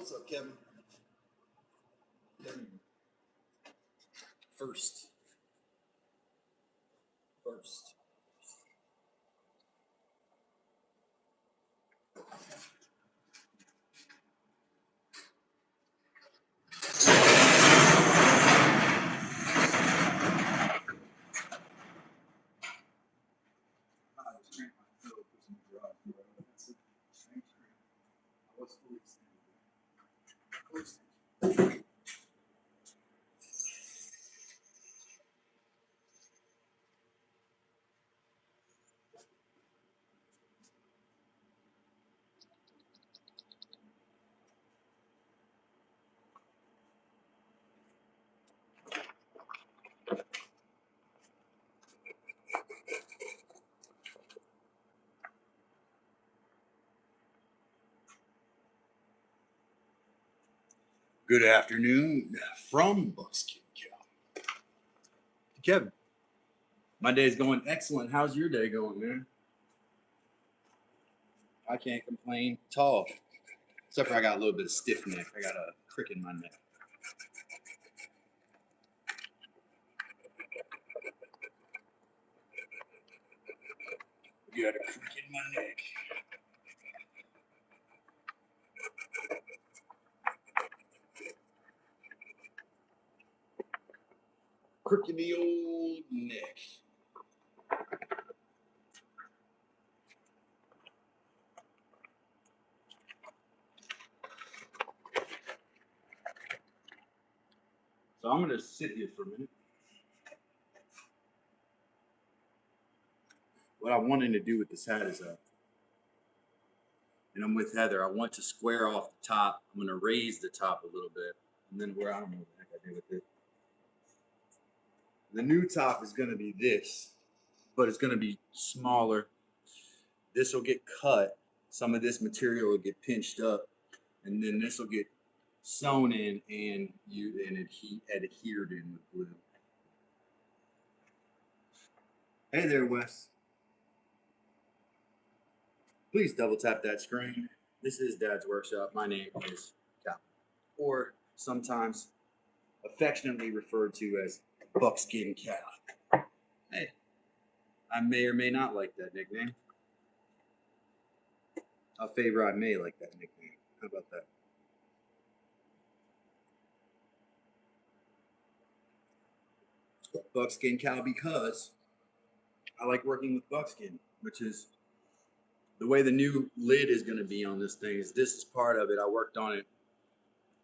What's up, Kevin? Kevin. First. Good afternoon from Buckskin, Kevin. My day's going excellent. How's your day going, man? I can't complain at all. Except for I got a little bit of stiff neck. I got a crick in my neck. You got a crick in my neck. Crick in the old neck. So I'm going to sit here for a minute. What I wanted to do with this hat is, and I'm with Heather, I want to square off the top. I'm going to raise the top a little bit. And then I don't know what the heck I did with it. The new top is going to be this, but it's going to be smaller. This will get cut. Some of this material will get pinched up, and then this will get sewn in and adhered in with glue. Hey there, Wes. Please double tap that screen. This is Dad's Workshop. My name is Calvin, or sometimes affectionately referred to as Buckskin Cal. Hey, I may or may not like that nickname. A favor I may like that nickname. How about that? Buckskin Cal because I like working with buckskin, which is the way the new lid is going to be on this thing. This is part of it. I worked on it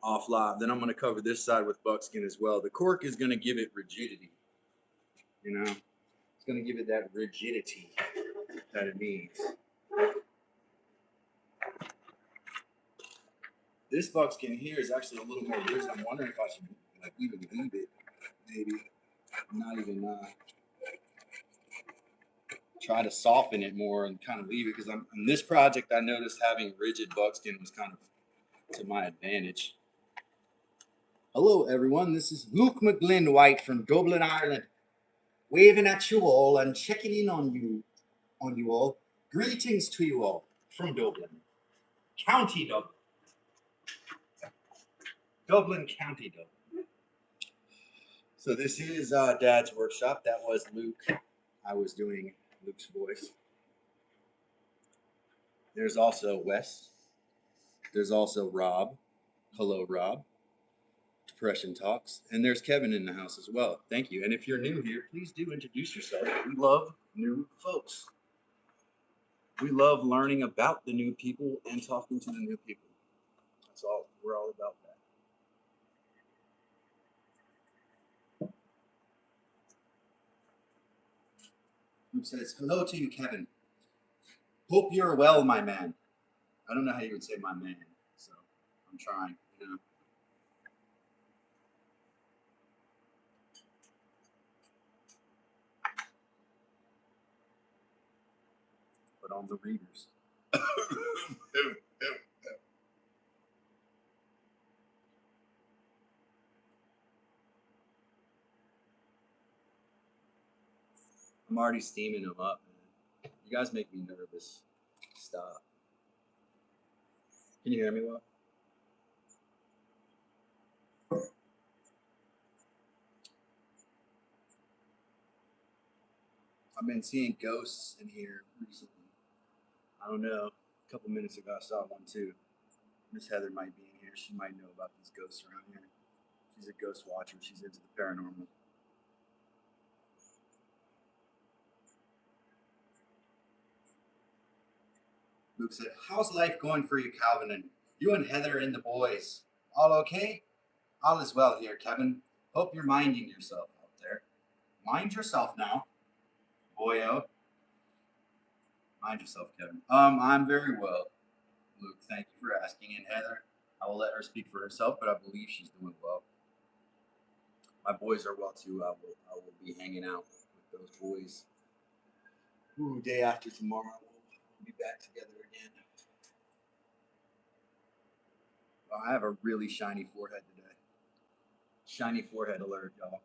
off live. Then I'm going to cover this side with buckskin as well. The cork is going to give it rigidity. You know, it's going to give it that rigidity that it needs. This buckskin here is actually a little more rigid. I'm wondering if I should even leave it. Maybe not even try to soften it more and kind of leave it, because on this project I noticed having rigid buckskin was kind of to my advantage. Hello everyone, this is Luke McGlynn White from Dublin, Ireland, waving at you all and checking in on you all. Greetings to you all from Dublin, County Dublin. Dublin, County Dublin. So this is Dad's Workshop. That was Luke. I was doing Luke's voice. There's also Wes. There's also Rob. Hello, Rob. Depression Talks. And there's Kevin in the house as well. Thank you. And if you're new here, please do introduce yourself. We love new folks. We love learning about the new people and talking to the new people. That's all. We're all about that. Who says, hello to you, Kevin. Hope you're well, my man. I don't know how you would say my man, so I'm trying, you know. But on the readers. I'm already steaming them up, man. You guys make me nervous. Stop. Can you hear me well? I've been seeing ghosts in here recently. I don't know. A couple minutes ago, I saw one too. Miss Heather might be in here. She might know about these ghosts around here. She's a ghost watcher. She's into the paranormal. Luke said, "How's life going for you, Calvin? And you and Heather and the boys? All okay?" "All is well here, Kevin. Hope you're minding yourself out there." "Mind yourself now, boyo." "Mind yourself, Kevin." I'm very well, Luke. Thank you for asking. And Heather, I will let her speak for herself, but I believe she's doing well. My boys are well too. I will be hanging out with those boys. Ooh, day after tomorrow, we'll be back together again. Well, I have a really shiny forehead today. Shiny forehead alert, y'all.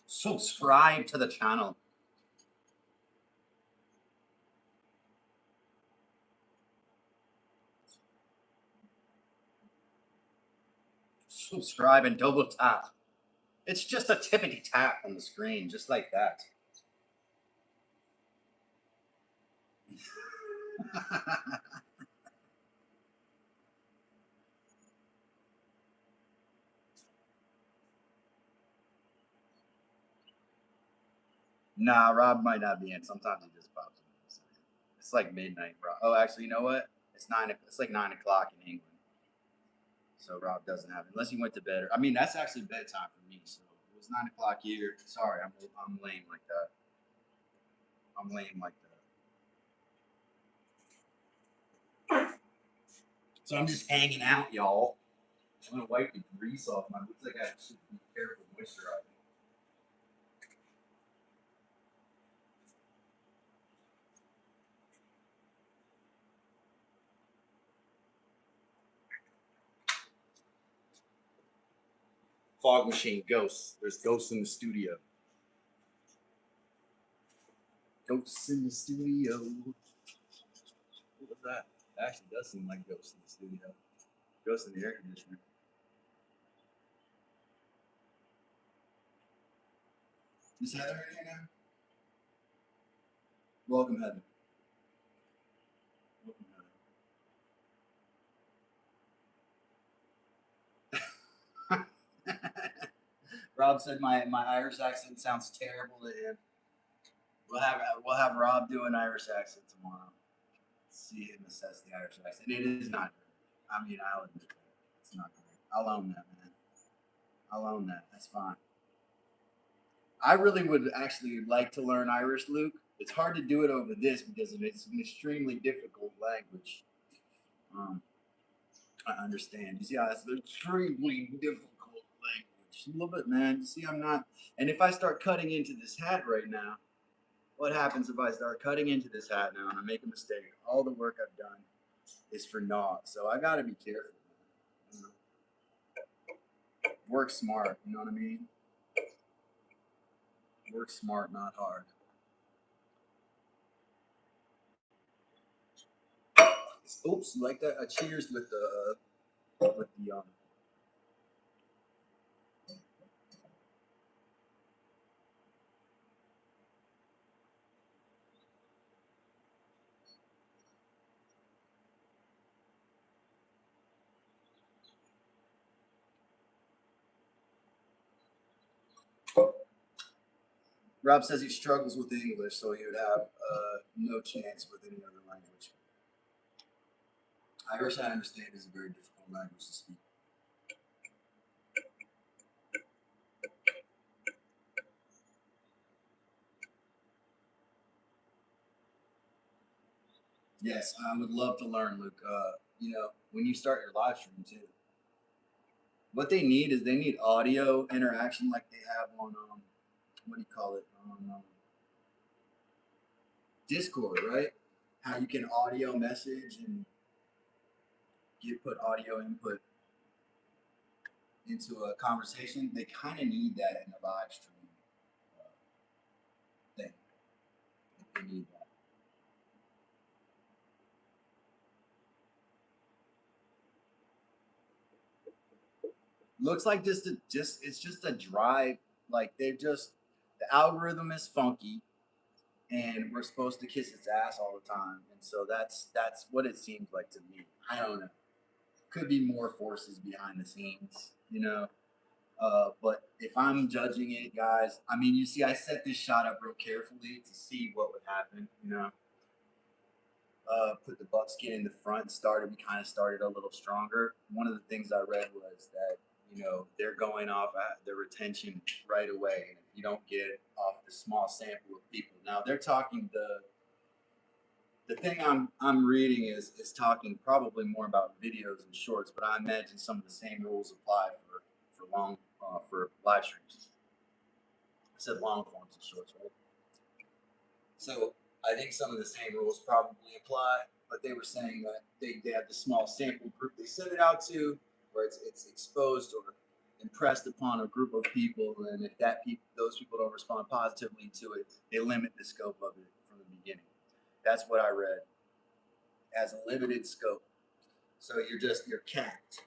Subscribe to the channel. Subscribe and double tap. It's just a tippity tap on the screen, just like that. Nah, Rob might not be in. Sometimes he just pops in. It's like midnight, Rob. Oh, actually, you know what? It's 9. It's like 9 o'clock in England. So Rob doesn't have it unless he went to bed. I mean, that's actually bedtime for me. So it was 9 o'clock here. Sorry, I'm lame like that. I'm lame like that. So I'm just hanging out, y'all. I'm gonna wipe the grease off my. Looks like I should be careful moisturizing. Fog machine ghosts. There's ghosts in the studio. Ghosts in the studio. What was that? It actually does seem like ghosts in the studio. Ghosts in the air conditioner. Is Heather in here now? Welcome, Heather. Welcome, Heather. Rob said my Irish accent sounds terrible to him. We'll have Rob do an Irish accent tomorrow. See him assess the Irish accent. It is not great. I mean, I'll admit that. It's not great. I'll own that, man. I'll own that. That's fine. I really would actually like to learn Irish, Luke. It's hard to do it over this because it's an extremely difficult language. Um, I understand. You see how it's an extremely difficult language. A little bit, man. You see, I'm not. And if I start cutting into this hat right now, what happens if I start cutting into this hat now and I make a mistake? All the work I've done is for naught. So I got to be careful. Man. Work smart. You know what I mean? Work smart, not hard. Oops, you like that? Cheers with the Rob says he struggles with English, so he would have no chance with any other language. Irish, I understand, is a very difficult language to speak. Yes, I would love to learn, Luke. When you start your live stream too, what they need is they need audio interaction like they have on what do you call it, on Discord, right? How you can audio message and put audio input into a conversation. They kind of need that in a live stream thing. They need that. looks like it's just a dry, like they've just, the algorithm is funky, and we're supposed to kiss its ass all the time, and so that's what it seems like to me. I don't know. Could be more forces behind the scenes, you know. But if I'm judging it, guys, I mean, you see, I set this shot up real carefully to see what would happen, you know. Put the buckskin in the front. We kind of started a little stronger. One of the things I read was that, you know, they're going off at the retention right away, and if you don't get off the small sample of people. Now they're talking the thing I'm reading is talking probably more about videos and shorts, but I imagine some of the same rules apply for long for live streams. I said long forms and shorts, right? So I think some of the same rules probably apply, but they were saying that they have the small sample group they send it out to, where it's exposed or impressed upon a group of people, and if those people don't respond positively to it, they limit the scope of it from the beginning. That's what I read as a limited scope. So you're capped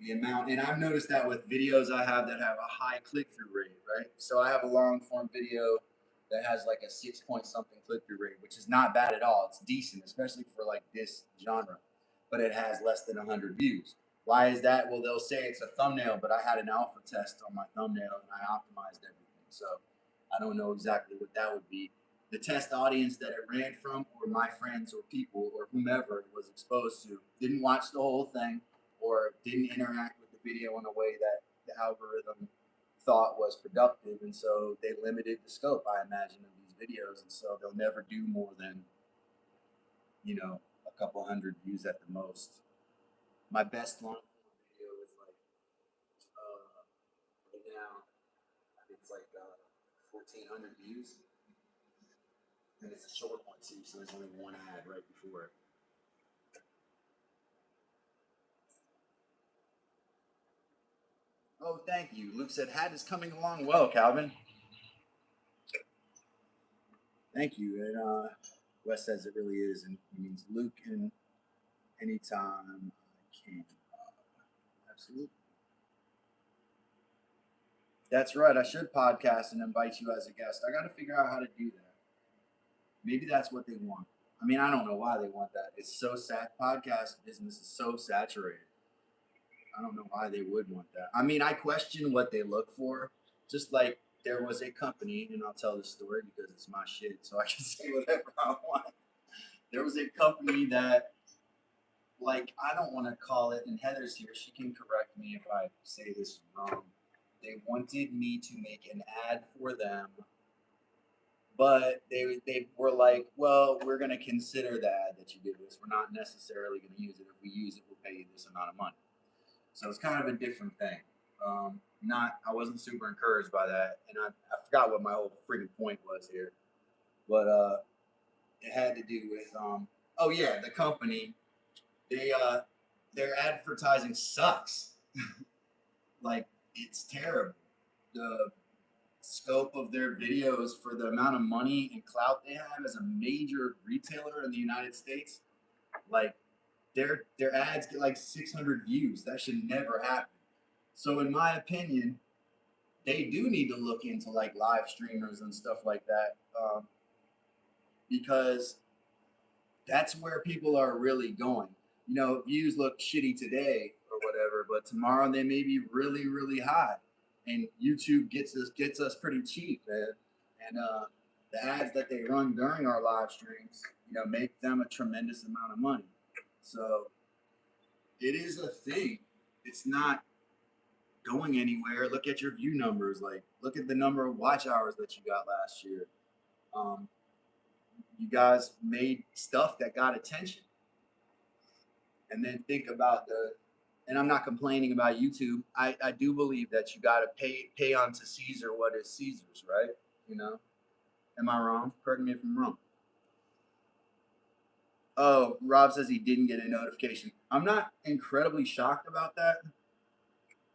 the amount, and I've noticed that with videos I have that have a high click-through rate, right? So I have a long form video that has like a 6 point something click-through rate, which is not bad at all. It's decent, especially for like this genre, but it has less than 100 views. Why is that? Well, they'll say it's a thumbnail, but I had an alpha test on my thumbnail and I optimized everything. So I don't know exactly what that would be. The test audience that it ran from, or my friends or people or whomever it was exposed to, didn't watch the whole thing or didn't interact with the video in a way that the algorithm thought was productive, and so they limited the scope, I imagine, of these videos, and so they'll never do more than, you know, a couple hundred views at the most. My best long form video is like right now, I think it's like 1,400 views, and it's a short one too, so there's only one ad right before it. Oh, thank you. Luke said, "Hat is coming along well, Calvin." Thank you. And Wes says it really is, and he means Luke and anytime I can. Absolutely. That's right. I should podcast and invite you as a guest. I got to figure out how to do that. Maybe that's what they want. I mean, I don't know why they want that. It's so sad. Podcast business is so saturated. I don't know why they would want that. I mean, I question what they look for. Just like there was a company, and I'll tell the story because it's my shit, so I can say whatever I want. There was a company that, like, I don't want to call it, and Heather's here, she can correct me if I say this wrong. They wanted me to make an ad for them, but they were like, well, we're going to consider the ad that you did this. We're not necessarily going to use it. If we use it, we'll pay you this amount of money. So it's kind of a different thing. I wasn't super encouraged by that, and I forgot what my whole freaking point was here, but it had to do with oh yeah, the company, they their advertising sucks. Like, it's terrible. The scope of their videos for the amount of money and clout they have as a major retailer in the United States, like their ads get like 600 views. That should never happen. So in my opinion, they do need to look into like live streamers and stuff like that, because that's where people are really going. You know, views look shitty today or whatever, but tomorrow they may be really, really high. And YouTube gets us pretty cheap, man. And the ads that they run during our live streams, you know, make them a tremendous amount of money. So it is a thing. It's not going anywhere. Look at your view numbers. Like, look at the number of watch hours that you got last year. Um, you guys made stuff that got attention, and then think about and I'm not complaining about YouTube. I do believe that you got to pay onto Caesar what is Caesar's, right? You know, am I wrong? Correct me if I'm wrong. Oh, Rob says he didn't get a notification. I'm not incredibly shocked about that.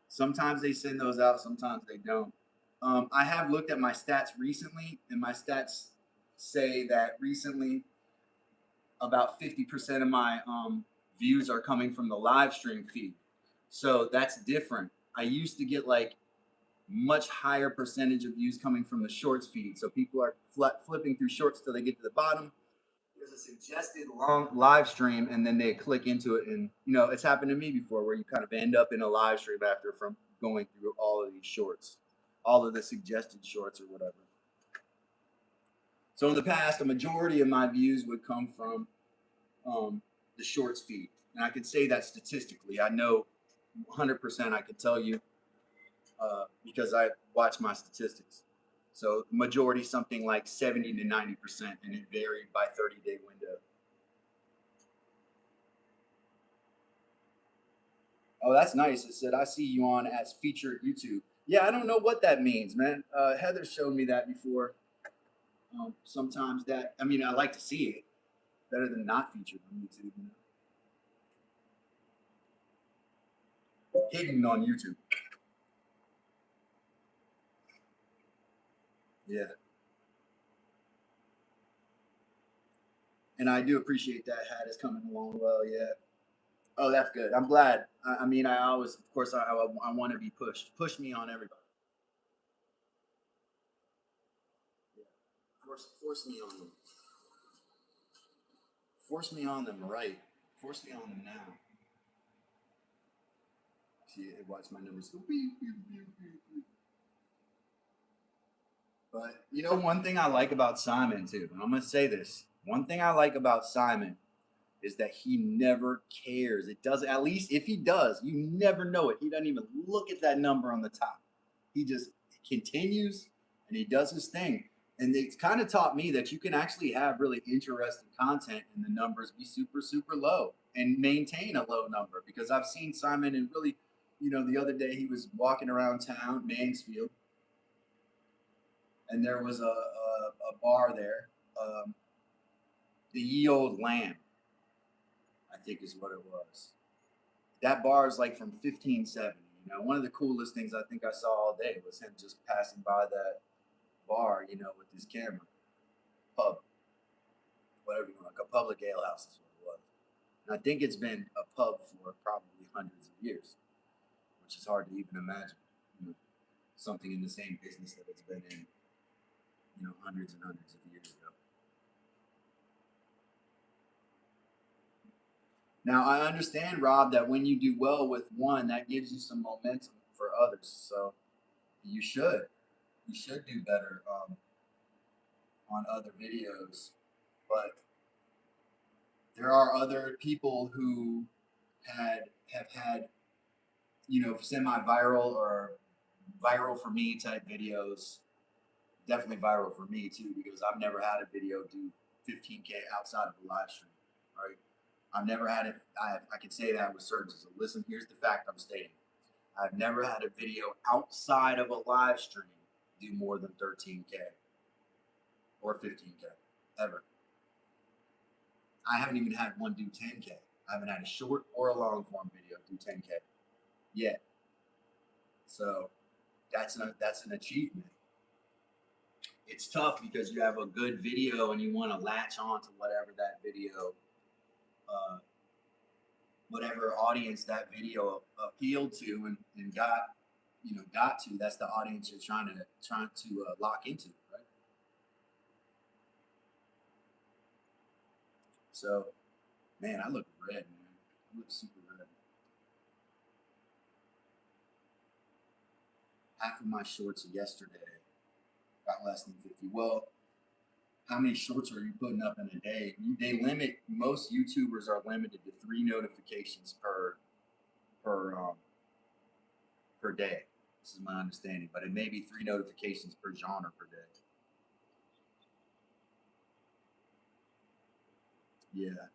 Sometimes they send those out, sometimes they don't. I have looked at my stats recently, and my stats say that recently about 50% of my views are coming from the live stream feed. So that's different. I used to get like much higher percentage of views coming from the shorts feed. So people are flipping through shorts till they get to the bottom. There's a suggested long live stream, and then they click into it. And you know, it's happened to me before where you kind of end up in a live stream after from going through all of these shorts, all of the suggested shorts or whatever. So in the past, a majority of my views would come from the shorts feed, and I could say that statistically. I know 100%. I could tell you because I watch my statistics. So majority something like 70 to 90%, and it varied by 30-day window. Oh, that's nice. It said, I see you on as featured YouTube. Yeah, I don't know what that means, man. Heather showed me that before. Sometimes that, I mean, I like to see it better than not featured on YouTube. You know? Hidden on YouTube. Yeah. And I do appreciate that hat is coming along well. Yeah. Oh, that's good. I'm glad. I mean, I always, of course, I want to be pushed. Push me on everybody. Yeah. Force me on them. Force me on them, right? Force me on them now. See, watch my numbers go. But you know, one thing I like about Simon too, and I'm gonna say this. One thing I like about Simon is that he never cares. It doesn't. At least if he does, you never know it. He doesn't even look at that number on the top. He just continues and he does his thing. And it's kind of taught me that you can actually have really interesting content and the numbers be super, super low and maintain a low number. Because I've seen Simon and really, you know, the other day he was walking around town, Mansfield, and there was a bar there, the Ye Old Lamb, I think is what it was. That bar is like from 1570. You know, one of the coolest things I think I saw all day was him just passing by that bar, you know, with his camera, pub, whatever you want, like a public ale house is what it was. And I think it's been a pub for probably hundreds of years, which is hard to even imagine. You know, something in the same business that it's been in, you know, hundreds and hundreds of years ago. Now I understand, Rob, that when you do well with one, that gives you some momentum for others. So you should, you should do better on other videos. But there are other people who have had, you know, semi-viral or viral for me type videos. Definitely viral for me too, because I've never had a video do 15K outside of a live stream. Right? I've never had it. I can say that with certainty. So listen, here's the fact I'm stating. I've never had a video outside of a live stream do more than 13K or 15K ever. I haven't even had one do 10K. I haven't had a short or a long form video do 10K yet. So that's an achievement. It's tough because you have a good video and you want to latch on to whatever that video, uh, whatever audience that video appealed to and got, you know, got to. That's the audience you're trying to lock into, right? So, man, I look red, man. I look super red. Half of my shorts yesterday got less than 50. Well, how many shorts are you putting up in a day? They limit, most YouTubers are limited to 3 notifications per per day. This is my understanding, but it may be 3 notifications per genre per day. Yeah,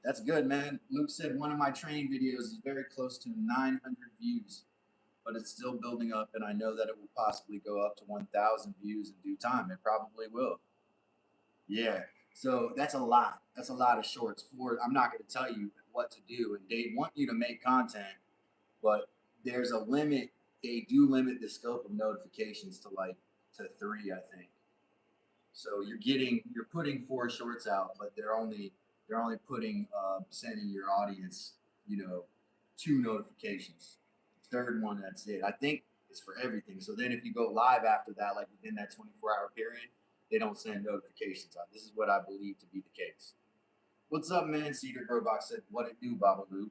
that's good, man. Luke said one of my train videos is very close to 900 views, but it's still building up, and I know that it will possibly go up to 1,000 views in due time. It probably will. Yeah. So that's a lot. That's a lot of shorts. For I'm not going to tell you what to do, and they want you to make content, but there's a limit. They do limit the scope of notifications to like to 3, I think. So you're putting 4 shorts out, but they're only putting sending your audience, 2 notifications. Third one, that's it. I think it's for everything. So then if you go live after that, like within that 24-hour period, they don't send notifications out. This is what I believe to be the case. What's up, man? Cedar Growbox said, "What it do, Babaloo?"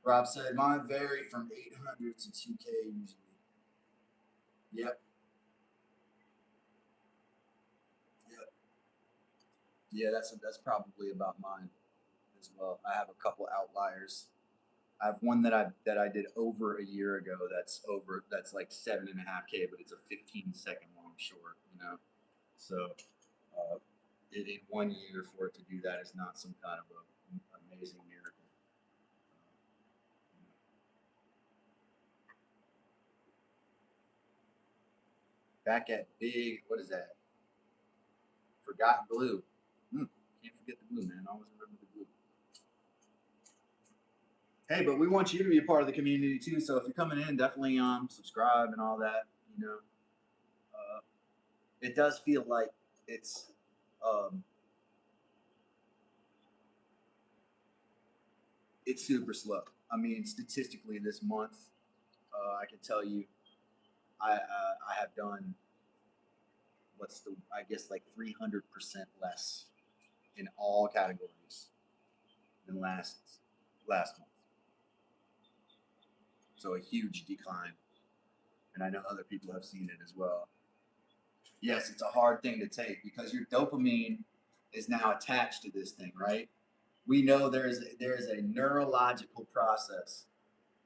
Rob said, "Mine vary from 800 to 2K usually." Yep. Yep. Yeah, that's probably about mine as well. I have a couple outliers. I have one that I did over a year ago. That's like 7.5K, but it's a 15-second long short. So in 1 year for it to do that is not some kind of amazing miracle. Back at big, what is that? Forgot blue. Can't forget the blue, man. Always remember the blue. Hey, but we want you to be a part of the community too. So if you're coming in, definitely subscribe and all that. It does feel like it's um, it's super slow. I mean, statistically, this month, I can tell you, I have done I guess like 300% less in all categories than last month. So a huge decline, and I know other people have seen it as well. Yes, it's a hard thing to take because your dopamine is now attached to this thing, right? We know there is a neurological process.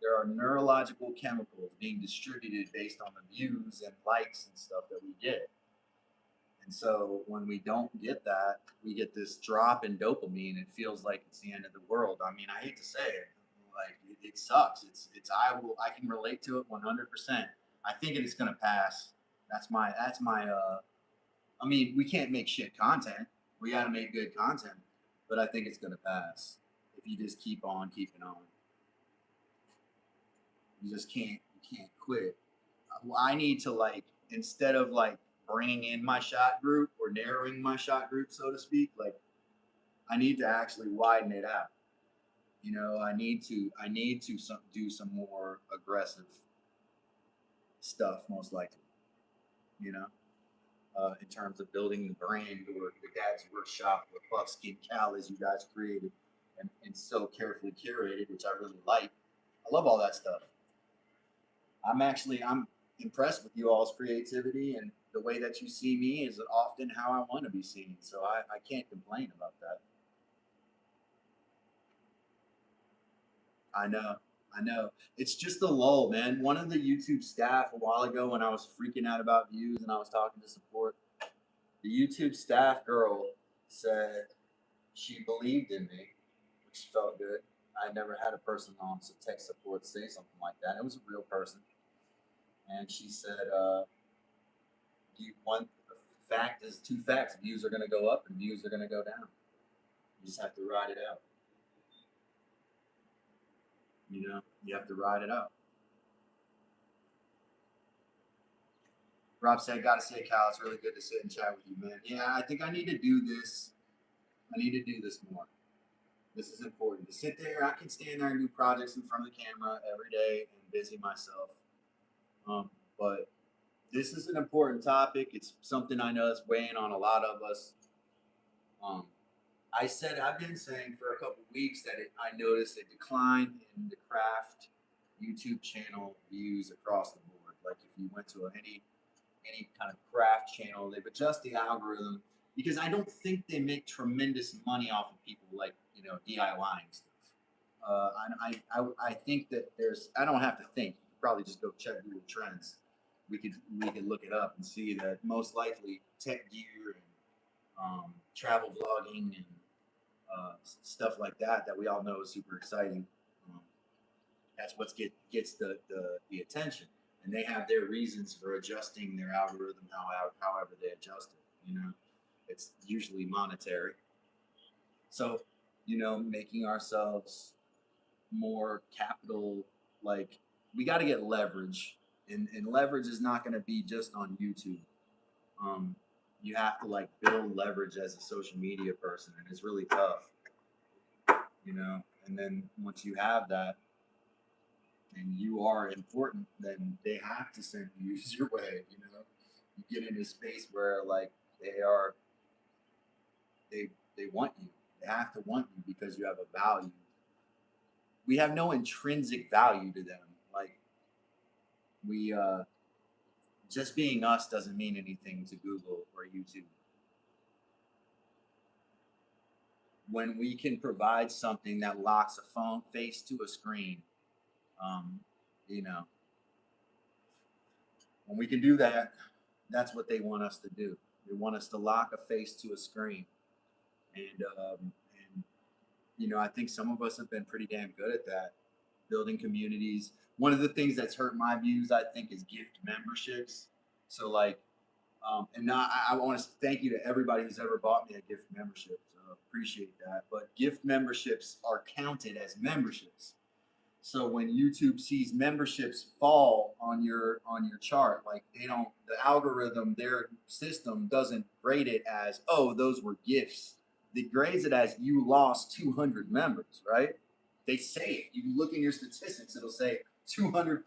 There are neurological chemicals being distributed based on the views and likes and stuff that we get. And so when we don't get that, we get this drop in dopamine. It feels like it's the end of the world. I mean, I hate to say it, like it sucks. I can relate to it 100%. I think it's gonna pass. That's my. I mean, we can't make shit content. We got to make good content, but I think it's gonna pass if you just keep on keeping on. You just can't quit. I need to, like, instead of like bringing in my shot group or narrowing my shot group, so to speak, like I need to actually widen it out. I need to do some more aggressive stuff, most likely. You know, in terms of building the brand or the Dad's Workshop or Buckskin Cal, as you guys created and so carefully curated, which I really like. I love all that stuff. I'm impressed with you all's creativity, and the way that you see me is often how I want to be seen. So I can't complain about that. I know. I know. It's just a lull, man. One of the YouTube staff a while ago, when I was freaking out about views and I was talking to support, the YouTube staff girl said she believed in me, which felt good. I never had a person on tech support say something like that. It was a real person. And she said, one fact is two facts: views are going to go up and views are going to go down. You just have to ride it out. You have to ride it out. Rob said, "Gotta say, Cal, it's really good to sit and chat with you, man." Yeah, I think I need to do this. I need to do this more. This is important. To sit there, I can stand there and do projects in front of the camera every day and busy myself. But this is an important topic. It's something I know that's weighing on a lot of us. Um, I've been saying for a couple weeks that I noticed a decline in the craft YouTube channel views across the board. Like if you went to any kind of craft channel, they've adjusted the algorithm because I don't think they make tremendous money off of people like DIYing stuff. I think that I don't have to think. You could probably just go check Google Trends. We could look it up and see that most likely tech gear and travel vlogging and stuff like that we all know is super exciting. Um, that's what gets the attention, and they have their reasons for adjusting their algorithm however they adjust it. It's usually monetary. So, making ourselves more capital, like we got to get leverage, and leverage is not going to be just on YouTube. you have to like build leverage as a social media person, and it's really tough, you know. And then once you have that, and you are important, then they have to send you your way, you know. You get into a space where like they are, they want you. They have to want you because you have a value. We have no intrinsic value to them. Like we just being us doesn't mean anything to Google or YouTube. When we can provide something that locks a phone face to a screen, um, you know, when we can do that, that's what they want us to do. They want us to lock a face to a screen, and you know, I think some of us have been pretty damn good at that, building communities. One of the things that's hurt my views, I think, is gift memberships. So like, and now I want to thank you to everybody who's ever bought me a gift membership. So I appreciate that. But gift memberships are counted as memberships. So when YouTube sees memberships fall on your chart, like they don't, the algorithm, their system doesn't grade it as, oh, those were gifts. It grades it as you lost 200 members, right? They say it. You can look in your statistics, it'll say 200%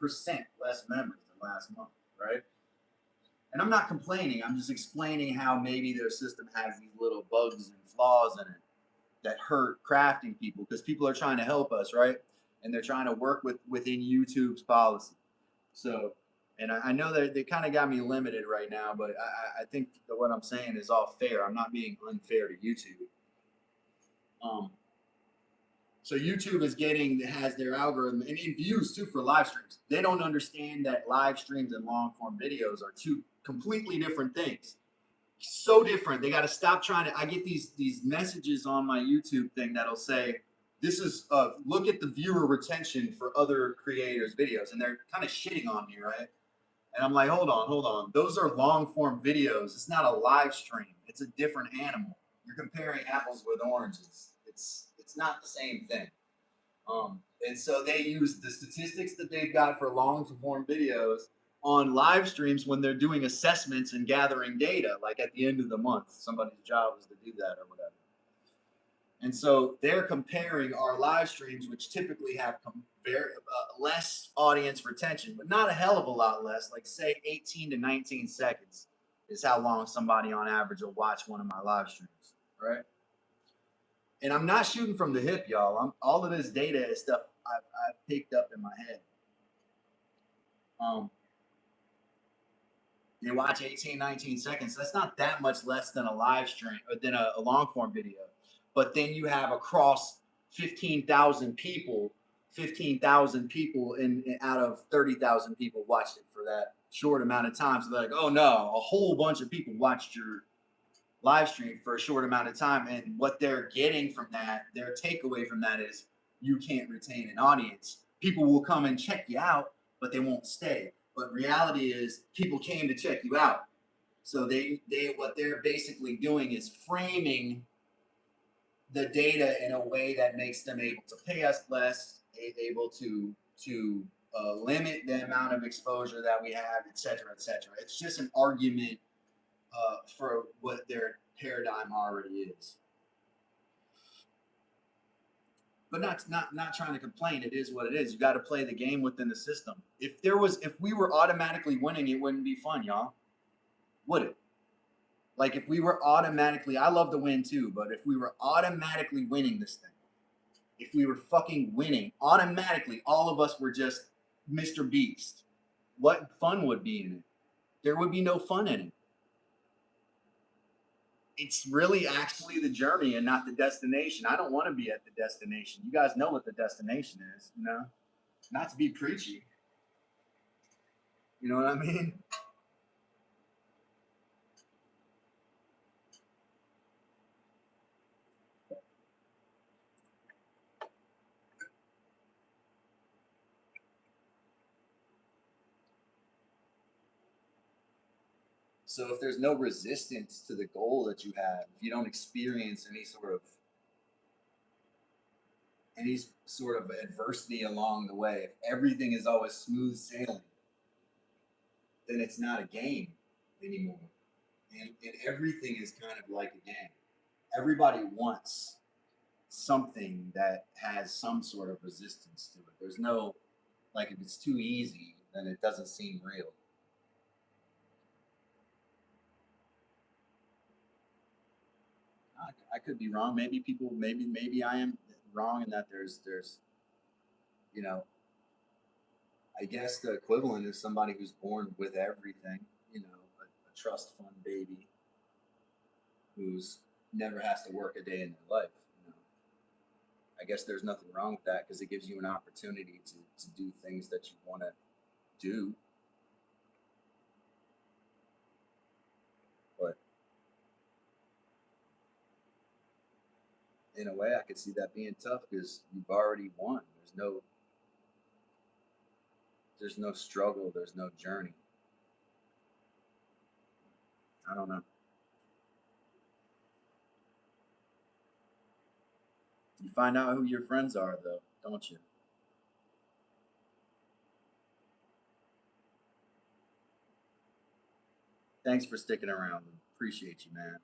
less members than last month, right? And I'm not complaining. I'm just explaining how maybe their system has these little bugs and flaws in it that hurt crafting people, because people are trying to help us, right? And they're trying to work within YouTube's policy. So, and I know that they kind of got me limited right now, but I think that what I'm saying is all fair. I'm not being unfair to YouTube. Um, so YouTube is getting, has their algorithm and in views too for live streams. They don't understand that live streams and long form videos are two completely different things. So different. They got to stop trying to. I get these messages on my YouTube thing that'll say, "This is look at the viewer retention for other creators' videos," and they're kind of shitting on me, right? And I'm like, hold on. Those are long form videos. It's not a live stream. It's a different animal. You're comparing apples with oranges. It's not the same thing. And so they use the statistics that they've got for long form videos on live streams when they're doing assessments and gathering data, like at the end of the month. Somebody's job is to do that or whatever. And so they're comparing our live streams, which typically have less audience retention, but not a hell of a lot less, like say 18 to 19 seconds is how long somebody on average will watch one of my live streams, right? And I'm not shooting from the hip, y'all. All of this data is stuff I've picked up in my head. You watch 18, 19 seconds. That's not that much less than a live stream or than a long form video. But then you have across 15,000 people, 15,000 people in out of 30,000 people watched it for that short amount of time. So they're like, oh no, a whole bunch of people watched your live stream for a short amount of time. And what they're getting from that, their takeaway from that is you can't retain an audience. People will come and check you out, but they won't stay. But reality is people came to check you out. So they what they're basically doing is framing the data in a way that makes them able to pay us less, able to limit the amount of exposure that we have, et cetera, et cetera. It's just an argument for what their paradigm already is. But not trying to complain. It is what it is. You got to play the game within the system. If we were automatically winning, it wouldn't be fun, y'all. Would it? Like if we were automatically, I love to win too, but if we were automatically winning this thing, if we were fucking winning automatically, all of us were just Mr. Beast, what fun would be in it? There would be no fun in it. It's really actually the journey and not the destination. I don't want to be at the destination. You guys know what the destination is, you know? Not to be preachy. You know what I mean? So if there's no resistance to the goal that you have, if you don't experience any sort of adversity along the way, if everything is always smooth sailing, then it's not a game anymore. and everything is kind of like a game. Everybody wants something that has some sort of resistance to it. There's no, like, if it's too easy, then it doesn't seem real. I could be wrong. Maybe people, maybe I am wrong in that there's, you know, I guess the equivalent is somebody who's born with everything, a trust fund baby who's never has to work a day in their life. I guess there's nothing wrong with that because it gives you an opportunity to do things that you want to do. But in a way, I could see that being tough because you've already won. There's no struggle. There's no journey. I don't know. You find out who your friends are, though, don't you? Thanks for sticking around. Appreciate you, man.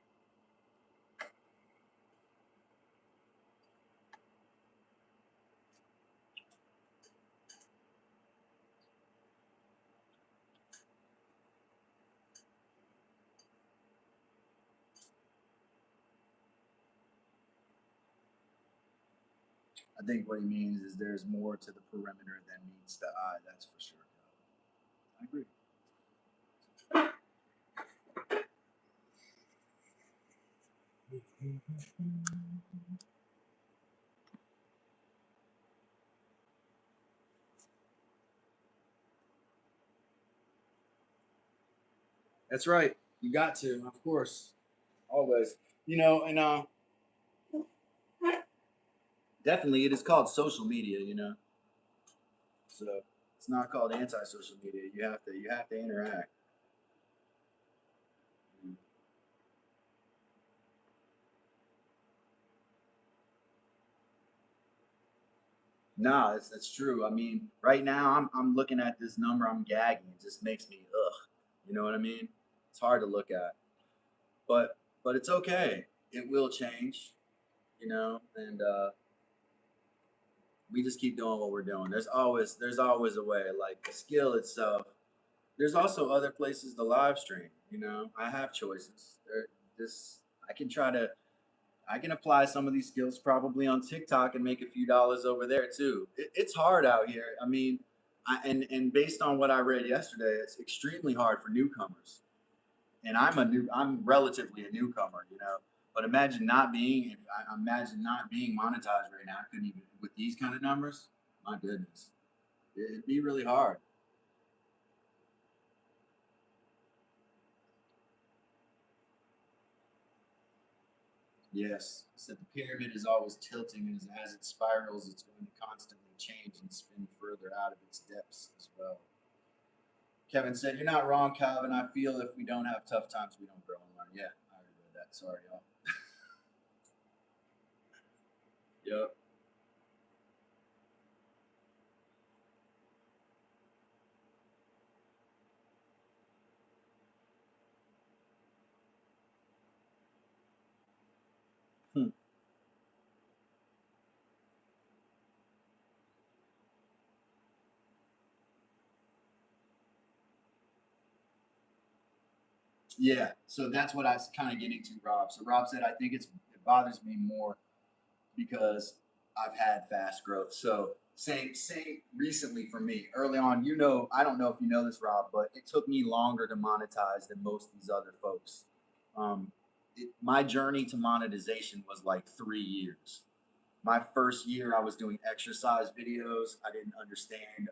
I think what he means is there's more to the perimeter than meets the eye. That's for sure. I agree. That's right. You got to, of course, always. And definitely it is called social media. So it's not called anti-social media. You have to interact. No, that's true. I mean, right now I'm looking at this number, I'm gagging. It just makes me ugh. You know what I mean? It's hard to look at, but it's okay. It will change. And we just keep doing what we're doing. There's always a way. Like the skill itself. There's also other places to live stream. I have choices. This I can try to I can apply some of these skills probably on TikTok and make a few dollars over there too. It's hard out here. I mean, and based on what I read yesterday, it's extremely hard for newcomers. And I'm relatively a newcomer. But imagine not being monetized right now. I couldn't even with these kind of numbers. My goodness, it'd be really hard. Yes, so the pyramid is always tilting, and as it spirals, it's going to constantly change and spin further out of its depths as well. Kevin said, "You're not wrong, Calvin. I feel if we don't have tough times, we don't grow and learn." Yeah, I already read that. Sorry, y'all. Yep. Hmm. Yeah. So that's what I was kind of getting to, Rob. So Rob said, "I think it bothers me more because I've had fast growth." So same recently for me. Early on, I don't know if you know this, Rob, but it took me longer to monetize than most of these other folks. Um, my journey to monetization was like 3 years. My first year, I was doing exercise videos. I didn't understand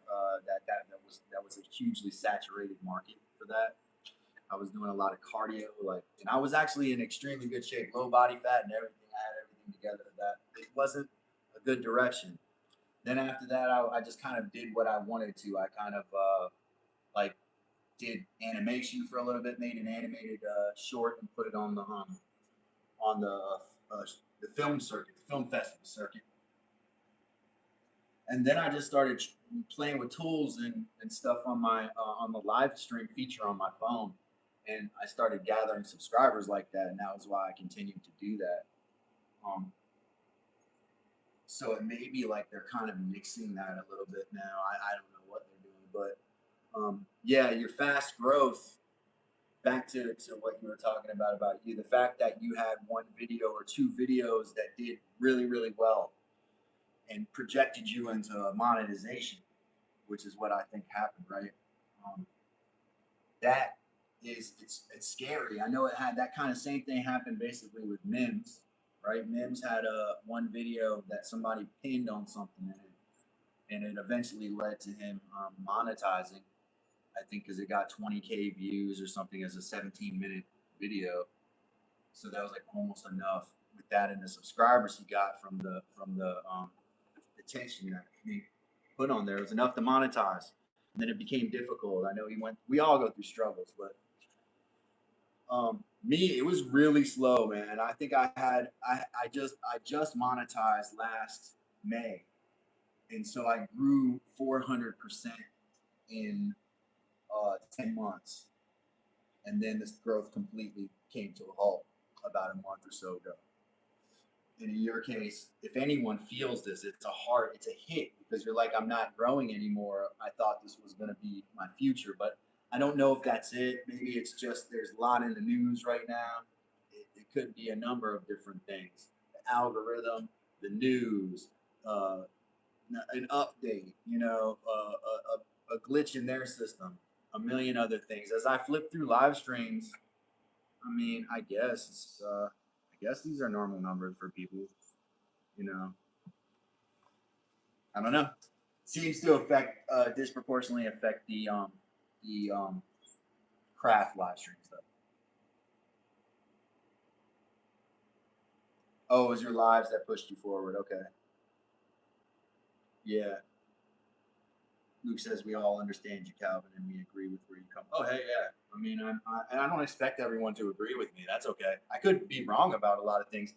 that was a hugely saturated market for that. I was doing a lot of cardio, and I was actually in extremely good shape, low body fat and everything. I had everything together for that. It wasn't a good direction. Then after that, I just kind of did what I wanted to. I kind of like did animation for a little bit, made an animated short, and put it on the film circuit, the film festival circuit. And then I just started playing with tools and stuff on the live stream feature on my phone. and I started gathering subscribers like that, and that was why I continued to do that. Um, so it may be like they're kind of mixing that a little bit now. I don't know what they're doing, but yeah, your fast growth. Back to what you were talking about you, the fact that you had one video or two videos that did really well and projected you into monetization, which is what I think happened, right? Um, that it's scary. I know it had that kind of same thing happen basically with Mims, right? Mims had a one video that somebody pinned on something in it, and it eventually led to him monetizing. I think because it got 20K views or something as a 17-minute video. So that was like almost enough with that and the subscribers he got from the attention that he put on there. It was enough to monetize. And then it became difficult. I know he went. We all go through struggles, but me, it was really slow, man. I think I just monetized last May, and so I grew 400% in 10 months, and then this growth completely came to a halt about a month or so ago. And in your case, if anyone feels this, it's a hit because you're like, I'm not growing anymore. I thought this was going to be my future, but I don't know if that's it. Maybe it's just there's a lot in the news right now. It could be a number of different things: the algorithm, the news, uh, an update, a glitch in their system, a million other things. As I flip through live streams, I mean, I guess these are normal numbers for people. You know, I don't know. Seems to affect disproportionately affect the craft live streams though. Oh, it was your lives that pushed you forward. Okay. Yeah. Luke says we all understand you, Calvin, and we agree with where you come. Oh, hey, yeah. I mean, and I don't expect everyone to agree with me. That's okay. I could be wrong about a lot of things.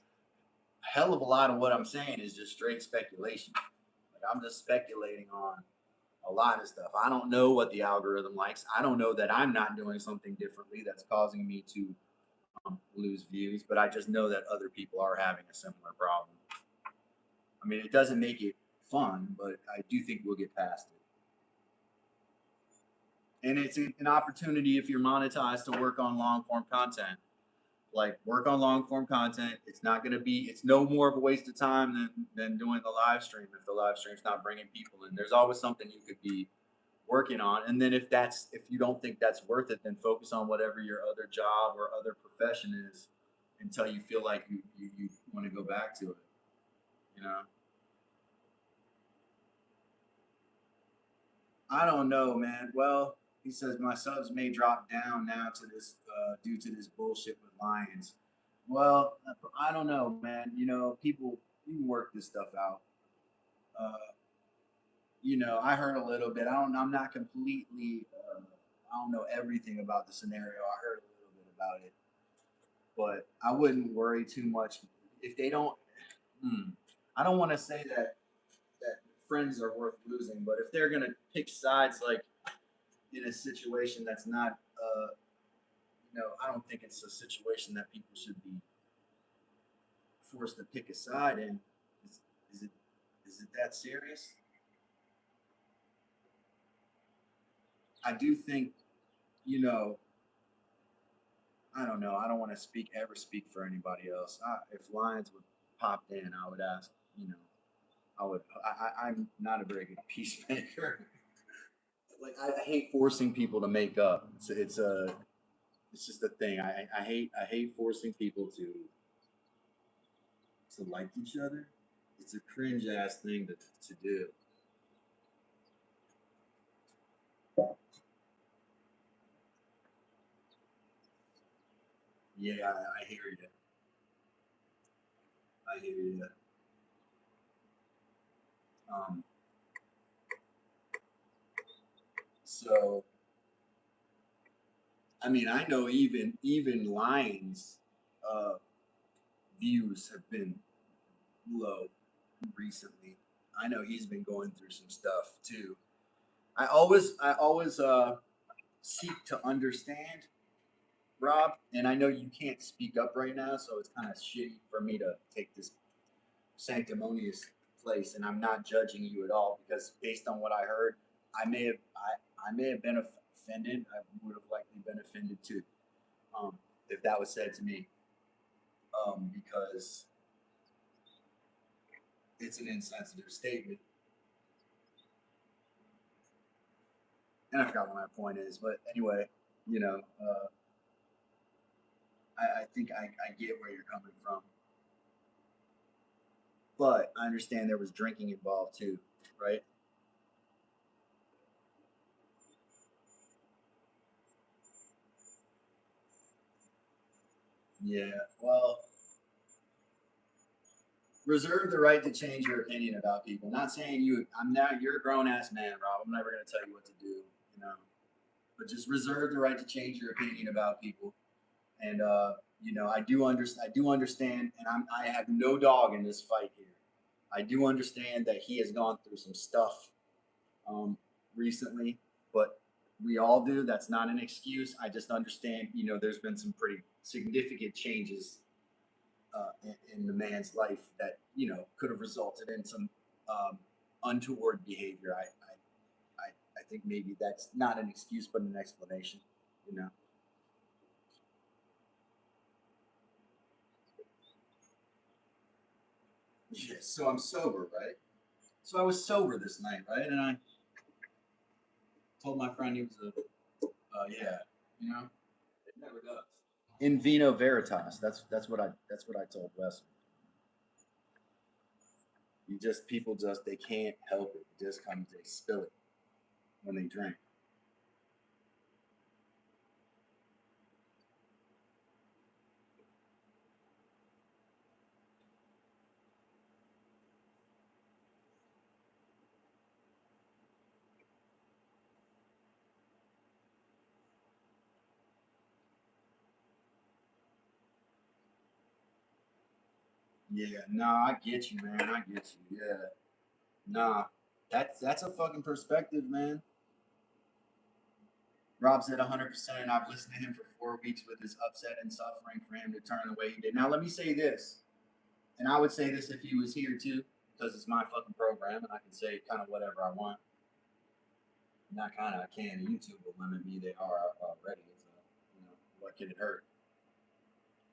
A hell of a lot of what I'm saying is just straight speculation. Like I'm just speculating on a lot of stuff. I don't know what the algorithm likes. I don't know that I'm not doing something differently that's causing me to lose views, but I just know that other people are having a similar problem. I mean, it doesn't make it fun, but I do think we'll get past it. And it's an opportunity if you're monetized to work on long form content. Like work on long form content. It's not going to be. It's no more of a waste of time than doing the live stream if the live stream's not bringing people in. There's always something you could be working on. And then if you don't think that's worth it, then focus on whatever your other job or other profession is until you feel like you want to go back to it. You know, I don't know, man. Well, he says my subs may drop down now to this due to this bullshit with Lions. Well, I don't know, man. People you work this stuff out. Uh, I heard a little bit. I'm not completely. I don't know everything about the scenario. I heard a little bit about it, but I wouldn't worry too much if they don't. Hmm, I don't want to say that friends are worth losing, but if they're gonna pick sides, like in a situation that's not, I don't think it's a situation that people should be forced to pick a side in. Is, is it is it that serious? I do think, you know, I don't know. I don't want to speak for anybody else. If Lions would pop in, I would ask. I would. I'm not a very good peacemaker. Like I hate forcing people to make up. It's just a thing. I hate forcing people to like each other. It's a cringe ass thing to do. Yeah, I hear you. I hear you. Um, so I mean, I know even Lions uh, views have been low recently. I know he's been going through some stuff too. I always seek to understand, Rob, and I know you can't speak up right now, so it's kind of shitty for me to take this sanctimonious place, and I'm not judging you at all because based on what I heard, I may have been offended. I would have likely been offended too, if that was said to me, because it's an insensitive statement. And I forgot what my point is, but anyway, you know, I think I get where you're coming from, but I understand there was drinking involved too, right? Yeah. Well, reserve the right to change your opinion about people. Not saying you. I'm not. You're a grown ass man, Rob. I'm never going to tell you what to do. You know, but just reserve the right to change your opinion about people. And I do understand. I do understand, and I have no dog in this fight here. I do understand that he has gone through some stuff um, recently, but we all do. That's not an excuse. I just understand. There's been some pretty significant changes in the man's life that could have resulted in some um, untoward behavior. I think maybe that's not an excuse, but an explanation. You know. Yeah. So I'm sober, right? So I was sober this night, right? And I told my friend he was yeah, you know, it never does. In vino veritas. That's what I told Wes. People just they can't help it. It just comes they spill it when they drink. Yeah, nah, I get you, man. I get you. Yeah, nah, that's a fucking perspective, man. Rob's at 100%. I've listened to him for 4 weeks with his upset and suffering for him to turn the way he did. Now, let me say this, and I would say this if he was here too, because it's my fucking program, and I can say kind of whatever I want. Not kind of, I can. YouTube will limit me. They are already. So, what could it hurt?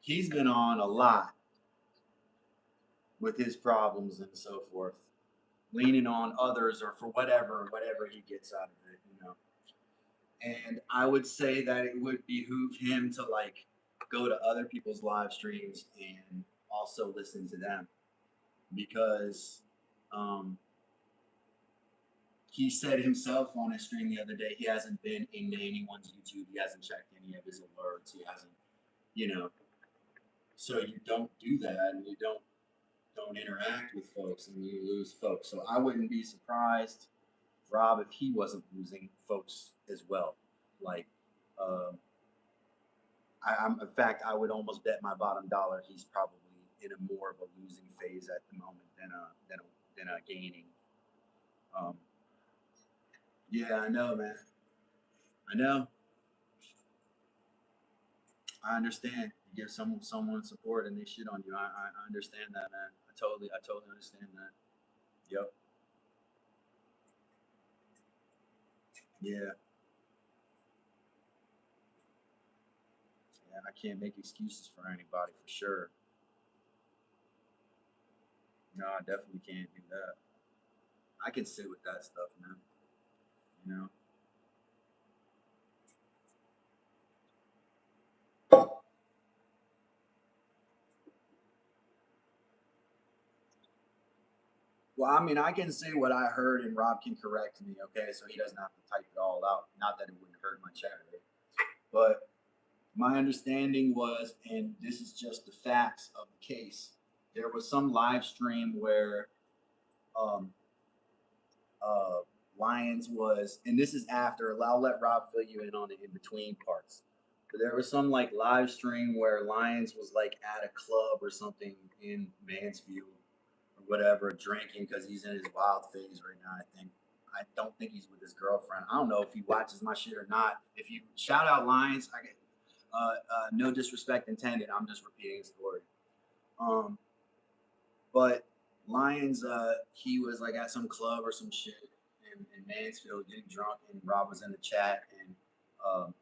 He's been on a lot with his problems and so forth, leaning on others or for whatever he gets out of it. And I would say that it would behoove him to like go to other people's live streams and also listen to them because um, he said himself on his stream the other day he hasn't been into anyone's YouTube, he hasn't checked any of his alerts, he hasn't, you know. So you don't do that, and you don't interact with folks, and you lose folks. So I wouldn't be surprised, Rob, if he wasn't losing folks as well. Like, um, in fact, I would almost bet my bottom dollar he's probably in a more of a losing phase at the moment than a gaining. Um, yeah, I know, man. I know. I understand. You give someone support and they shit on you. I understand that, man. I totally understand that. Yep. Yeah. Yeah. I can't make excuses for anybody for sure. No, I definitely can't do that. I can sit with that stuff, man. You know. Well, I mean, I can say what I heard, and Rob can correct me. Okay, so he doesn't have to type it all out. Not that it wouldn't hurt my chat rate, but my understanding was, and this is just the facts of the case. There was some live stream where um, uh, Lions was, and this is after. I'll let Rob fill you in on the in between parts. But there was some like live stream where Lions was like at a club or something in Mansfield or whatever, drinking because he's in his wild phase right now. I think. I don't think he's with his girlfriend. I don't know if he watches my shit or not. If you shout out Lions, No disrespect intended. I'm just repeating a story. Um, but Lyons, he was like at some club or some shit in Mansfield getting drunk, and Rob was in the chat, and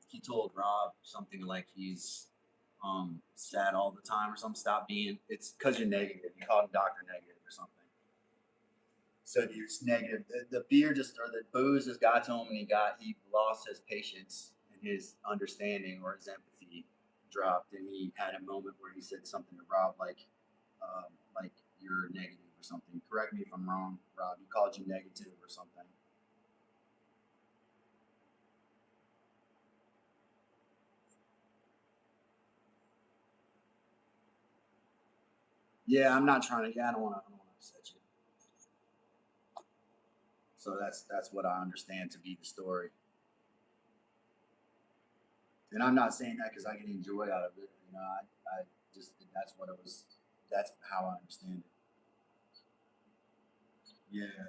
he told Rob something like he's sad all the time or something. Stop being. It's because you're negative. He called him Doctor Negative or something. Said he was negative. The beer just or the booze just got to him, and he lost his patience and his understanding or his empathy dropped, and he had a moment where he said something to Rob like you're negative or something. Correct me if I'm wrong, Rob. He called you negative or something. Yeah, I'm not trying to. Yeah, I don't want to. I don't want to upset you. So that's what I understand to be the story. And I'm not saying that because I get enjoy out of it. I just that's what it was. That's how I understand it. Yeah,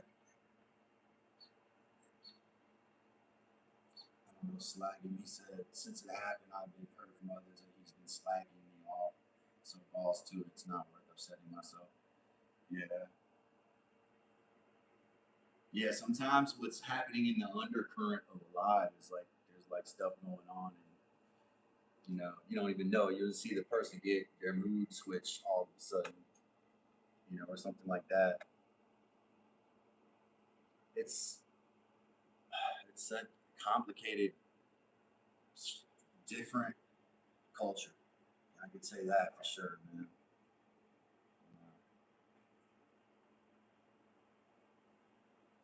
I don't know. Slagging. He said since it happened, I've been heard from others that he's been slagging me off. So balls to it. It's not worth upsetting myself. Yeah. Yeah, sometimes what's happening in the undercurrent of a live is like there's like stuff going on, and you don't even know. You'll see the person get their mood switch all of a sudden, or something like that. It's it's a complicated, different culture. I could say that for sure, man.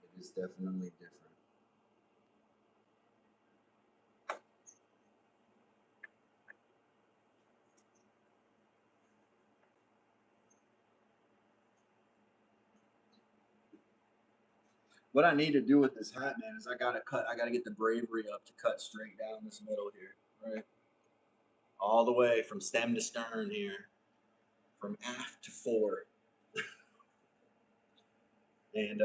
It is definitely different. What I need to do with this hat, man, is I gotta get the bravery up to cut straight down this middle here, right, all the way from stem to stern here, from aft to fore. And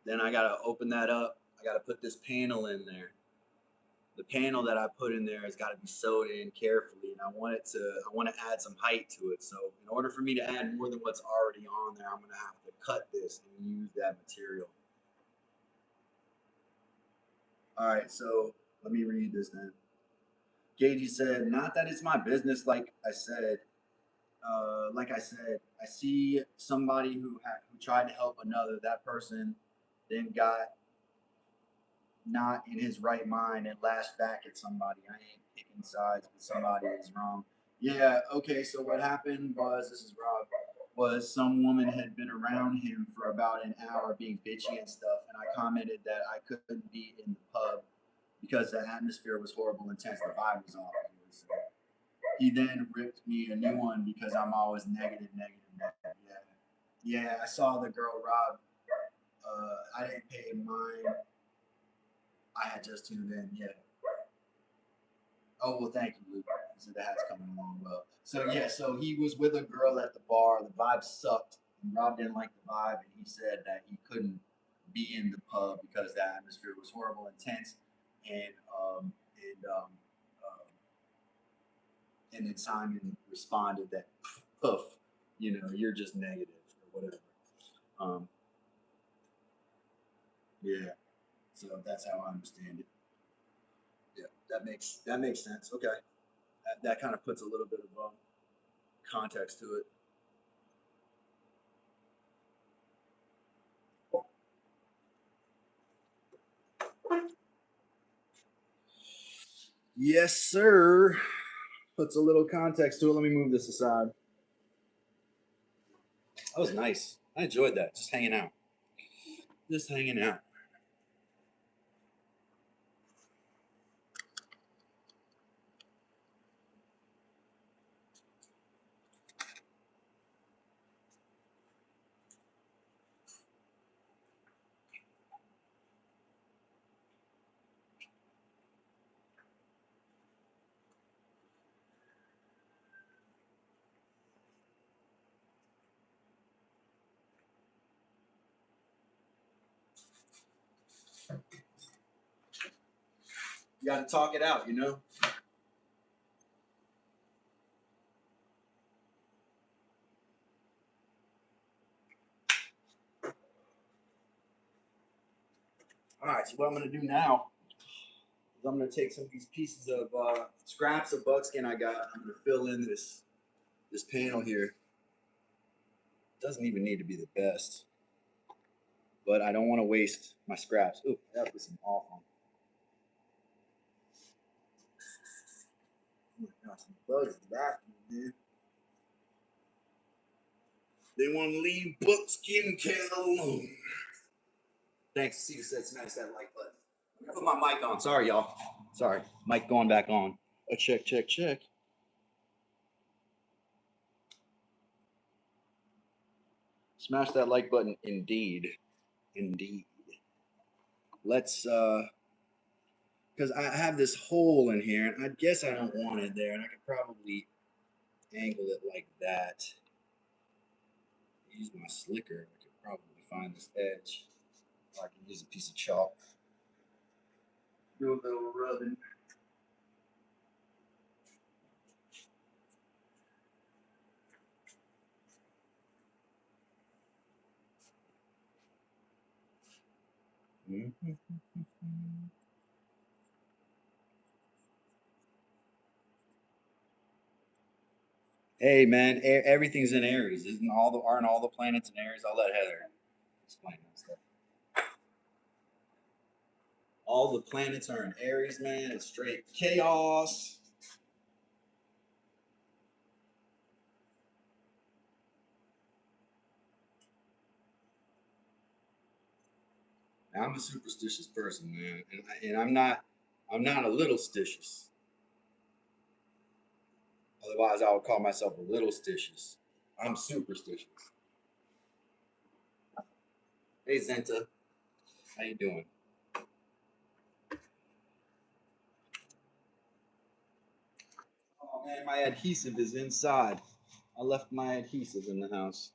then I gotta open that up. I gotta put this panel in there. The panel that I put in there has got to be sewed in carefully, and I want to add some height to it. So in order for me to add more than what's already on there, I'm gonna have to cut this and use that material. All right, so let me read this then. Gagey said, "Not that it's my business, like I said, I see somebody who tried to help another. That person then got not in his right mind and lashed back at somebody. I ain't picking sides, but somebody is wrong." Yeah, okay, so what happened was this is Rob. Was some woman had been around him for about an hour being bitchy and stuff, and I commented that I couldn't be in the pub because the atmosphere was horrible, intense, the vibe was off. He then ripped me a new one because I'm always negative, negative, negative. Yeah, yeah. I saw the girl Rob. I didn't pay mine. I had just tuned in. Yeah. Oh well, thank you, Luke. So that's coming along well. So yeah, so he was with a girl at the bar. The vibe sucked, and Rob didn't like the vibe, and he said that he couldn't be in the pub because the atmosphere was horrible, intense, and and then Simon responded that poof, you're just negative or whatever. Um, yeah, so that's how I understand it. Yeah, that makes sense. Okay, that kind of puts a little bit of context to it. Yes, sir. Puts a little context to it. Let me move this aside. That was nice. I enjoyed that. Just hanging out. Just hanging out. You got to talk it out, All right, so what I'm gonna do now is I'm gonna take some of these pieces of scraps of buckskin I got. I'm gonna fill in this panel here. Doesn't even need to be the best, but I don't want to waste my scraps. Ooh, that was some awful. Oh my gosh, some bugs in the bathroom, man. They want to leave buckskin cattle alone. Thanks. See, said smash that like button. I'm gonna put my mic on. Sorry, y'all. Sorry, mic going back on. A check, check, check. Smash that like button, indeed, indeed. Let's because I have this hole in here, and I guess I don't want it there, and I could probably angle it like that. Use my slicker. I could probably find this edge. Or I can use a piece of chalk. Do a little rubbing. Hey man, everything's in Aries. Aren't all the planets in Aries? I'll let Heather explain that stuff. All the planets are in Aries, man. It's straight chaos. Now, I'm a superstitious person, man, and I'm not a little stitious. Otherwise, I would call myself a little stitious. I'm superstitious. Hey Zenta, how you doing? Oh man, my adhesive is inside. I left my adhesive in the house.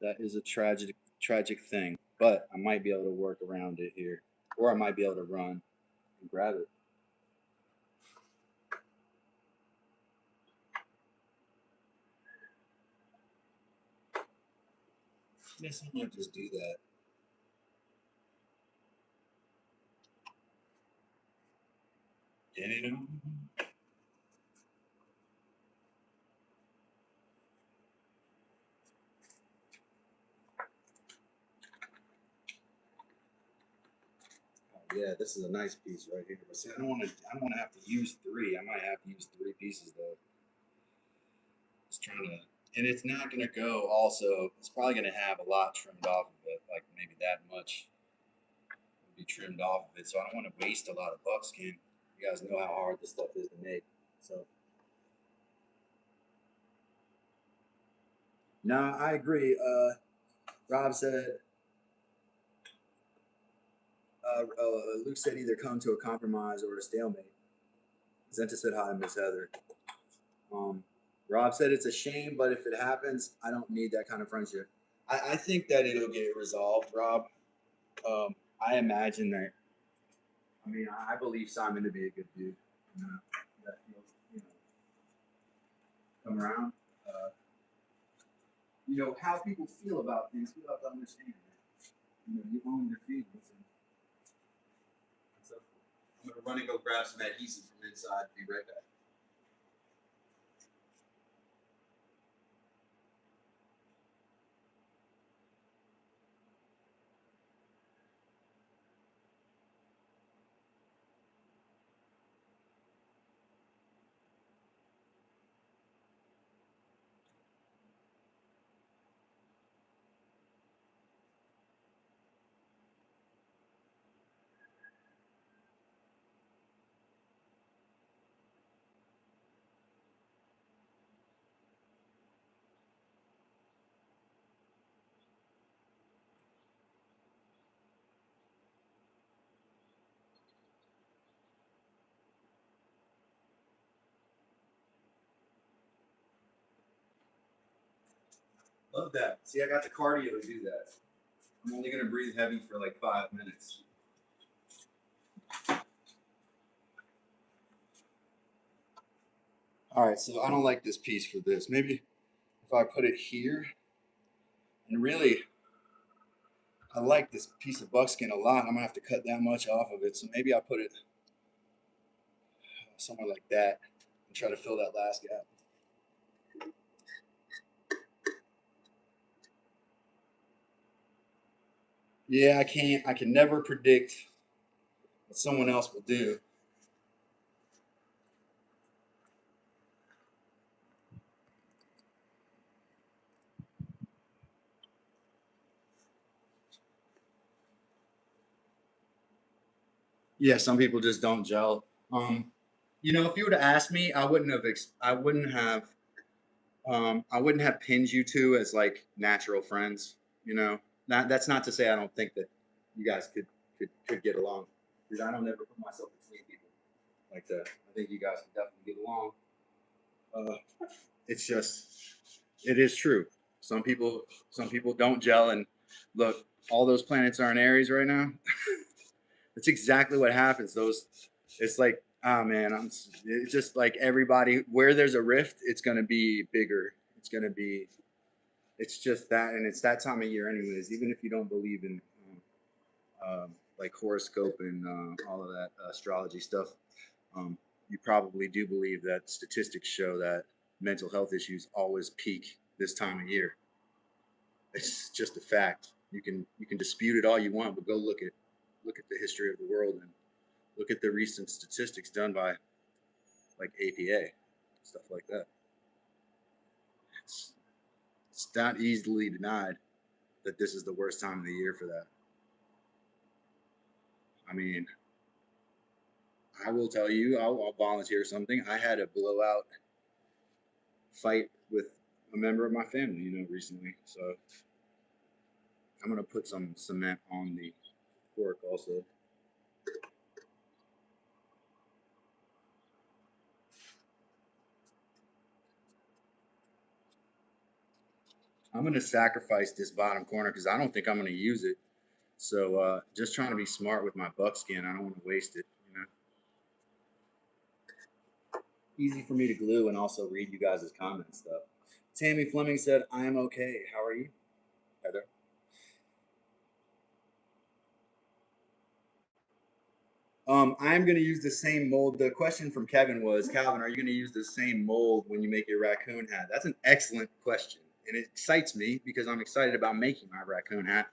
That is a tragic thing. But I might be able to work around it here, or I might be able to run and grab it. Yes, I might just do that. Yeah, this is a nice piece right here. But see, I don't want to have to use three. I might have to use three pieces though. Just trying to, and it's not gonna go. Also, it's probably gonna have a lot trimmed off of it, like maybe that much will be trimmed off of it. So I don't want to waste a lot of buckskin. You guys know how hard this stuff is to make. So no, I agree. Rob said, Luke said either come to a compromise or a stalemate. Zenta said hi to Miss Heather. Um, Rob said it's a shame, but if it happens, I don't need that kind of friendship. I think that it'll get resolved, Rob. I imagine that. I mean, I believe Simon to be a good dude. That he'll, come around. Uh, how people feel about things. People have to understand that. You own your feelings. And so I'm gonna run and go grab some adhesive from inside. Be right back. Love that. See, I got the cardio to do that. I'm only gonna breathe heavy for like 5 minutes. All right, so I don't like this piece for this. Maybe if I put it here, and really, I like this piece of buckskin a lot. I'm gonna have to cut that much off of it. So maybe I'll put it somewhere like that and try to fill that last gap. Yeah, I can't. I can never predict what someone else will do. Yeah, some people just don't gel. You know, if you would have asked me, I wouldn't have. I wouldn't have pinned you two as like natural friends. You know, that's not to say I don't think that you guys could get along, because I don't ever put myself between people like that. I think you guys can definitely get along. It's just, it is true. Some people don't gel, and look, all those planets are in Aries right now. That's exactly what happens. It's like, oh man, it's just like everybody, where there's a rift, it's going to be bigger. It's just that, and it's that time of year, anyways. Even if you don't believe in like horoscope and all of that astrology stuff, you probably do believe that statistics show that mental health issues always peak this time of year. It's just a fact. You can dispute it all you want, but go look at the history of the world and look at the recent statistics done by like APA, stuff like that. It's it's not easily denied that this is the worst time of the year for that. I mean, I will tell you, I'll volunteer something. I had a blowout fight with a member of my family, you know, recently. So I'm gonna put some cement on the fork also. I'm gonna sacrifice this bottom corner because I don't think I'm gonna use it. So just trying to be smart with my buckskin. I don't want to waste it. You know, easy for me to glue and also read you guys' comments stuff. Tammy Fleming said, "I am okay. How are you, Heather?" I'm going to use the same mold. The question from Kevin was, Calvin, are you going to use the same mold when you make your raccoon hat? That's an excellent question. And it excites me because I'm excited about making my raccoon hat.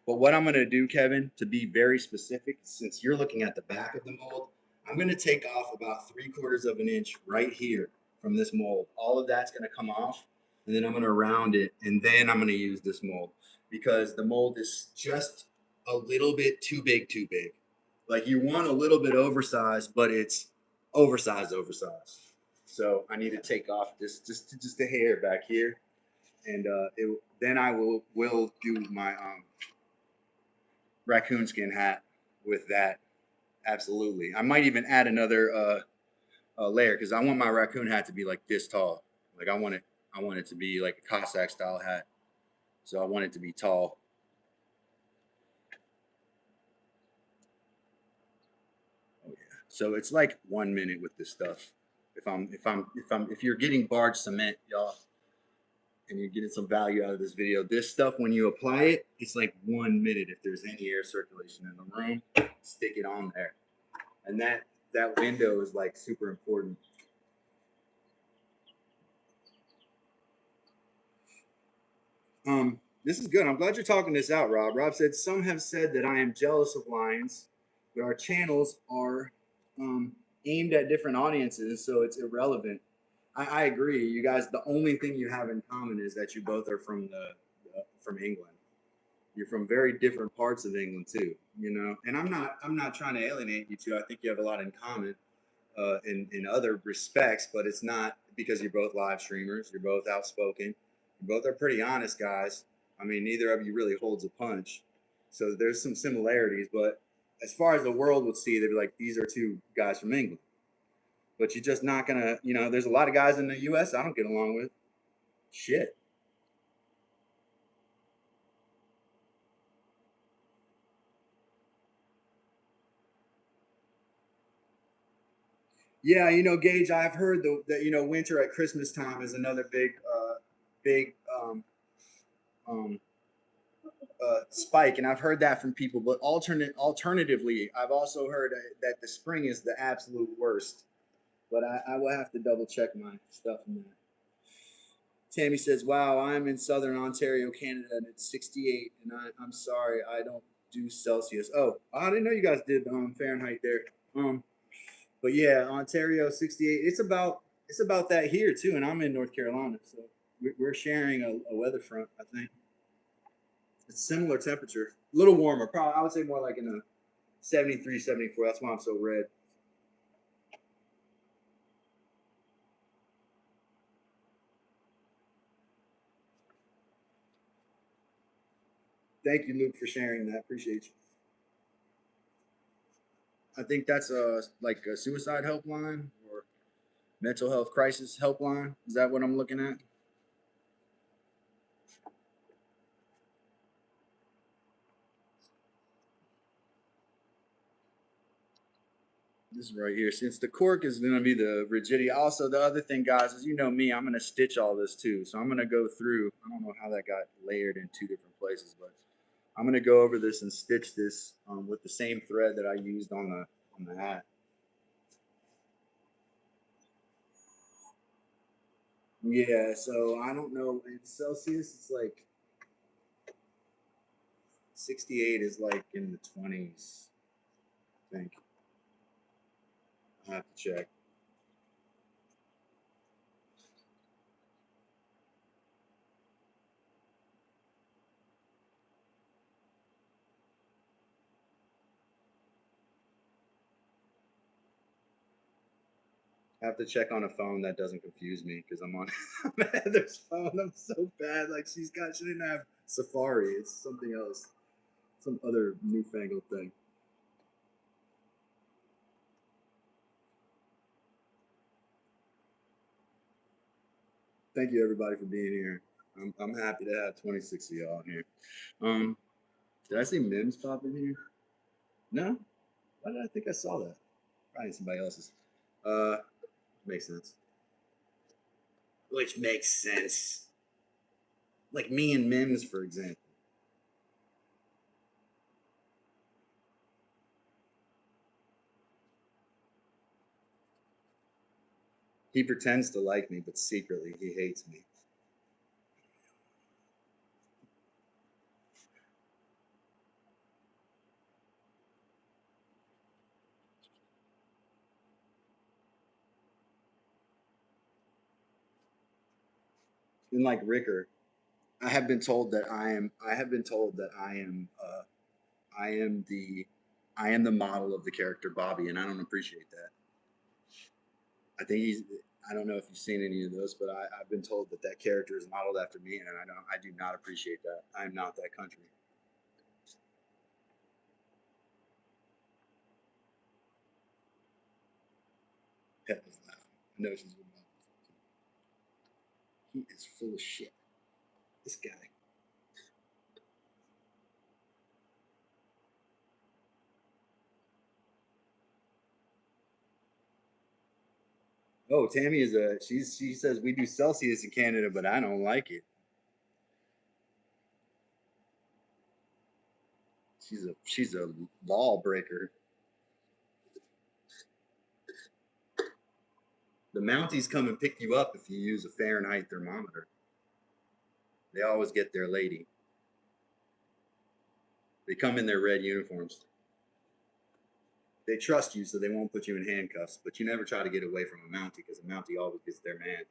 But what I'm going to do, Kevin, to be very specific, since you're looking at the back of the mold, I'm going to take off about 3/4 of an inch right here from this mold. All of that's going to come off, and then I'm going to round it, and then I'm going to use this mold because the mold is just a little bit too big, too big. Like you want a little bit oversized, but it's oversized. So I need to take off this just a hair back here, and then I will do my raccoon skin hat with that. Absolutely, I might even add another layer because I want my raccoon hat to be like this tall. Like I want it to be like a Cossack style hat. So I want it to be tall. Oh yeah. So it's like 1 minute with this stuff. If you're getting barge cement, y'all, and you're getting some value out of this video, this stuff when you apply it, it's like 1 minute. If there's any air circulation in the room, stick it on there, and that window is like super important. This is good. I'm glad you're talking this out, Rob. Rob said some have said that I am jealous of lions, but our channels are aimed at different audiences, so it's irrelevant. I agree. You guys, the only thing you have in common is that you both are from England. You're from very different parts of England too, you know. And I'm not trying to alienate you two. I think you have a lot in common in other respects, but it's not because you're both live streamers. You're both outspoken. You both are pretty honest guys. I mean, neither of you really holds a punch. So there's some similarities, but as far as the world would see, they'd be like, these are two guys from England. But you're just not gonna, you know, there's a lot of guys in the US I don't get along with. Shit. Yeah, you know, Gage, I've heard that you know winter at Christmas time is another big um, spike, and I've heard that from people. But alternatively, I've also heard that the spring is the absolute worst. But I will have to double check my stuff in that. Tammy says, "Wow, I'm in Southern Ontario, Canada, and it's 68, and I'm sorry, I don't do Celsius. Oh, I didn't know you guys did Fahrenheit there. But yeah, Ontario 68. It's about that here too, and I'm in North Carolina, so we're sharing a weather front. I think it's similar temperature, a little warmer. Probably I would say more like in the 73, 74. That's why I'm so red. Thank you, Luke, for sharing that. Appreciate you. I think that's like a suicide helpline or mental health crisis helpline. Is that what I'm looking at? This is right here. Since the cork is going to be the rigidity. Also, the other thing, guys, is you know me, I'm going to stitch all this too. So I'm going to go through. I don't know how that got layered in two different places, but I'm going to go over this and stitch this with the same thread that I used on the hat. Yeah. So I don't know. In Celsius, it's like 68 is like in the 20s. I think. I have to check. I have to check on a phone that doesn't confuse me because I'm on Heather's phone. I'm so bad. Like she didn't have Safari. It's something else, some other newfangled thing. Thank you everybody for being here. I'm happy to have 26 of y'all here. Um, did I see Mims pop in here? No. Why did I think I saw that? Probably somebody else's. Uh, makes sense. Which makes sense. Like me and Mims, for example. He pretends to like me, but secretly he hates me. And like Ricker, I have been told that I am. I have been told that I am. I am the. I am the model of the character Bobby, and I don't appreciate that. I think he's. I don't know if you've seen any of those, but I've been told that that character is modeled after me, and I don't. I do not appreciate that. I am not that country. Pet is laughing. I know she's. He is full of shit. This guy. Oh, Tammy is a. She says we do Celsius in Canada, but I don't like it. She's a lawbreaker. The Mounties come and pick you up if you use a Fahrenheit thermometer. They always get their lady. They come in their red uniforms. They trust you, so they won't put you in handcuffs. But you never try to get away from a Mountie because a Mountie always gets their man.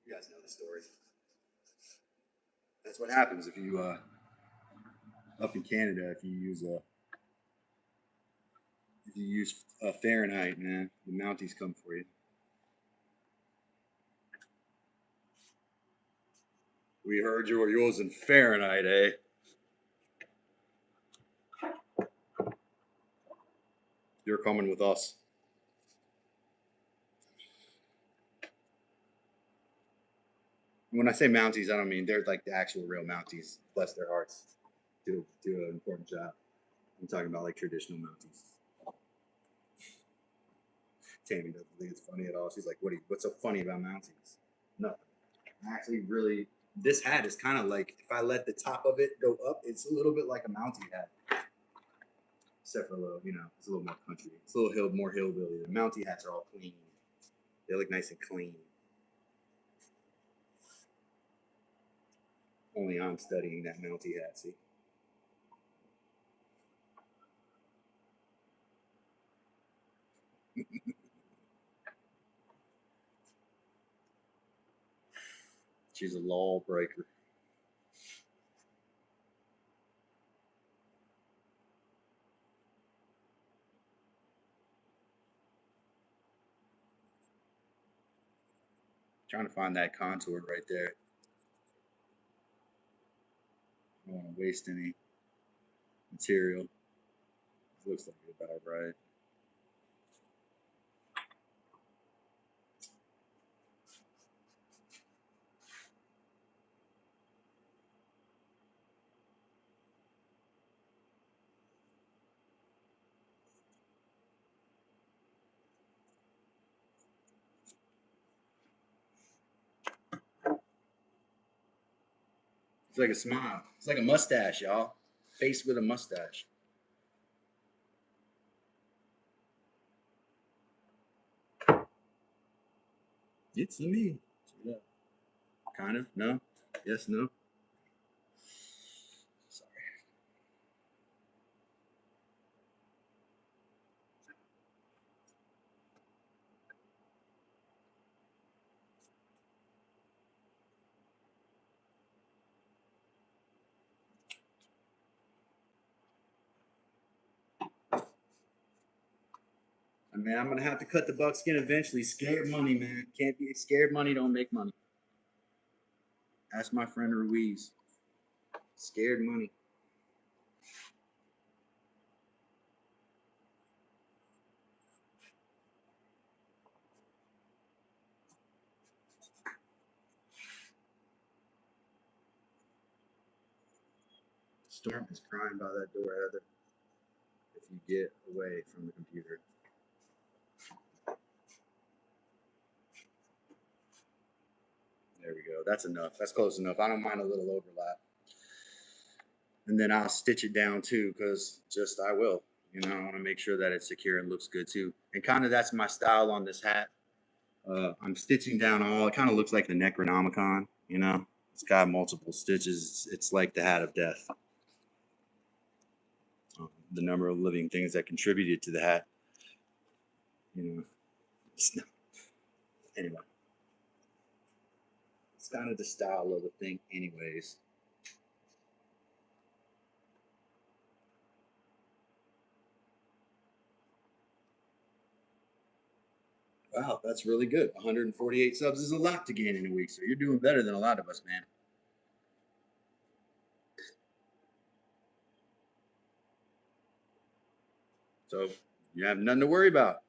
You guys know the story. That's what happens if you up in Canada if you use Fahrenheit, man. The Mounties come for you. We heard you were using Fahrenheit, eh? You're coming with us. When I say Mounties, I don't mean they're like the actual real Mounties. Bless their hearts. Do an important job. I'm talking about like traditional Mounties. Tammy doesn't think it's funny at all. She's like, what's so funny about Mounties? Nothing. I actually really this hat is kind of like, if I let the top of it go up, it's a little bit like a Mountie hat. Except for a little, it's a little more country. It's a little more hillbilly. The Mountie hats are all clean. They look nice and clean. Only I'm studying that Mountie hat, see? She's a law breaker. Trying to find that contour right there. I don't want to waste any material. Looks like it's about right. It's like a smile. It's like a mustache, y'all. Face with a mustache. It's me. Yeah. Kind of. No. Yes. No. Sorry. I mean, I'm gonna have to cut the buckskin eventually. Scared money, man. Can't be scared money. Don't make money. Ask my friend Ruiz. Scared money. Storm is crying by that door, Heather. If you get away from the computer. There we go. That's enough. That's close enough. I don't mind a little overlap. And then I'll stitch it down too, because I will. I want to make sure that it's secure and looks good too. And kind of that's my style on this hat. I'm stitching down all. It kind of looks like the Necronomicon. It's got multiple stitches. It's like the hat of death. The number of living things that contributed to the hat. Anyway, it's kind of the style of the thing, anyways. Wow, that's really good. 148 subs is a lot to gain in a week, so you're doing better than a lot of us, man. So you have nothing to worry about.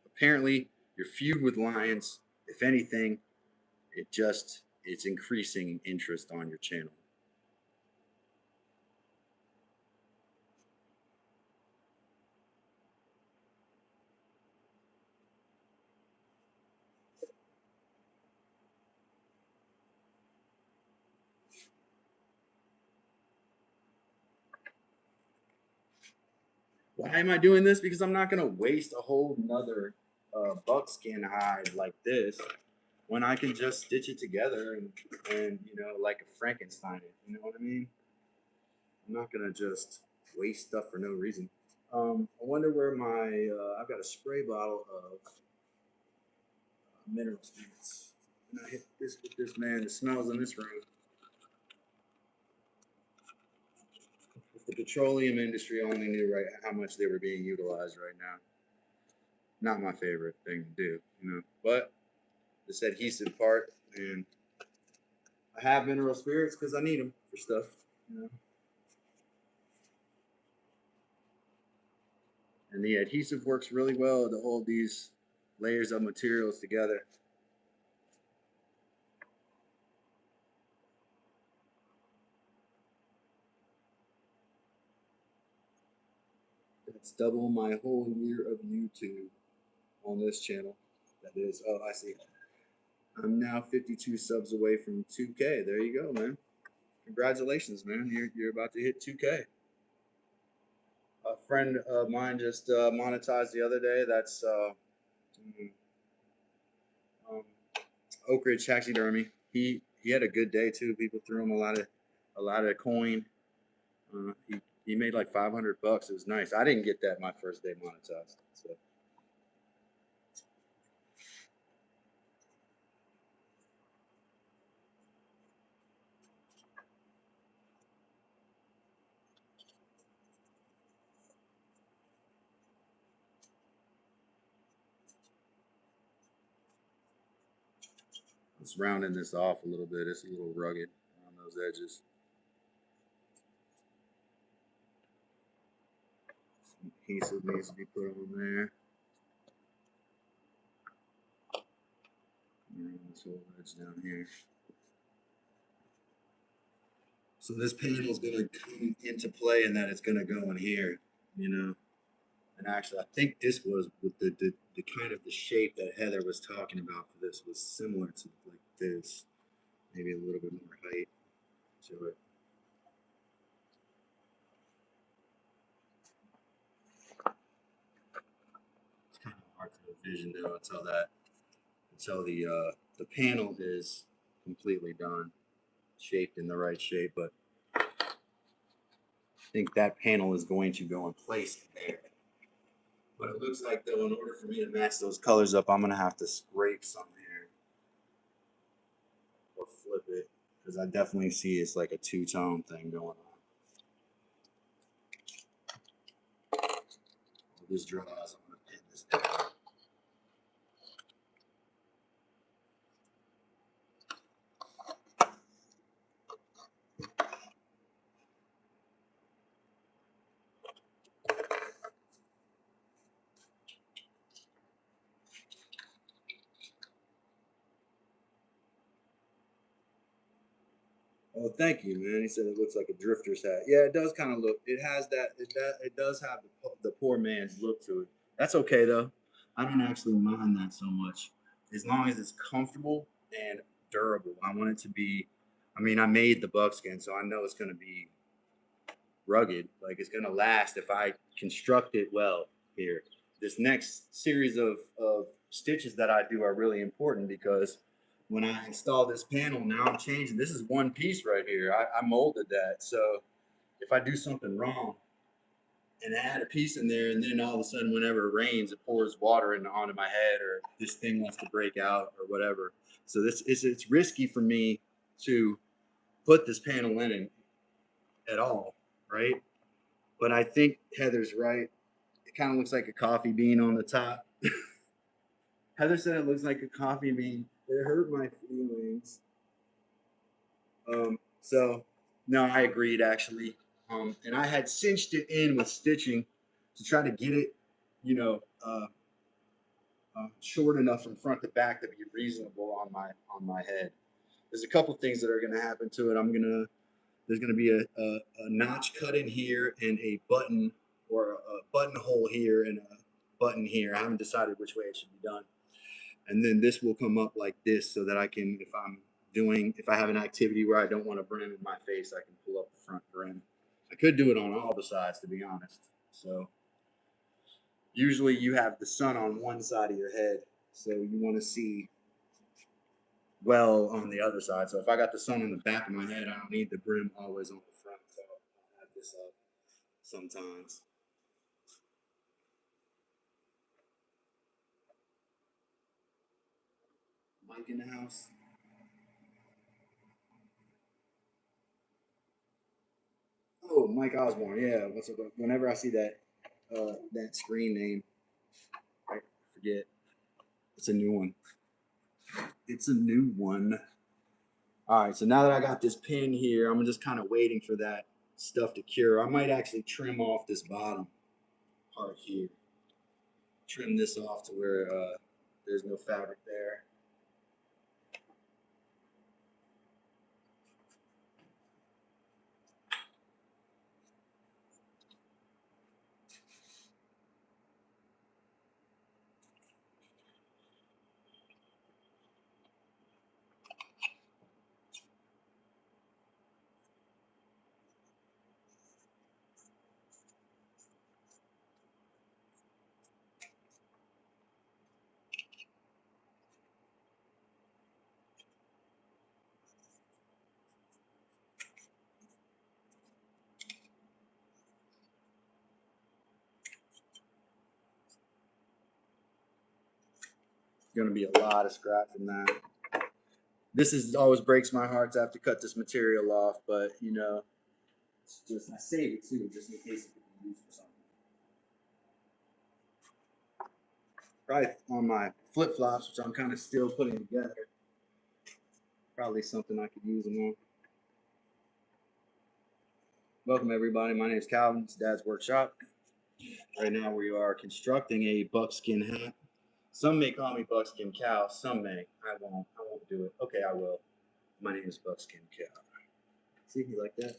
Apparently, your feud with Lions, if anything, it's increasing interest on your channel. Why am I doing this? Because I'm not gonna waste a whole nother buckskin hide like this when I can just stitch it together and like a Frankenstein it. You know what I mean? I'm not gonna just waste stuff for no reason. I wonder where my I've got a spray bottle of mineral spirits. And I hit this with this, man. The smells in this room. If the petroleum industry only knew right how much they were being utilized right now. Not my favorite thing to do, But this adhesive part, and I have mineral spirits because I need them for stuff. And the adhesive works really well to hold these layers of materials together. That's double my whole year of YouTube on this channel. That is, oh, I see. I'm now 52 subs away from 2K. There you go, man. Congratulations, man. You're about to hit 2K. A friend of mine just monetized the other day. That's um, Oak Ridge Taxidermy. He had a good day too. People threw him a lot of coin. He made like $500. It was nice. I didn't get that my first day monetized. So it's rounding this off a little bit. It's a little rugged on those edges. Some adhesive needs to be put on there. Around this whole edge down here. So this panel is going to come into play and that it's going to go in here, you know. And actually, I think this was with the kind of the shape that Heather was talking about for this was similar to like this, maybe a little bit more height to it. It's kind of hard to envision though until the panel is completely done, shaped in the right shape. But I think that panel is going to go in place there. But it looks like though, in order for me to match those colors up, I'm gonna have to scrape some here or flip it because I definitely see it's like a two-tone thing going on. This draws, I'm gonna pin this down. Oh, thank you, man. He said it looks like a drifter's hat. Yeah, it does kind of look. It has that. It does have the poor man's look to it. That's okay though. I don't actually mind that so much, as long as it's comfortable and durable. I want it to be. I mean, I made the buckskin, so I know it's going to be rugged. Like it's going to last if I construct it well here. This next series of stitches that I do are really important because when I install this panel, now I'm changing. This is one piece right here. I molded that. So if I do something wrong and add a piece in there, and then all of a sudden, whenever it rains, it pours water onto my head, or this thing wants to break out, or whatever. So this is it's risky for me to put this panel in at all, right? But I think Heather's right. It kind of looks like a coffee bean on the top. Heather said it looks like a coffee bean. It hurt my feelings. So no, I agreed actually. And I had cinched it in with stitching to try to get it, you know, short enough from front to back to be reasonable on my head. There's a couple things that are going to happen to it. There's going to be a notch cut in here and a button or a buttonhole here and a button here. I haven't decided which way it should be done. And then this will come up like this so that I can, if I have an activity where I don't want a brim in my face, I can pull up the front brim. I could do it on all the sides, to be honest. So usually you have the sun on one side of your head, so you want to see well on the other side. So if I got the sun on the back of my head, I don't need the brim always on the front. So I'll have this up sometimes. Mike in the house. Oh, Mike Osborne. Yeah. What's up? Whenever I see that screen name, I forget. It's a new one. It's a new one. All right. So now that I got this pin here, I'm just kind of waiting for that stuff to cure. I might actually trim off this bottom part here. Trim this off to where there's no fabric there. Going to be a lot of scrap from that. This is always breaks my heart to have to cut this material off, but you know, it's just I save it too, just in case it can be used for something. Probably on my flip flops, which I'm kind of still putting together. Probably something I could use them on. Welcome everybody. My name is Calvin. It's Dad's Workshop. Right now we are constructing a buckskin hat. Some may call me Buckskin Cow. Some may. I won't. I won't do it. Okay, I will. My name is Buckskin Cow. See, you like that?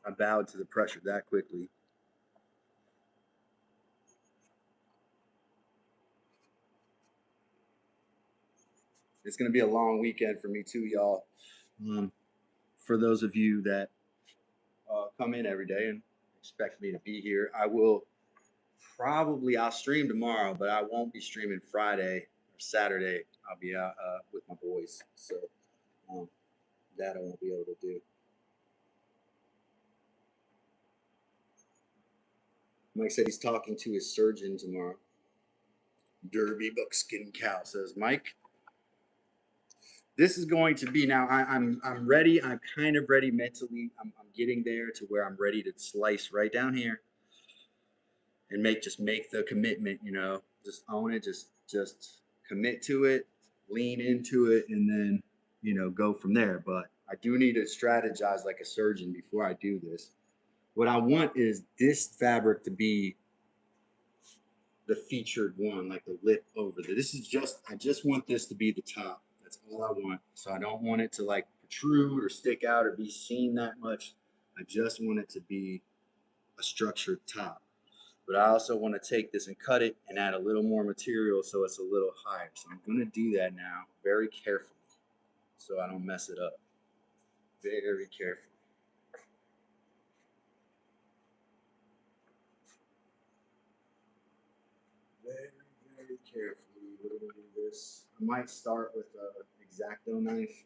I bowed to the pressure that quickly. It's going to be a long weekend for me too, y'all. For those of you that come in every day and expect me to be here, I will I'll stream tomorrow, but I won't be streaming Friday or Saturday. I'll be out with my boys, so that I won't be able to do. Mike said he's talking to his surgeon tomorrow. Derby Buckskin Cow says Mike. This is going to be now. I'm ready. I'm kind of ready mentally. I'm getting there to where I'm ready to slice right down here and make the commitment. You know, just own it. Just commit to it, lean into it, and then go from there. But I do need to strategize like a surgeon before I do this. What I want is this fabric to be the featured one, like the lip over there. I just want this to be the top. That's all I want. So I don't want it to like protrude or stick out or be seen that much. I just want it to be a structured top. But I also want to take this and cut it and add a little more material so it's a little higher. So I'm going to do that now very carefully so I don't mess it up. Very carefully. Very carefully. We're going to do this. I might start with an X-Acto knife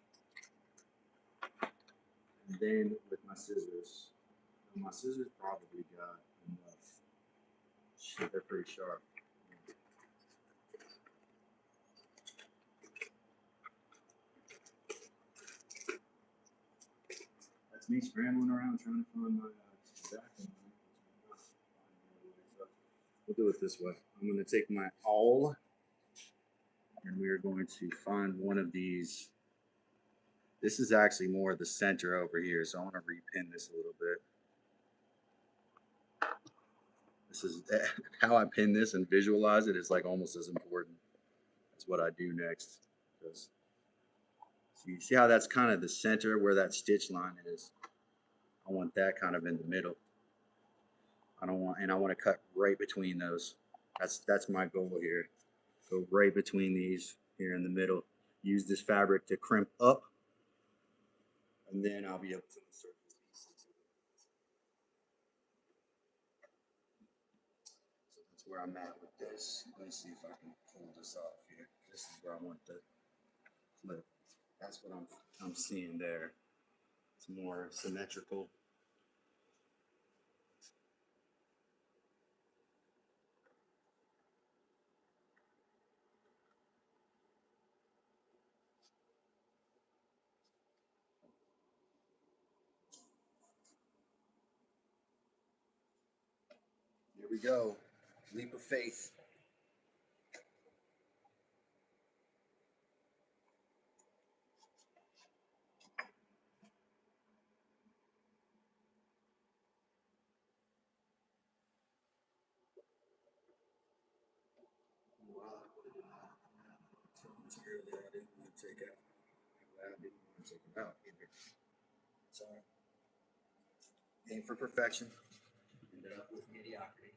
and then with my scissors. My scissors probably got enough. Shit, they're pretty sharp. That's me scrambling around trying to find my X-Acto knife. We'll do it this way. I'm going to take my awl and we are going to find one of these. This is actually more the center over here, so I want to repin this a little bit. This is how I pin this and visualize it is like almost as important as what I do next. Because so you see how that's kind of the center where that stitch line is. I want that kind of in the middle. I want to cut right between those. That's my goal here. Go right between these here in the middle. Use this fabric to crimp up, and then I'll be able to insert these pieces. So that's where I'm at with this. Let me see if I can pull this off here. This is where I want the flip. That's what I'm seeing there. It's more symmetrical. Here we go. Leap of faith. Material that I didn't want to take out. I didn't want to take it out either. So, aim for perfection. Ended up with mediocrity.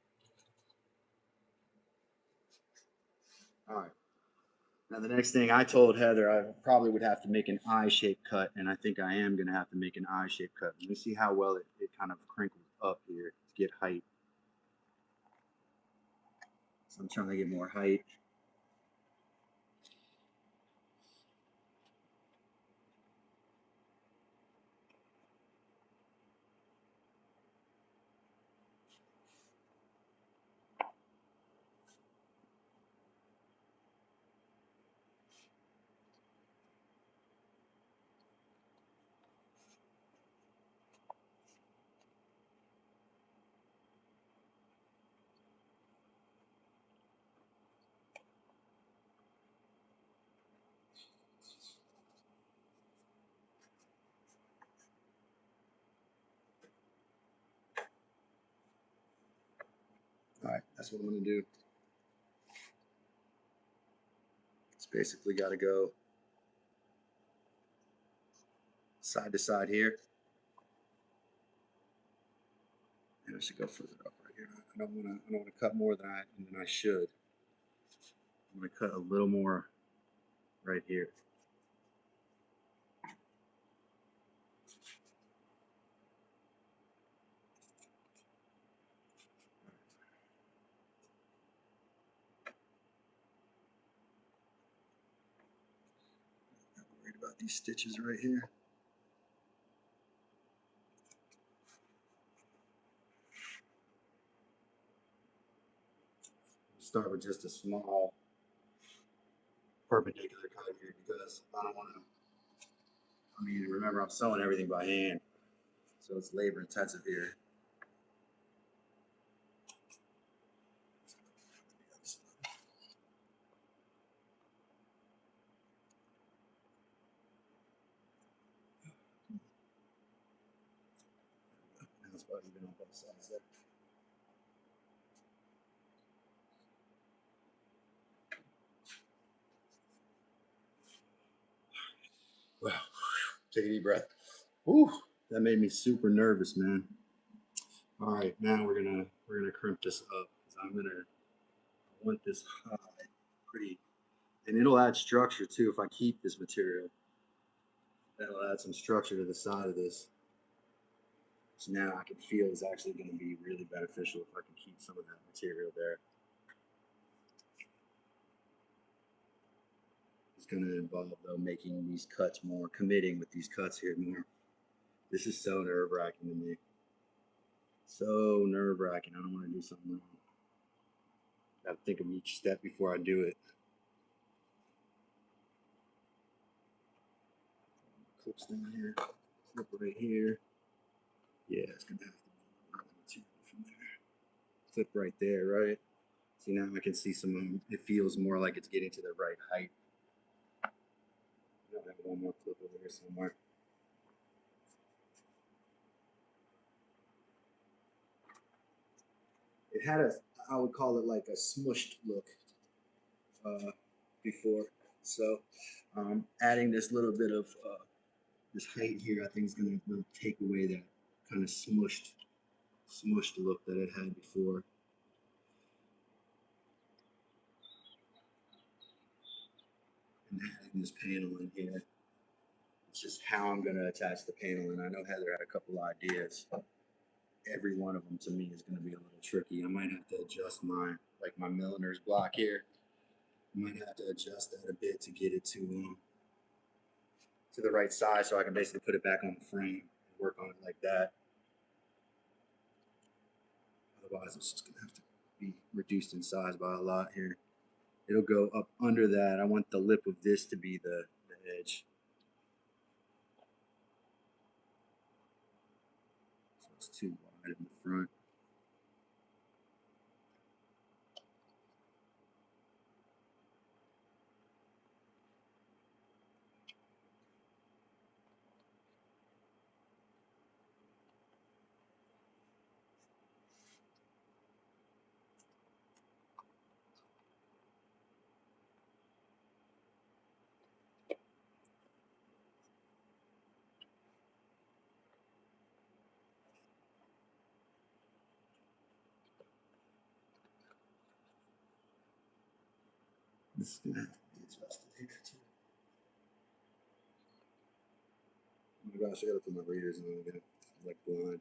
All right. Now the next thing I told Heather, I probably would have to make an I-shaped cut, and I think I am going to have to make an I-shaped cut. Let me see how well it kind of crinkles up here to get height. So I'm trying to get more height. That's what I'm going to do. It's basically got to go side to side here. And I should go further up right here. I don't want to cut more than I should. I'm going to cut a little more right here. Not worried about these stitches right here. Start with just a small perpendicular cut here because I don't want to. I mean, remember, I'm sewing everything by hand, so it's labor intensive here. Now it's about even on both sides there. Wow. Take a deep breath. Whew, that made me super nervous, man. All right, now we're gonna crimp this up because I want this high, pretty, and it'll add structure too if I keep this material. That'll add some structure to the side of this. So now I can feel it's actually going to be really beneficial if I can keep some of that material there. It's going to involve though making these cuts more, committing with these cuts here more. This is so nerve-wracking to me. So nerve-wracking. I don't want to do something wrong. I have to think of each step before I do it. Clips down here, clip right here. Yeah, it's gonna have to be from there. Clip right there, right? See, now I can see some. It feels more like it's getting to the right height. I'll have one more clip over here somewhere. It had I would call it like a smushed look before. So adding this little bit of this height here, I think is going to take away that kind of smushed look that it had before. And adding this panel in here, it's just how I'm going to attach the panel. And I know Heather had a couple ideas. Every one of them to me is going to be a little tricky. I might have to adjust my milliner's block here. I might have to adjust that a bit to get it to the right size so I can basically put it back on the frame and work on it like that. Otherwise, it's just going to have to be reduced in size by a lot here. It'll go up under that. I want the lip of this to be the edge. So it's too wide in the front. This is going to have to be adjusted here too. Oh my gosh, I got to put my readers on again. I'm like blind.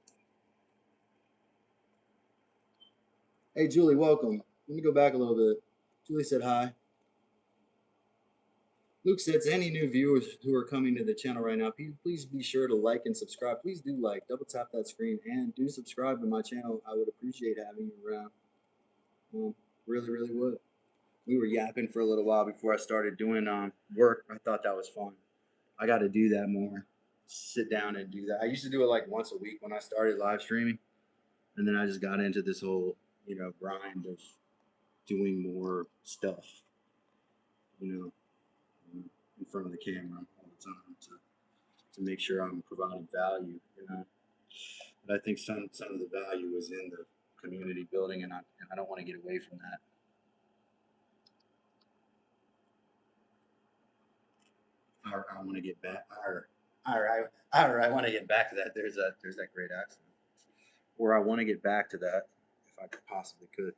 Hey, Julie, welcome. Let me go back a little bit. Julie said hi. Luke said to any new viewers who are coming to the channel right now, please be sure to like and subscribe. Please do like, double tap that screen, and do subscribe to my channel. I would appreciate having you around. Really, really would. We were yapping for a little while before I started doing work. I thought that was fun. I got to do that more. Sit down and do that. I used to do it like once a week when I started live streaming, and then I just got into this whole, grind of doing more stuff, in front of the camera all the time to make sure I'm providing value, But I think some of the value is in the community building, and I don't want to get away from that. I want to get back. I want to get back to that. There's that great accent. Or I want to get back to that if I possibly could.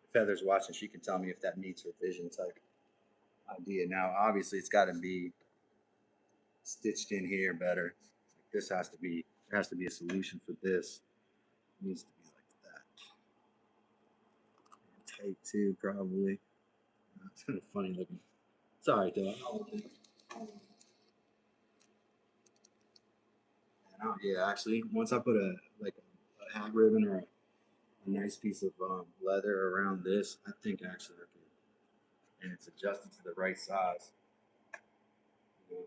If Heather's watching, she can tell me if that meets her vision type idea. Now, obviously, it's got to be stitched in here better. This has to be. There has to be a solution for this. It needs to be like that. Tight too, probably. It's kind of funny looking. Sorry, though. Yeah, actually, once I put a hat ribbon or a nice piece of leather around this, I think actually I can, and it's adjusted to the right size. You know.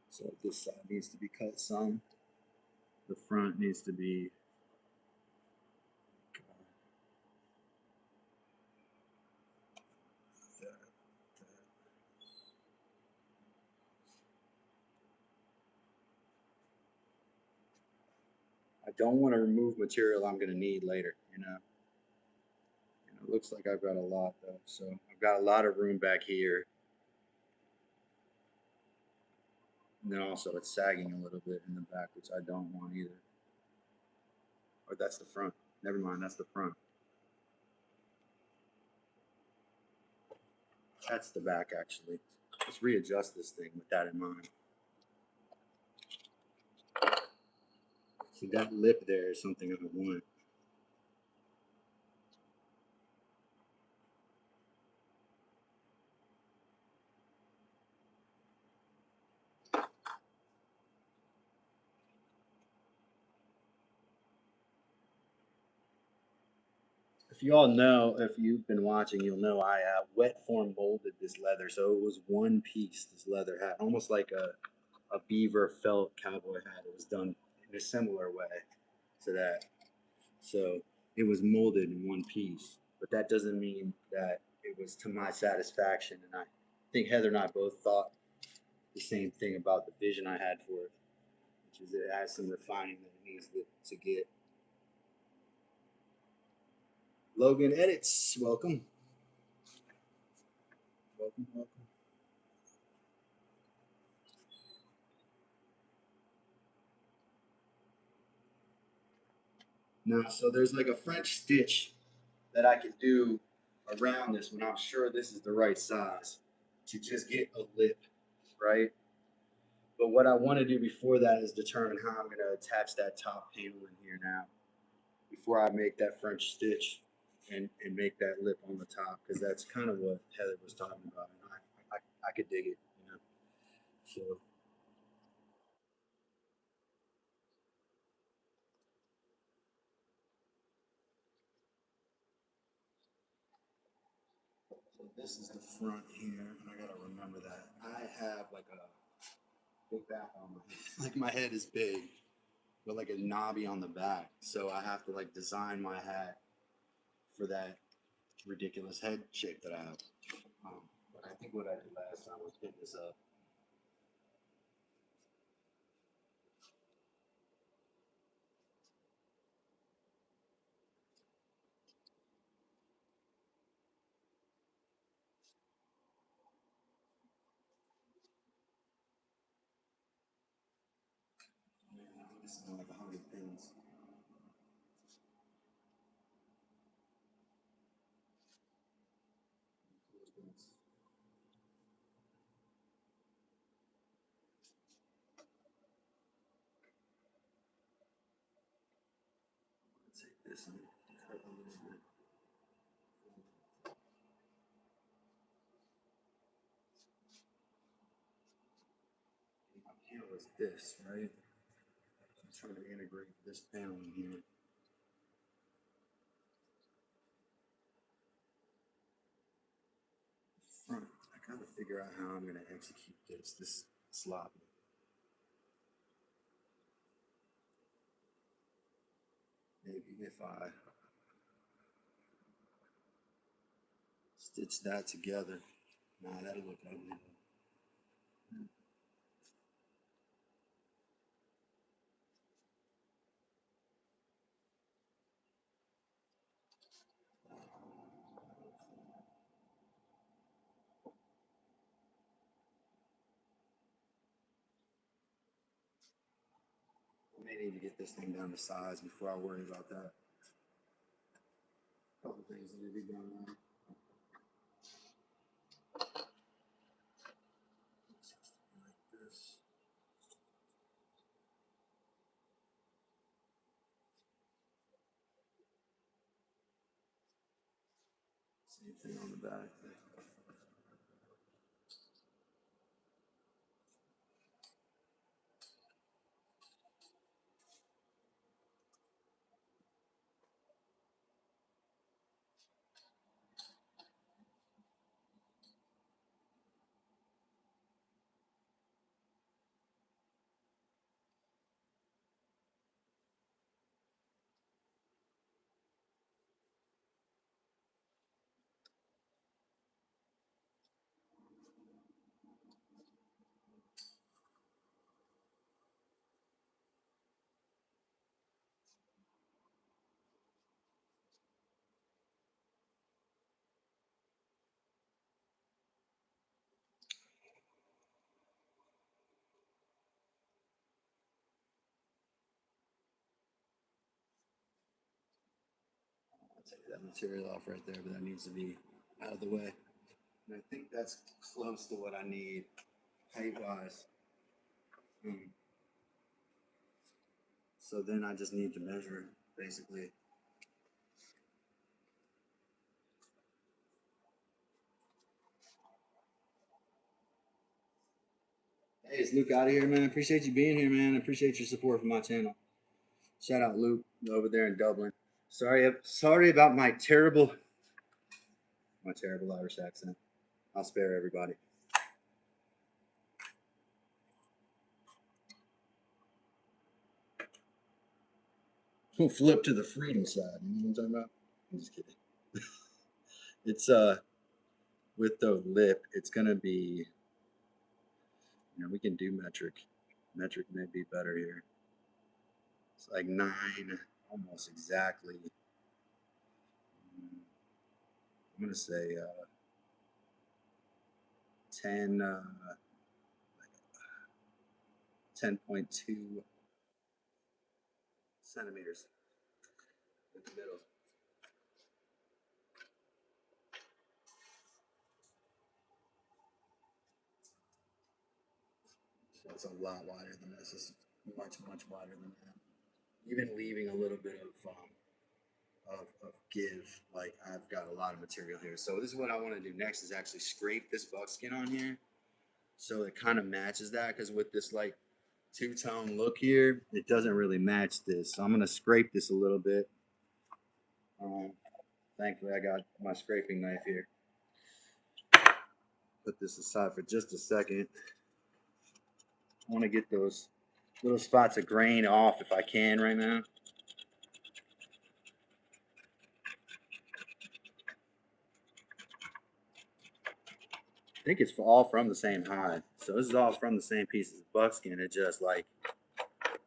So this side needs to be cut some. The front needs to be. I don't want to remove material I'm going to need later, you know. And it looks like I've got a lot though, so I've got a lot of room back here. And then also it's sagging a little bit in the back, which I don't want either. Or that's the front. Never mind, that's the front. That's the back actually. Let's readjust this thing with that in mind. See, that lip there is something I want. If you all know, if you've been watching, you'll know I wet form molded this leather, so it was one piece. This leather hat, almost like a beaver felt cowboy hat. It was done in a similar way to that. So it was molded in one piece, but that doesn't mean that it was to my satisfaction. And I think Heather and I both thought the same thing about the vision I had for it, which is it has some refining that it needs to get. Logan Edits, welcome. Welcome, welcome. Now, so there's like a French stitch that I can do around this when I'm sure this is the right size to just get a lip, right? But what I want to do before that is determine how I'm going to attach that top panel in here now before I make that French stitch and make that lip on the top, because that's kind of what Heather was talking about. And I could dig it, you know. So this is the front here, and I gotta remember that I have like a big back on my head. Like my head is big, but like a knobby on the back. So I have to like design my hat for that ridiculous head shape that I have. But I think what I did last time was pin this up. Man, I'm missing like 100 pins. Take this and cut a little bit. My panel is this, right? So I'm trying to integrate this panel in here. Gotta figure out how I'm gonna execute this sloppy. Maybe if I stitch that together. Nah, that'll look ugly. I may need to get this thing down to size before I worry about that. A couple things that need to be done right. Like this. Same thing on the back. I'll take that material off right there, but that needs to be out of the way. And I think that's close to what I need height-wise. So then I just need to measure, basically. Hey, it's Luke out of here, man. Appreciate you being here, man. Appreciate your support for my channel. Shout out Luke over there in Dublin. Sorry about my terrible Irish accent. I'll spare everybody. We'll flip to the freedom side. You know what I'm talking about? I'm just kidding. It's with the lip, it's gonna be, we can do metric. Metric may be better here. It's like 9, almost exactly. I'm gonna say 10, 10.2 centimeters in the middle. So it's a lot wider than this. It's much, much wider than that. Even leaving a little bit of give, like I've got a lot of material here. So this is what I want to do next is actually scrape this buckskin on here. So it kind of matches that, because with this like two-tone look here, it doesn't really match this. So I'm gonna scrape this a little bit. Thankfully I got my scraping knife here. Put this aside for just a second. I want to get those little spots of grain off if I can right now. I think it's all from the same hide. So this is all from the same pieces of buckskin. It just like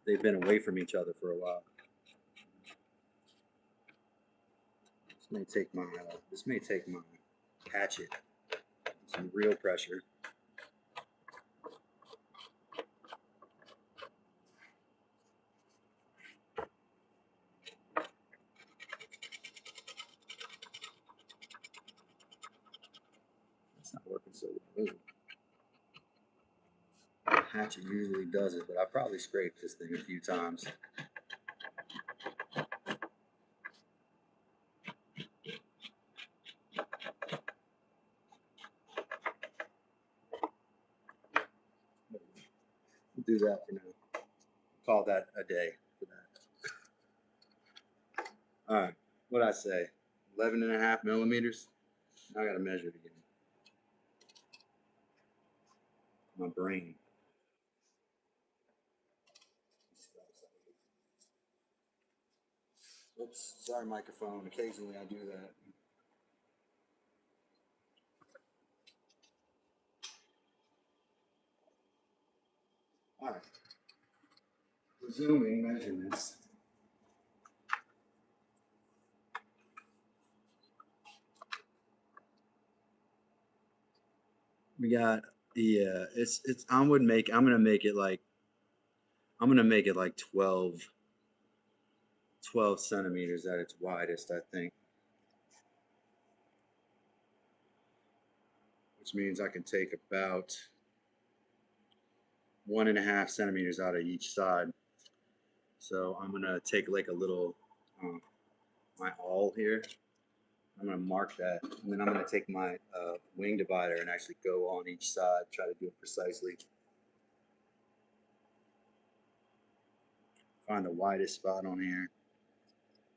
they've been away from each other for a while. This may take my hatchet some real pressure. It's not working so well. Hatchet usually does it, but I probably scraped this thing a few times. We'll do that for now. Call that a day for that. All right, what'd I say? 11.5 millimeters. Now I gotta measure it again. my brain. Oops, sorry, microphone. Occasionally I do that. All right. Resuming measurements. We got I'm gonna make it like 12 centimeters at its widest, I think. Which means I can take about 1.5 centimeters out of each side. So I'm gonna take like a little my awl here. I'm gonna mark that, and then I'm gonna take my wing divider and actually go on each side, try to do it precisely. Find the widest spot on here.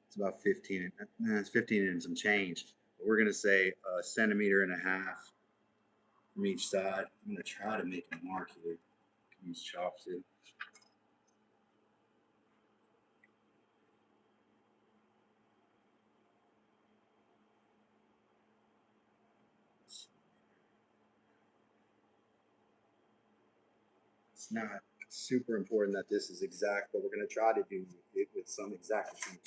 It's about 15. It's 15 and some change. But we're gonna say 1.5 centimeters from each side. I'm gonna try to make a mark here. Use chalk too. It's not super important that this is exact, but we're gonna try to do it with some exactitude.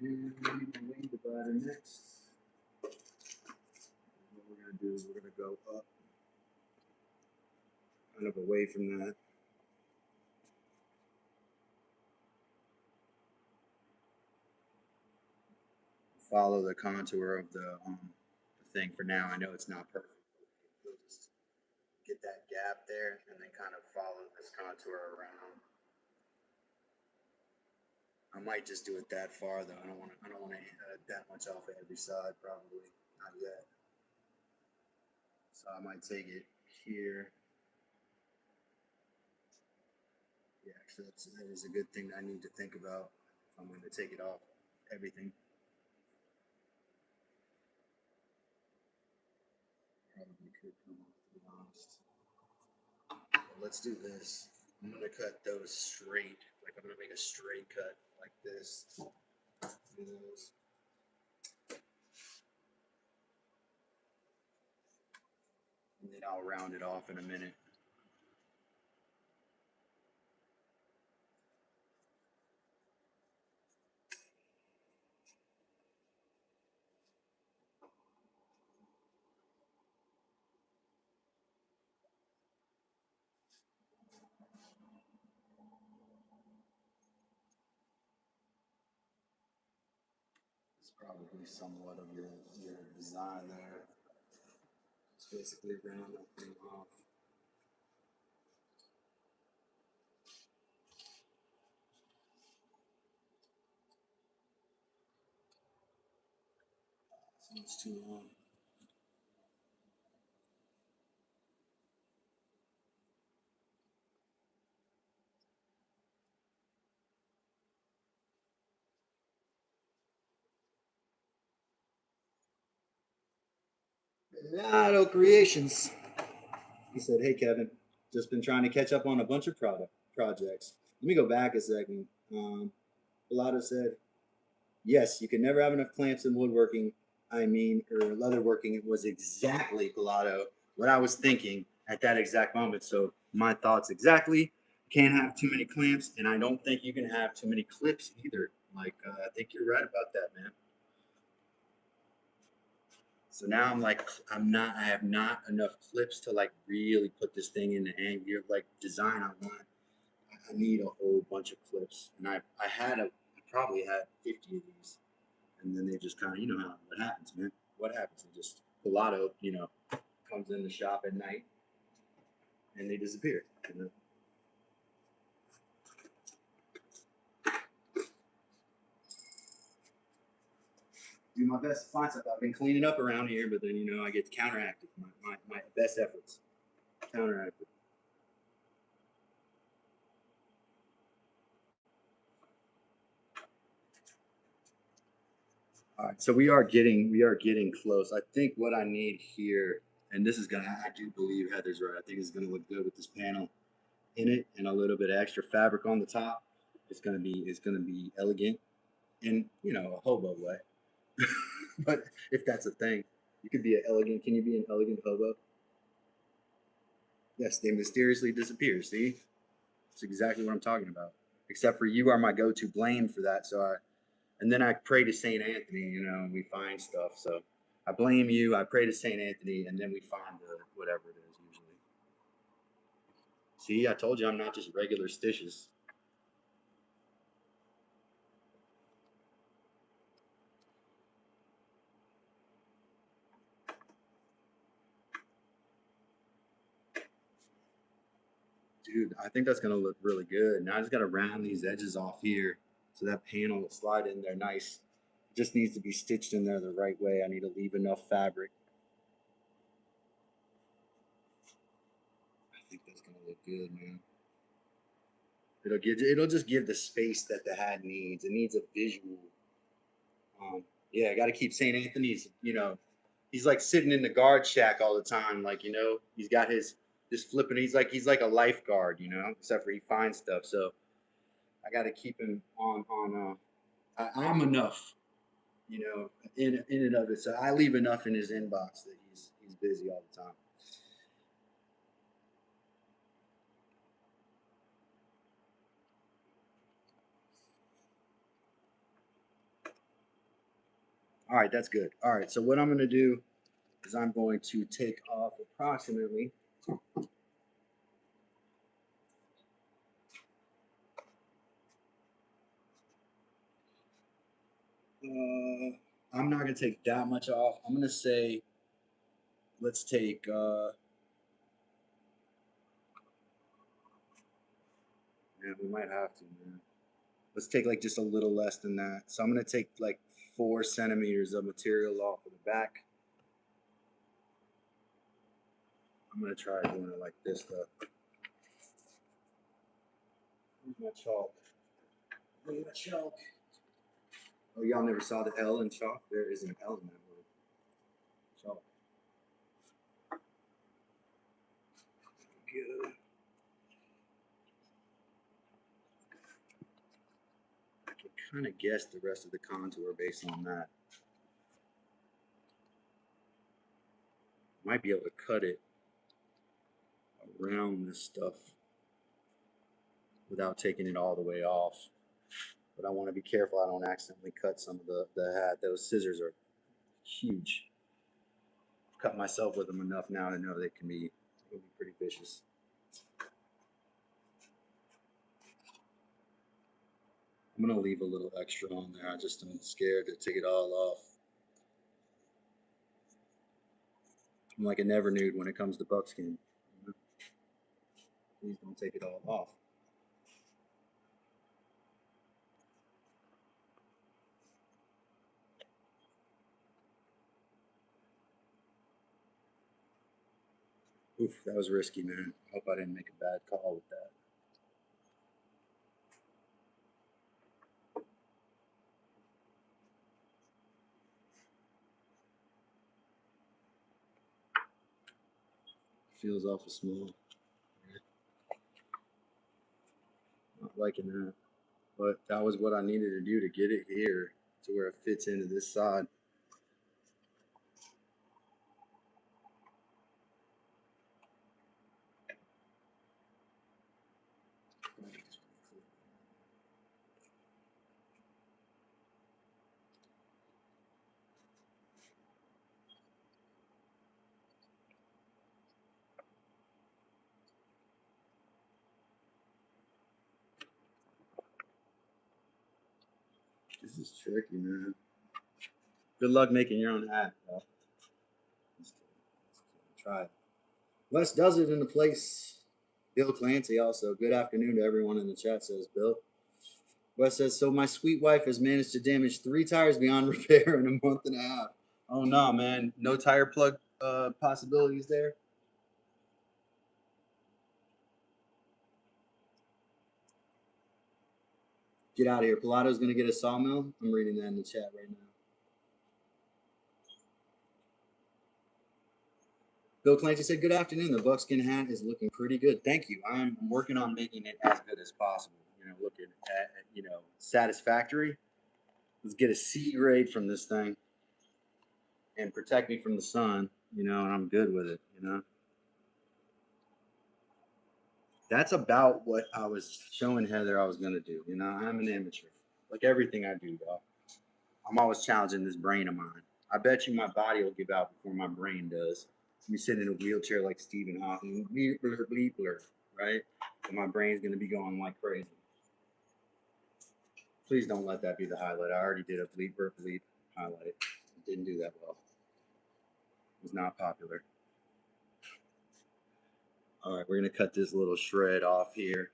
And we need the wing divider next. What we're gonna do is we're gonna go up, kind of away from that. Follow the contour of the thing for now. I know it's not perfect. We'll just get that gap there and then kind of follow this contour around. I might just do it that far though. I don't want to that much off of every side, probably not yet. So I might take it here. Yeah, actually, that is a good thing that I need to think about if I'm going to take it off everything. Probably could come off, to be honest. But let's do this. I'm going to cut those straight. Like I'm going to make a straight cut like this. Do those. And then I'll round it off in a minute. It's probably somewhat of your design there. It's basically round that thing off. So it's too long. Lotto Creations. He said, "Hey Kevin, just been trying to catch up on a bunch of projects. Let me go back a second." Lotto said, "Yes, you can never have enough clamps in woodworking. I mean, or leatherworking. It was exactly Pilato what I was thinking at that exact moment. So my thoughts exactly. Can't have too many clamps, and I don't think you can have too many clips either. Like I think you're right about that, man." So now I'm like, I have not enough clips to like really put this thing in the hand gear like design I want. I need a whole bunch of clips, and I probably had 50 of these, and then they just kind of, you know how what happens, man. What happens? They just Pilato, comes in the shop at night, and they disappear. Do my best to find stuff. I've been cleaning up around here, but then I get counteracted. My best efforts counteracted. All right, so we are getting close. I think what I need here, and this is gonna, I do believe Heather's right. I think it's gonna look good with this panel in it and a little bit of extra fabric on the top. It's gonna be elegant in, a hobo way. But if that's a thing, you could be an elegant. Can you be an elegant hobo? Yes, they mysteriously disappear. See, that's exactly what I'm talking about. Except for you are my go-to blame for that. And then I pray to Saint Anthony. And we find stuff. So I blame you. I pray to Saint Anthony, and then we find whatever it is usually. See, I told you I'm not just regular stitches. Dude, I think that's gonna look really good. Now I just gotta round these edges off here so that panel will slide in there nice. It just needs to be stitched in there the right way. I need to leave enough fabric. I think that's gonna look good, man. It'll just give the space that the hat needs. It needs a visual. Yeah, I got to keep St. Anthony's. He's like sitting in the guard shack all the time. Like he's got his flipping. He's like a lifeguard. Except for he finds stuff. So I got to keep him on. I'm enough. In and of it. So I leave enough in his inbox that he's busy all the time. All right, that's good. All right, so what I'm going to do is I'm going to take off approximately. I'm not going to take that much off. I'm going to say, let's take. Yeah, we might have to, man. Let's take like just a little less than that. So I'm going to take like 4 centimeters of material off of the back. I'm going to try doing it like this, though. Where's my chalk? Look at my chalk. Oh, y'all never saw the L in chalk? There is an L in that word. Chalk. Good. I can kind of guess the rest of the contour based on that. Might be able to cut it around this stuff without taking it all the way off. But I want to be careful I don't accidentally cut some of the hat. Those scissors are huge. I've cut myself with them enough now to know they can be pretty vicious. I'm gonna leave a little extra on there. I just am scared to take it all off. I'm like a never nude when it comes to buckskin. Please don't take it all off. Oof, that was risky, man. I hope I didn't make a bad call with that. Feels awful small. Not liking that. But that was what I needed to do to get it here to where it fits into this side. This is tricky, man. Good luck making your own hat, bro. Try it. Wes does it in the place. Bill Clancy also. Good afternoon to everyone in the chat, says Bill. Wes says, so my sweet wife has managed to damage 3 tires beyond repair in a month and a half. Oh no, man. No tire plug possibilities there? Get out of here. Pilato's going to get a sawmill? I'm reading that in the chat right now. Bill Clancy said, "Good afternoon. The buckskin hat is looking pretty good. Thank you. I'm working on making it as good as possible. You know, looking at satisfactory. Let's get a C grade from this thing and protect me from the sun. You know, and I'm good with it. You know." That's about what I was showing Heather I was gonna do. You know, I'm an amateur, like everything I do, y'all. I'm always challenging this brain of mine. I bet you my body will give out before my brain does. Me sit in a wheelchair like Stephen Hawking, bleep, blur, bleep, blur, right? And my brain's gonna be going like crazy. Please don't let that be the highlight. I already did a bleep, blur, bleep highlight. It didn't do that well. It was not popular. All right, we're gonna cut this little shred off here.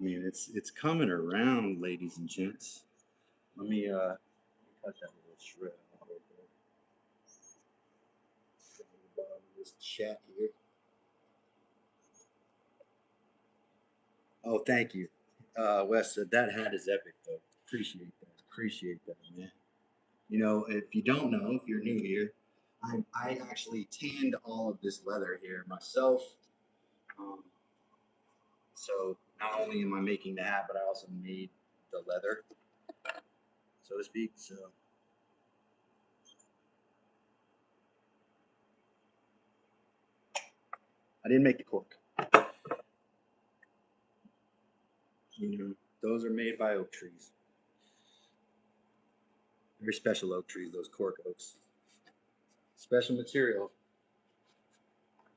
I mean, it's coming around, ladies and gents. Let me cut that little shred off right there. Down the bottom of this chat here. Oh, thank you, Wes. That hat is epic, though. Appreciate that. Appreciate that, man. You know, if you don't know, if you're new here, I actually tanned all of this leather here myself. Um, so not only am I making the hat, but I also made the leather, so to speak. So I didn't make the cork. You know, those are made by oak trees. Very special oak trees, those cork oaks. Special material.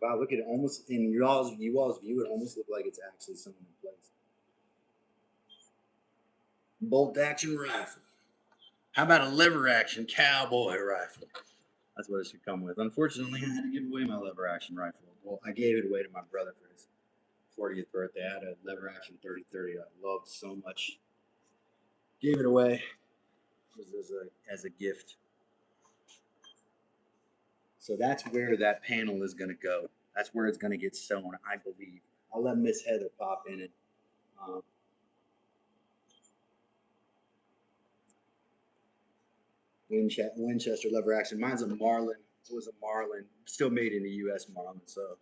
Wow, look at it, almost in you all's view, it almost looked like it's actually sewn in place. Bolt action rifle. How about a lever action cowboy rifle? That's what it should come with. Unfortunately, I had to give away my lever action rifle. Well, I gave it away to my brother for his 40th birthday. I had a lever action 30-30 I loved so much. Gave it away as a gift. So that's where that panel is going to go. That's where it's going to get sewn, I believe. I'll let Miss Heather pop in it. Um, Winchester lever action. Mine's a Marlin. It was a Marlin, still made in the U.S. Marlin. So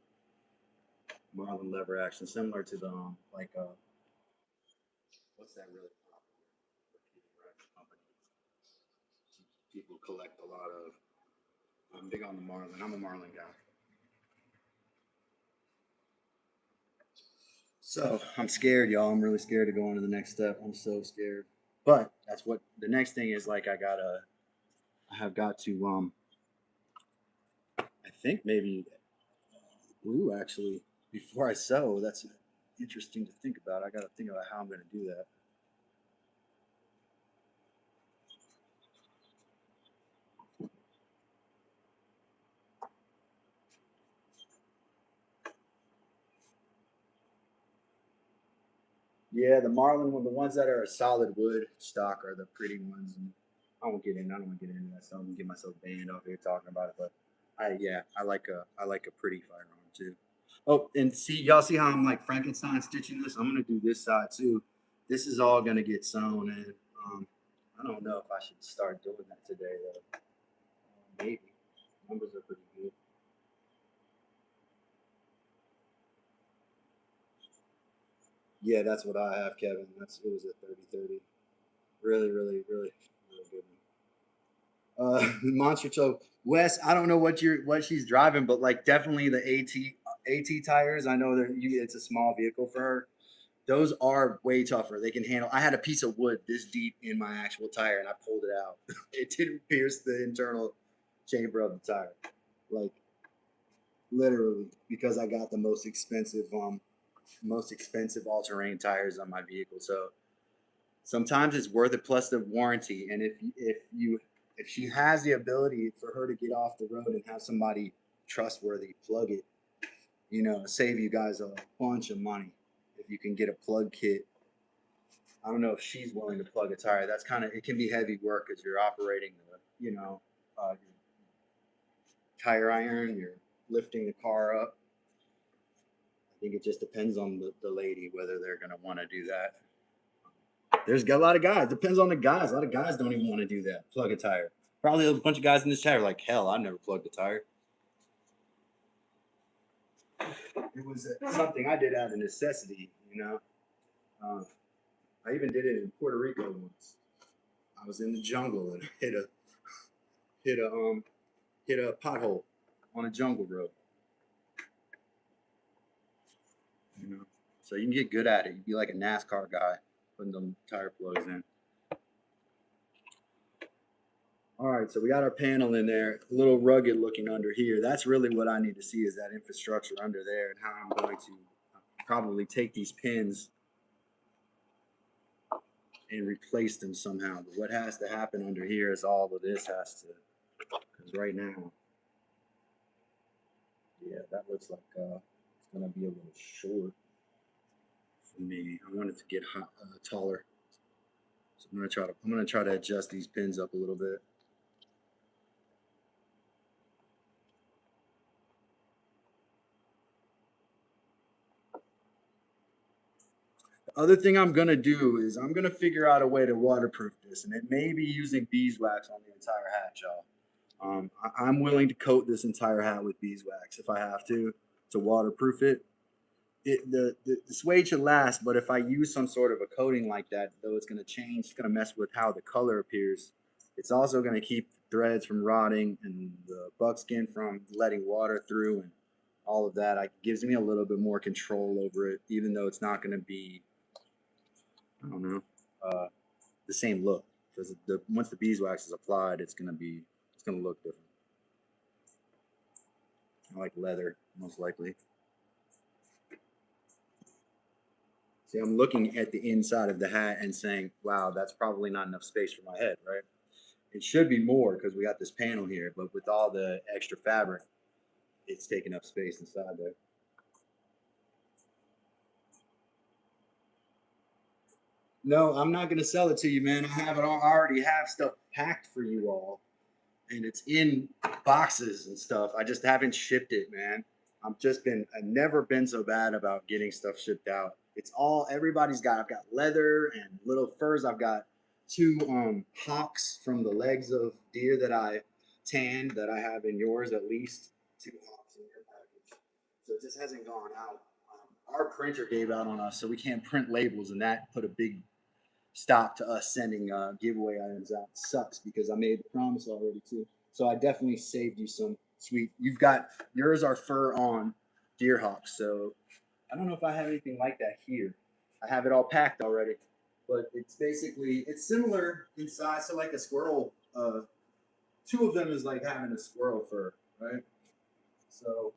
Marlin lever action, similar to the what's that really popular company people collect a lot of. I'm big on the Marlin. I'm a Marlin guy. So I'm scared, y'all. I'm really scared to go on to the next step. I'm so scared. But that's what the next thing is. Like I have got to I think maybe glue actually before I sew. That's interesting to think about. I got to think about how I'm going to do that. Yeah, the Marlin one, the ones that are a solid wood stock are the pretty ones. And I won't get in. I don't want to get into that. So I'm gonna get myself banned off here talking about it. But I like a pretty firearm too. Oh, and see, y'all see how I'm like Frankenstein stitching this? I'm gonna do this side too. This is all gonna get sewn in. I don't know if I should start doing that today though. Maybe numbers are pretty good. Yeah, that's what I have, Kevin. It was a 30-30. Really, really, really, really good one. Monster Truck. Wes, I don't know what she's driving, but like definitely the AT tires. I know that it's a small vehicle for her. Those are way tougher. They can handle. I had a piece of wood this deep in my actual tire, and I pulled it out. It didn't pierce the internal chamber of the tire, like literally, because I got the most expensive all-terrain tires on my vehicle. So sometimes it's worth it, plus the warranty. And if she has the ability for her to get off the road and have somebody trustworthy plug it, save you guys a bunch of money if you can get a plug kit. I don't know if she's willing to plug a tire. That's it can be heavy work because you're operating your tire iron, you're lifting the car up. I think it just depends on the lady whether they're going to want to do that. There's a lot of guys. Depends on the guys. A lot of guys don't even want to do that. Plug a tire. Probably a bunch of guys in this chat are like, hell, I never plugged a tire. It was something I did out of necessity, you know. I even did it in Puerto Rico once. I was in the jungle and hit a hit a pothole on a jungle road. You know, so you can get good at it. You'd be like a NASCAR guy putting them tire plugs in. All right, so we got our panel in there, a little rugged looking under here. That's really what I need to see is that infrastructure under there and how I'm going to probably take these pins and replace them somehow. But what has to happen under here is all of this has to, because right now, yeah, that looks like it's gonna be a little short for me. I want it to get taller, so I'm gonna try to adjust these pins up a little bit. The other thing I'm gonna do is I'm gonna figure out a way to waterproof this, and it may be using beeswax on the entire hat, y'all. I'm willing to coat this entire hat with beeswax if I have to waterproof it. The suede should last, but if I use some sort of a coating like that, though it's going to change, it's going to mess with how the color appears. It's also going to keep threads from rotting and the buckskin from letting water through and all of that. It gives me a little bit more control over it, even though it's not going to be, I don't know, the same look. Because once the beeswax is applied, it's going to look different. I like leather, most likely. See, I'm looking at the inside of the hat and saying, wow, that's probably not enough space for my head, right? It should be more because we got this panel here, but with all the extra fabric, it's taking up space inside there. No, I'm not going to sell it to you, man. I already have stuff packed for you all, and it's in boxes and stuff. I just haven't shipped it, man. I've never been so bad about getting stuff shipped out. It's all everybody's got. I've got leather and little furs. I've got two hocks from the legs of deer that I tanned that I have in yours at least. Two hocks in your package. So it just hasn't gone out. Our printer gave out on us, so we can't print labels, and that put a big stop to us sending giveaway items out. It sucks because I made the promise already too. So I definitely saved you some sweet. You've got yours are fur on deer hawks. So I don't know if I have anything like that here. I have it all packed already, but it's similar in size to like a squirrel. Two of them is like having a squirrel fur, right? So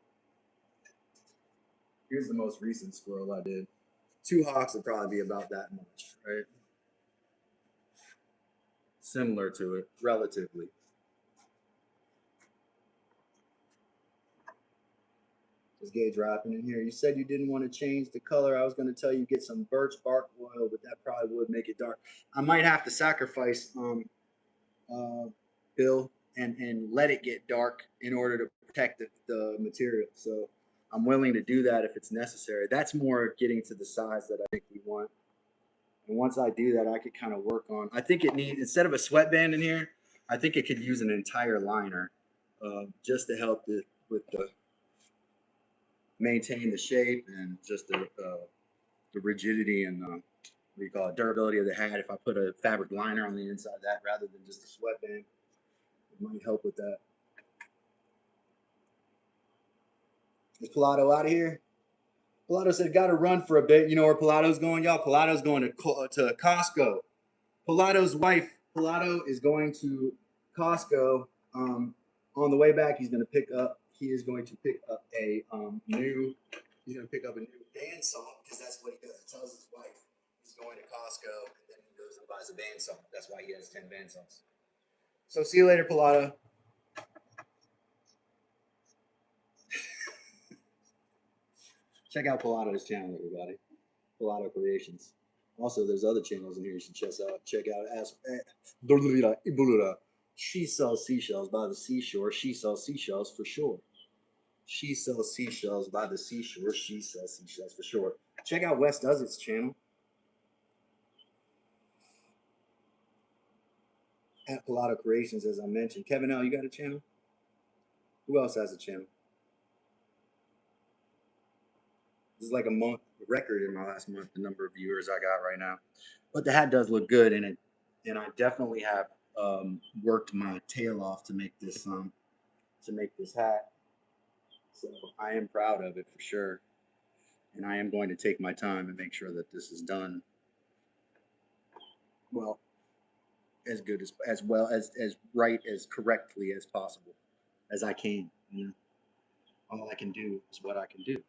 here's the most recent squirrel I did. Two hawks would probably be about that much, right? Similar to it, relatively. Is Gage rapping in here? You said you didn't want to change the color. I was going to tell you get some birch bark oil, but that probably would make it dark. I might have to sacrifice Bill and let it get dark in order to protect the material. So I'm willing to do that if it's necessary. That's more getting to the size that I think we want. And once I do that, I could kind of work on. I think it needs instead of a sweatband in here, I think it could use an entire liner, just to help with the maintain the shape and just the rigidity and what do you call it, durability of the hat. If I put a fabric liner on the inside of that rather than just a sweatband, it might help with that. Is Pilato out of here? Pilato said, got to run for a bit. You know where Pilato's going, y'all? Pilato's going to Costco. Pilato's wife, Pilato, is going to Costco. On the way back, he is going to pick up a new bandsaw because that's what he does. He tells his wife he's going to Costco and then he goes and buys a bandsaw. That's why he has 10 bandsaws. So see you later, Pilato. Check out Pilato's channel, everybody. Pilato Creations. Also, there's other channels in here you should check out. She sells seashells by the seashore. She sells seashells for sure. She sells seashells by the seashore. She sells seashells for sure. Check out Wes Does It's channel. At Pilato Creations, as I mentioned. Kevin L, you got a channel? Who else has a channel? This is like a month record in my last month, the number of viewers I got right now. But the hat does look good, and I definitely have worked my tail off to make this hat. So I am proud of it for sure, and I am going to take my time and make sure that this is done well, as good as well as right as correctly as possible as I can. You know, all I can do is what I can do.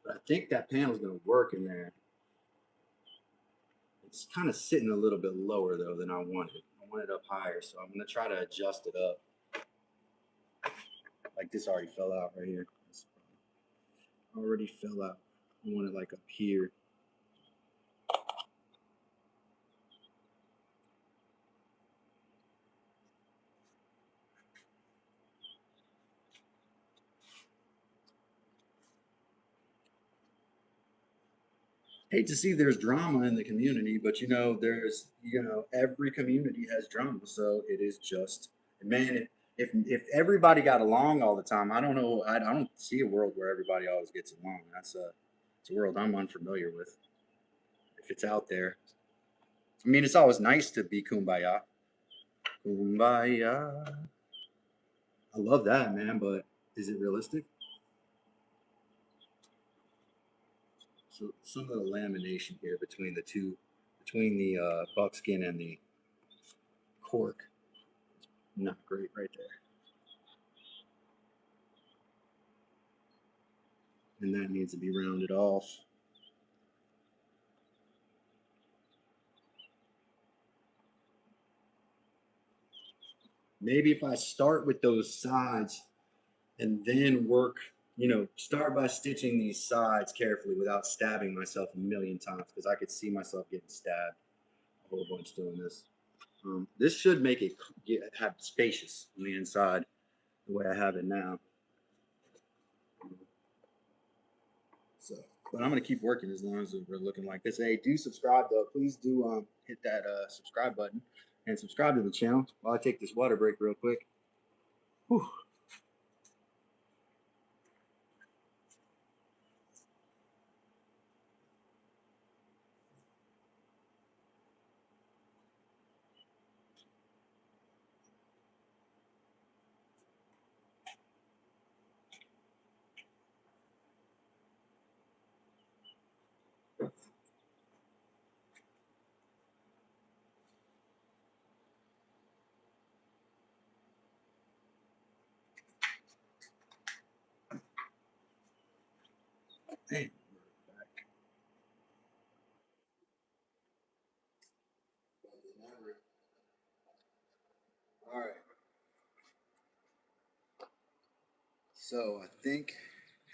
But I think that panel's going to work in there. It's kind of sitting a little bit lower though than I wanted. I want it up higher, so I'm going to try to adjust it up. Like this already fell out right here. This already fell out. I want it like up here. Hate to see there's drama in the community, but every community has drama, so it is just, man. If everybody got along all the time, I don't know. I don't see a world where everybody always gets along. It's a world I'm unfamiliar with. If it's out there, I mean, it's always nice to be kumbaya. Kumbaya. I love that, man, but is it realistic? So some of the lamination here between the two, between the buckskin and the cork, not great right there. And that needs to be rounded off. Maybe if I start with those sides and then work, start by stitching these sides carefully without stabbing myself a million times, because I could see myself getting stabbed a whole bunch doing this. This should make it have spacious on the inside the way I have it now. So, but I'm gonna keep working as long as we're looking like this. Hey, do subscribe though. Please do hit that subscribe button and subscribe to the channel while I take this water break real quick. Whew. Hey, back. All right. So I think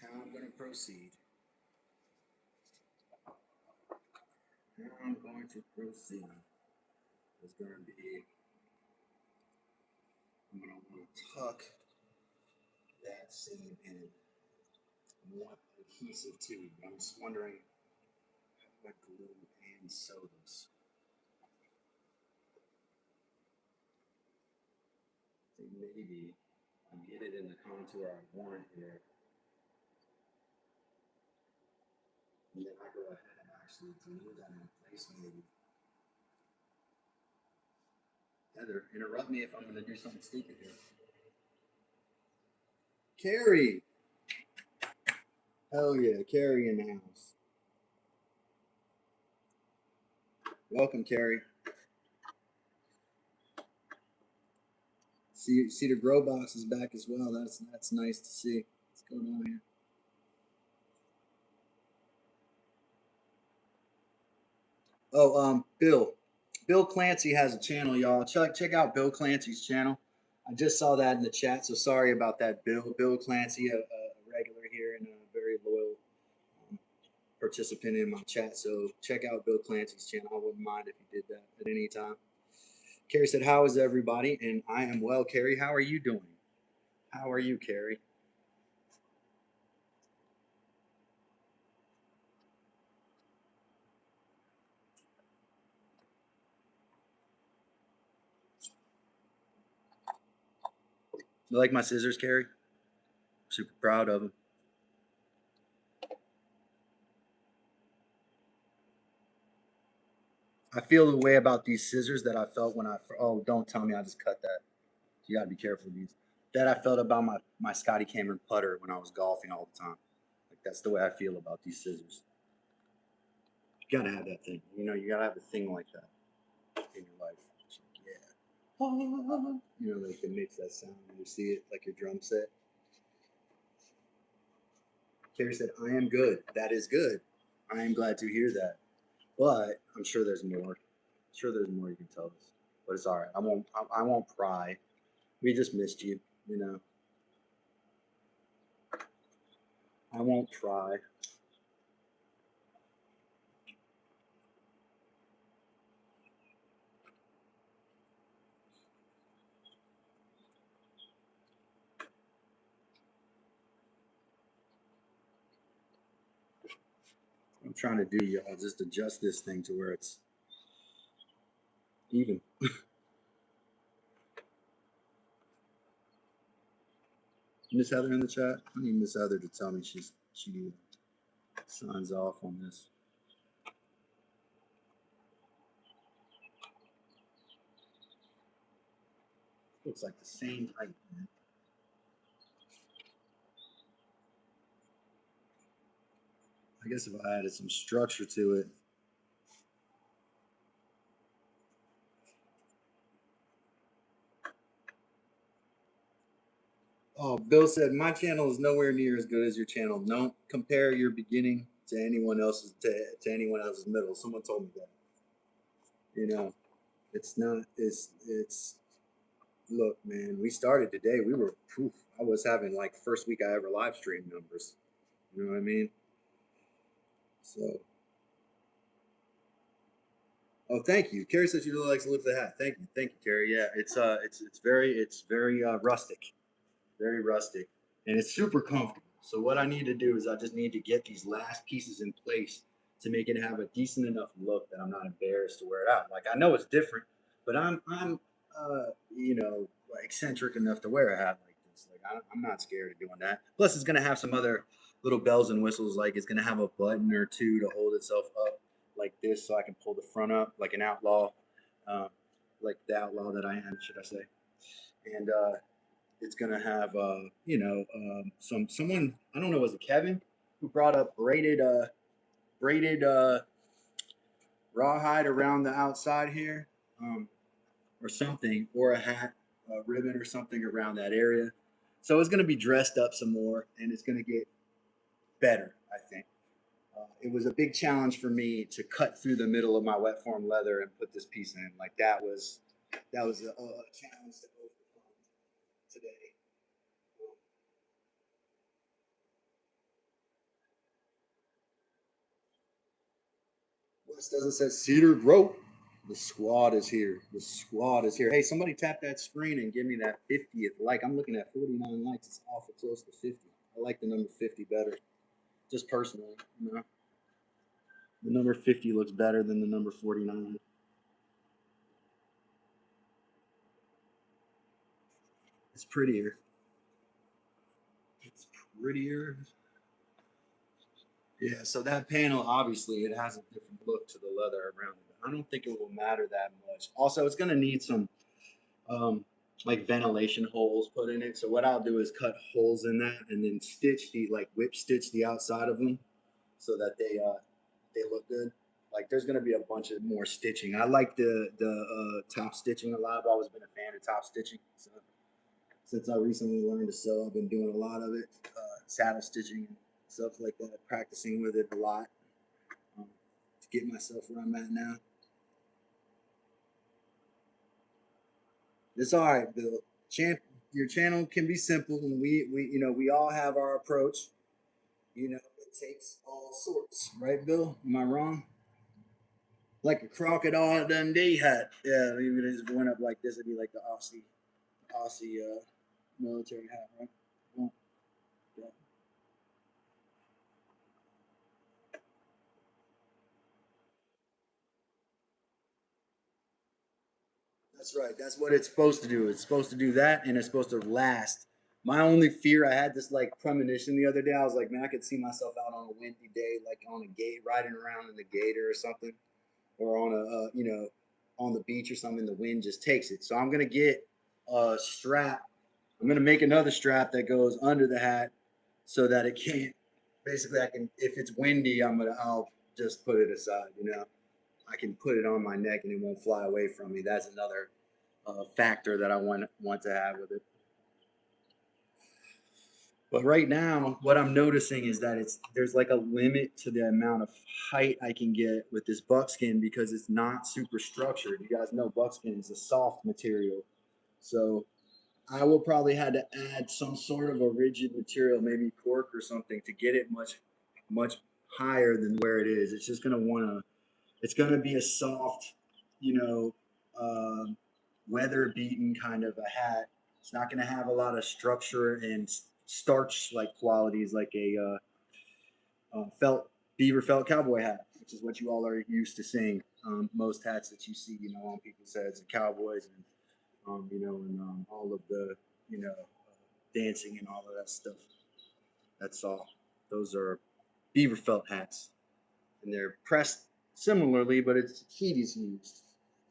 how I'm going to proceed. How I'm going to proceed is going to be, I'm going to want to tuck that seam in. I want adhesive too. I'm just wondering how I glue and sew this. I think maybe I get it in the contour I want here. And then I go ahead and actually glue that in place maybe. Heather, interrupt me if I'm going to do something stupid here. Carrie! Hell yeah, Carrie in the house. Welcome, Carrie. See the grow box is back as well. That's nice to see. What's going on here? Oh, Bill Clancy has a channel, y'all. Check out Bill Clancy's channel. I just saw that in the chat, so sorry about that, Bill. Bill Clancy, a regular here and a very loyal participant in my chat. So check out Bill Clancy's channel. I wouldn't mind if you did that at any time. Carrie said, "How is everybody?" And I am well, Carrie. How are you doing? How are you, Carrie? You like my scissors, Carrie? Super proud of them. I feel the way about these scissors that I felt when oh, don't tell me I just cut that. You gotta be careful of these. That I felt about my Scotty Cameron putter when I was golfing all the time. Like that's the way I feel about these scissors. You gotta have that thing. You know, you gotta have a thing like that in your life. It's like, yeah. You know, like it makes that sound when you see it, like your drum set. Carrie said, I am good. That is good. I am glad to hear that. But I'm sure there's more. I'm sure there's more you can tell us. But it's all right. I won't pry. We just missed you, you know. I won't pry. I'm trying to do, y'all, just adjust this thing to where it's even. Miss Heather in the chat? I need Miss Heather to tell me she signs off on this. Looks like the same height, man. I guess if I added some structure to it. Oh, Bill said my channel is nowhere near as good as your channel. Don't compare your beginning to anyone else's to anyone else's middle. Someone told me that. You know, it's not. It's. Look, man, we started today. We were. Poof, I was having like first week I ever live stream numbers. You know what I mean? So. Oh, thank you. Carrie says she really likes to lift the hat. Thank you, Carrie. Yeah, it's very rustic, very rustic, and it's super comfortable. So what I need to do is I just need to get these last pieces in place to make it have a decent enough look that I'm not embarrassed to wear it out. Like I know it's different, but I'm you know, eccentric enough to wear a hat like this. Like I'm not scared of doing that. Plus, it's gonna have some other little bells and whistles. Like it's gonna have a button or two to hold itself up like this, so I can pull the front up like an outlaw, uh, like the outlaw that I am, should I say? And it's gonna have you know, someone I don't know, was it Kevin who brought up braided rawhide around the outside here, or something, or a hat, a ribbon or something around that area. So it's gonna be dressed up some more, and it's gonna get better, I think. It was a big challenge for me to cut through the middle of my wet form leather and put this piece in. Like that was a challenge to overcome today. West doesn't say Cedar Grove. The squad is here. The squad is here. Hey, somebody tap that screen and give me that 50th like. I'm looking at 49 likes. It's awful close to 50. I like the number 50 better, just personally. You know, the number 50 looks better than the number 49. It's prettier. It's prettier. Yeah, so that panel, obviously, it has a different look to the leather around it. I don't think it will matter that much. Also, it's going to need some um, like ventilation holes put in it. So what I'll do is cut holes in that and then stitch like whip stitch the outside of them so that they look good. Like there's going to be a bunch of more stitching. I like the top stitching a lot. I've always been a fan of top stitching. So since I recently learned to sew, I've been doing a lot of it, saddle stitching and stuff like that, practicing with it a lot, to get myself where I'm at now. It's all right, Bill. Your channel can be simple, and we you know we all have our approach. You know, it takes all sorts, right, Bill? Am I wrong? Like a crocodile Dundee hat. Yeah, even if it went up like this, it'd be like the Aussie military hat, right? Well, yeah. That's right. That's what it's supposed to do. It's supposed to do that, and it's supposed to last. My only fear, I had this like premonition the other day. I was like, man, I could see myself out on a windy day, like on a gate, riding around in the gator or something. or on a you know, on the beach or something, the wind just takes it. So I'm gonna get a strap. I'm gonna make another strap that goes under the hat so that it can't. Basically, I can, if it's windy, I'll just put it aside. You know, I can put it on my neck and it won't fly away from me. That's another factor that I want to have with it. But right now, what I'm noticing is that there's like a limit to the amount of height I can get with this buckskin because it's not super structured. You guys know buckskin is a soft material, so I will probably had to add some sort of a rigid material, maybe cork or something, to get it much higher than where it is. It's just gonna wanna. It's gonna be a soft, you know, weather beaten kind of a hat. It's not gonna have a lot of structure and starch like qualities like a felt beaver felt cowboy hat, which is what you all are used to seeing. Most hats that you see, you know, on people's heads and cowboys and you know, and all of the, you know, dancing and all of that stuff. That's all. Those are beaver felt hats, and they're pressed similarly, but it's heat is used.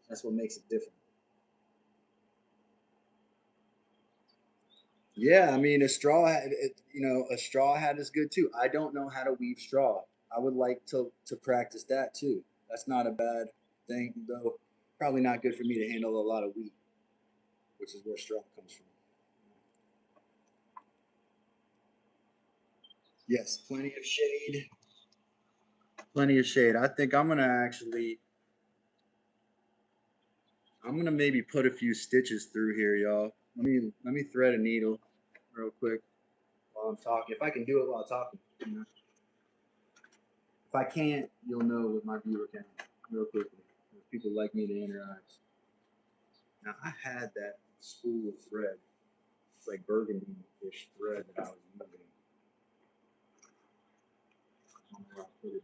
That's what makes it different. Yeah, I mean, a straw hat, you know, a straw hat is good too. I don't know how to weave straw. I would like to practice that too. That's not a bad thing, though. Probably not good for me to handle a lot of wheat, which is where straw comes from. Yes, plenty of shade. Plenty of shade. I think I'm gonna maybe put a few stitches through here, y'all. Let me thread a needle real quick while I'm talking. If I can do it while talking, you know. If I can't, you'll know with my viewer count real quickly. If people like me to interact. Now I had that spool of thread. It's like burgundy-ish thread that I was using. I don't know where I put it now.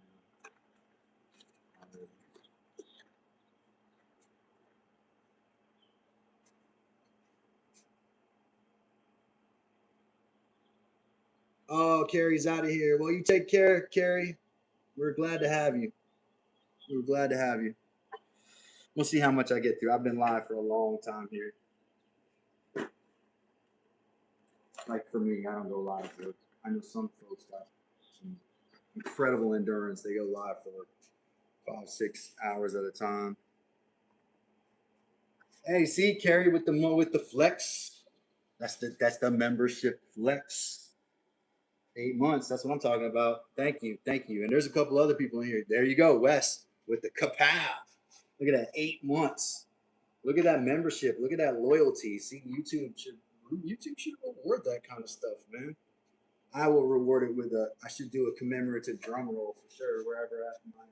Oh, Carrie's out of here. Well, you take care, Carrie. We're glad to have you. We're glad to have you. We'll see how much I get through. I've been live for a long time here. Like for me, I don't go live for. I know some folks got some incredible endurance. They go live for 5, 6 hours at a time. Hey, see, Carrie with the flex. That's the membership flex. 8 months. That's what I'm talking about. Thank you, thank you. And there's a couple other people in here. There you go, Wes with the kapow. Look at that, 8 months. Look at that membership. Look at that loyalty. See, YouTube should reward that kind of stuff, man. I will reward it with a. I should do a commemorative drum roll for sure wherever at my.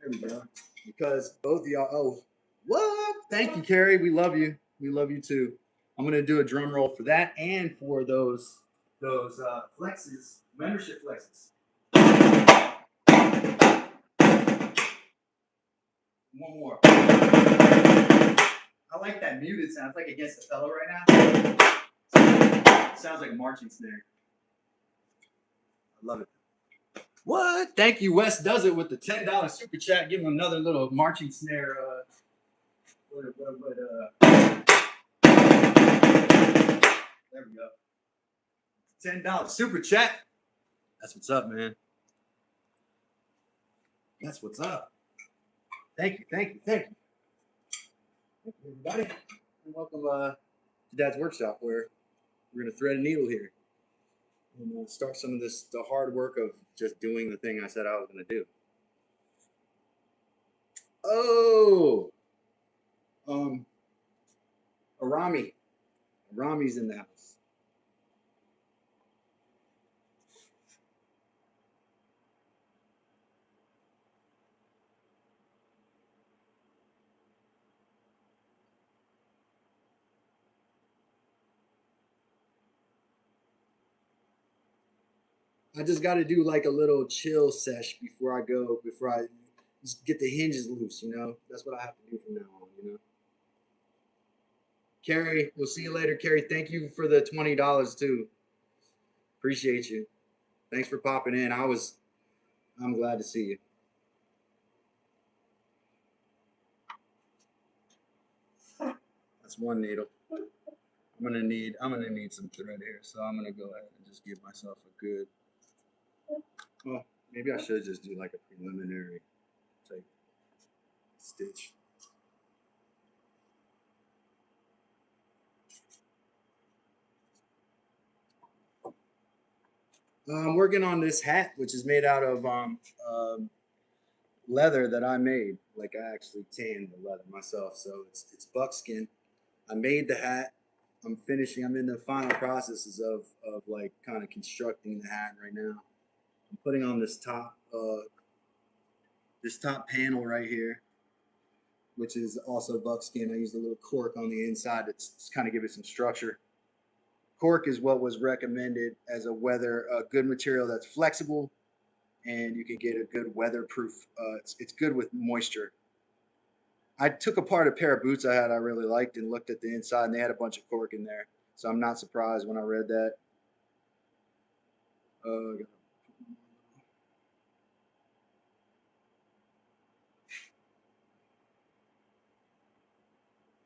There we go. Because both of y'all. Oh, what? Thank you, Carrie. We love you. We love you too. I'm gonna do a drum roll for that and for those flexes, membership flexes. One more. I like that muted sound. It's like against the fellow right now. Sounds like a marching snare. I love it. What? Thank you. Wes does it with the $10 super chat. Give him another little marching snare. There we go. $10 super chat. That's what's up, man. That's what's up. Thank you, thank you, thank you. Thank you, everybody. And welcome to Dad's Workshop, where we're gonna thread a needle here and start some of the hard work of just doing the thing I said I was gonna do. Oh, um, Arami. Arami's in the house. I just got to do like a little chill sesh before I go, before I just get the hinges loose, you know? That's what I have to do from now on, you know? Carrie, we'll see you later. Carrie, thank you for the $20 too. Appreciate you. Thanks for popping in. I'm glad to see you. That's one needle. I'm gonna need some thread here, so I'm gonna go ahead and just give myself a good. Well, maybe I should just do like a preliminary type stitch. I'm working on this hat, which is made out of leather that I made. Like I actually tanned the leather myself, so it's buckskin. I made the hat. I'm finishing. I'm in the final processes of like kind of constructing the hat right now. I'm putting on this top panel right here, which is also buckskin. I used a little cork on the inside to kind of give it some structure. Cork is what was recommended as a good material that's flexible, and you can get a good weatherproof. It's good with moisture. I took apart a pair of boots I had I really liked and looked at the inside, and they had a bunch of cork in there. So I'm not surprised when I read that.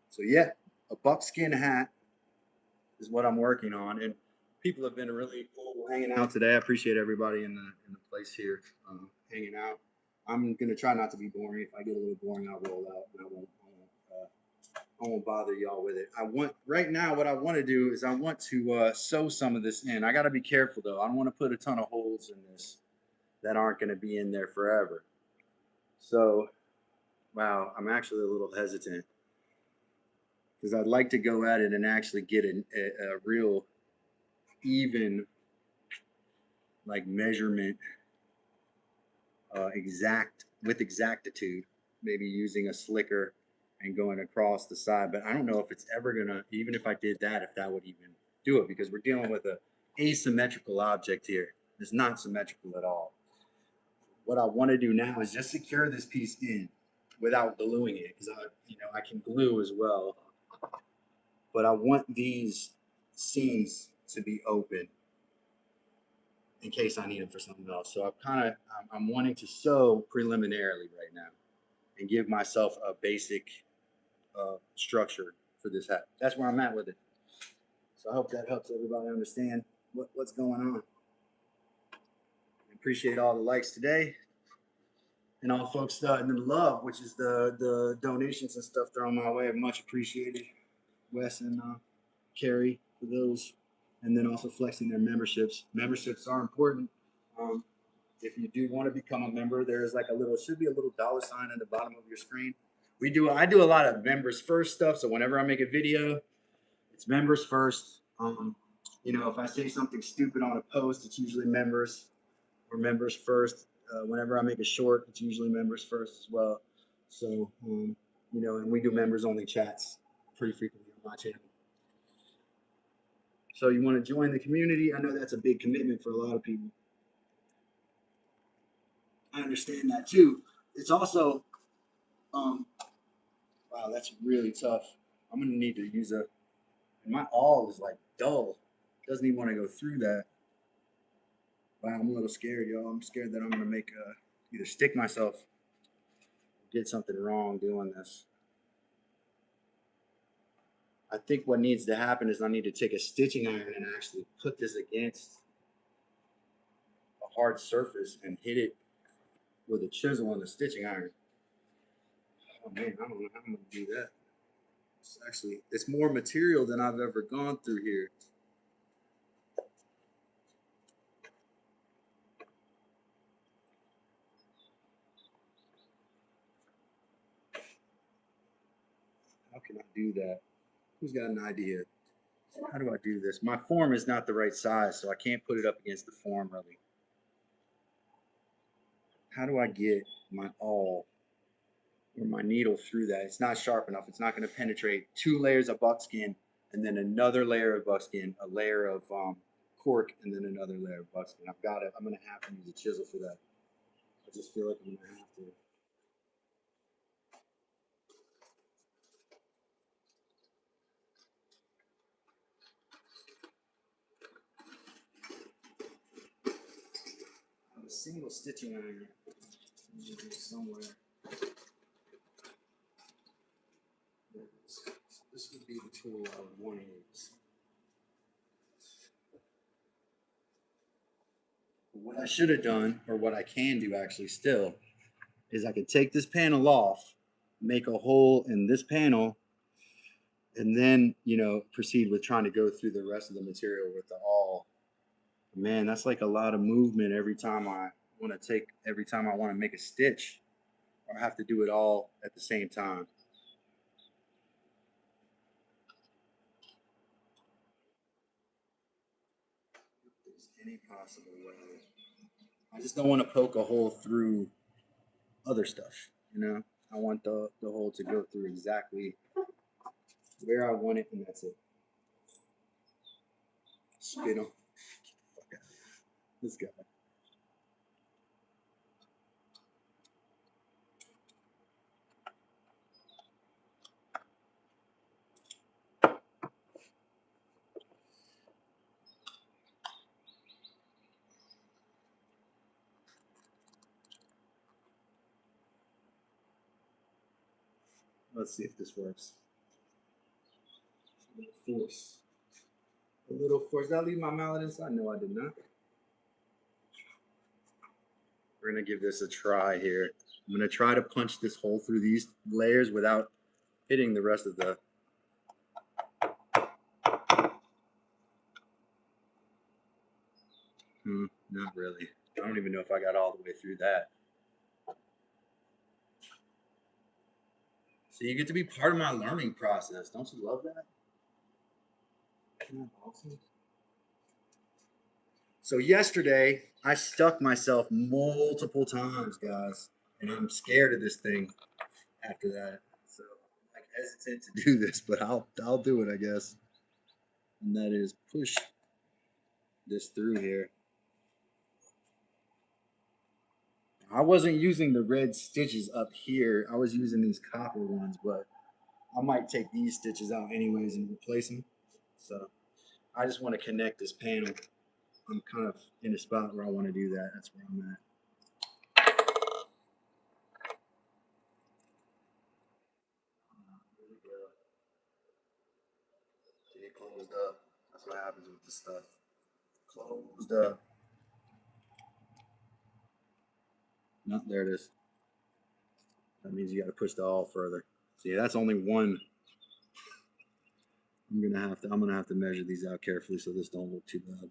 So yeah, a buckskin hat is what I'm working on, and people have been really cool hanging out today. I appreciate everybody in the place here hanging out. I'm gonna try not to be boring. If I get a little boring, I'll roll out, and I won't bother y'all with it. Right now, what I want to do is I want to sew some of this in. I got to be careful though. I don't want to put a ton of holes in this that aren't going to be in there forever. So, wow, I'm actually a little hesitant because I'd like to go at it and actually get a real even like measurement with exactitude, maybe using a slicker and going across the side. But I don't know if it's ever gonna, even if I did that, if that would even do it, because we're dealing with a asymmetrical object here. It's not symmetrical at all. What I want to do now is just secure this piece in without gluing it, because I can glue as well. But I want these seams to be open in case I need them for something else. So I'm wanting to sew preliminarily right now and give myself a basic structure for this hat. That's where I'm at with it. So I hope that helps everybody understand what's going on. I appreciate all the likes today and all folks and the love, which is the donations and stuff thrown my way. Much appreciated, Wes and Carrie, for those, and then also flexing their memberships. Memberships are important. If you do want to become a member, there's like should be a little dollar sign at the bottom of your screen. I do a lot of members first stuff. So whenever I make a video, it's members first. If I say something stupid on a post, it's usually members first. Whenever I make a short, it's usually members first as well. So, and we do members only chats pretty frequently on my channel. So you want to join the community? I know that's a big commitment for a lot of people. I understand that too. It's also, wow, that's really tough. I'm gonna need to use my awl is like dull. Doesn't even want to go through that. Wow, I'm a little scared, y'all. I'm scared that I'm gonna make either stick myself, or get something wrong doing this. I think what needs to happen is I need to take a stitching iron and actually put this against a hard surface and hit it with a chisel and a stitching iron. Oh man, I don't know how I'm gonna do that. It's more material than I've ever gone through here. How can I do that? Who's got an idea? How do I do this? My form is not the right size, so I can't put it up against the form really. How do I get my awl or my needle through that? It's not sharp enough. It's not going to penetrate 2 layers of buckskin and then another layer of buckskin, a layer of cork, and then another layer of buckskin. I've got it. I'm going to have to use a chisel for that. I just feel like I'm going to have to. I have a single stitching iron somewhere. This would be total of 1/8. What I should have done, or what I can do actually still, is I can take this panel off, make a hole in this panel, and then, you know, proceed with trying to go through the rest of the material with the awl. Man, that's like a lot of movement every time I want to make a stitch, or I have to do it all at the same time. If there's any possible way. I just don't want to poke a hole through other stuff, you know? I want the hole to go through exactly where I want it, and that's it. Spin him. This guy. Let's see if this works. A little force. A little force. Did I leave my mallet inside? No, I did not. We're gonna give this a try here. I'm gonna try to punch this hole through these layers without hitting the rest of the. Not really. I don't even know if I got all the way through that. So you get to be part of my learning process. Don't you love that? Isn't that awesome? So yesterday I stuck myself multiple times, guys, and I'm scared of this thing after that. So I'm like hesitant to do this, but I'll do it, I guess. And that is push this through here. I wasn't using the red stitches up here. I was using these copper ones, but I might take these stitches out anyways and replace them. So I just want to connect this panel. I'm kind of in a spot where I want to do that. That's where I'm at. There we go. See, it closed up. That's what happens with this stuff. Closed up. No, there it is. That means you got to push the awl further. See, that's only one. I'm gonna have to measure these out carefully so this don't look too bad.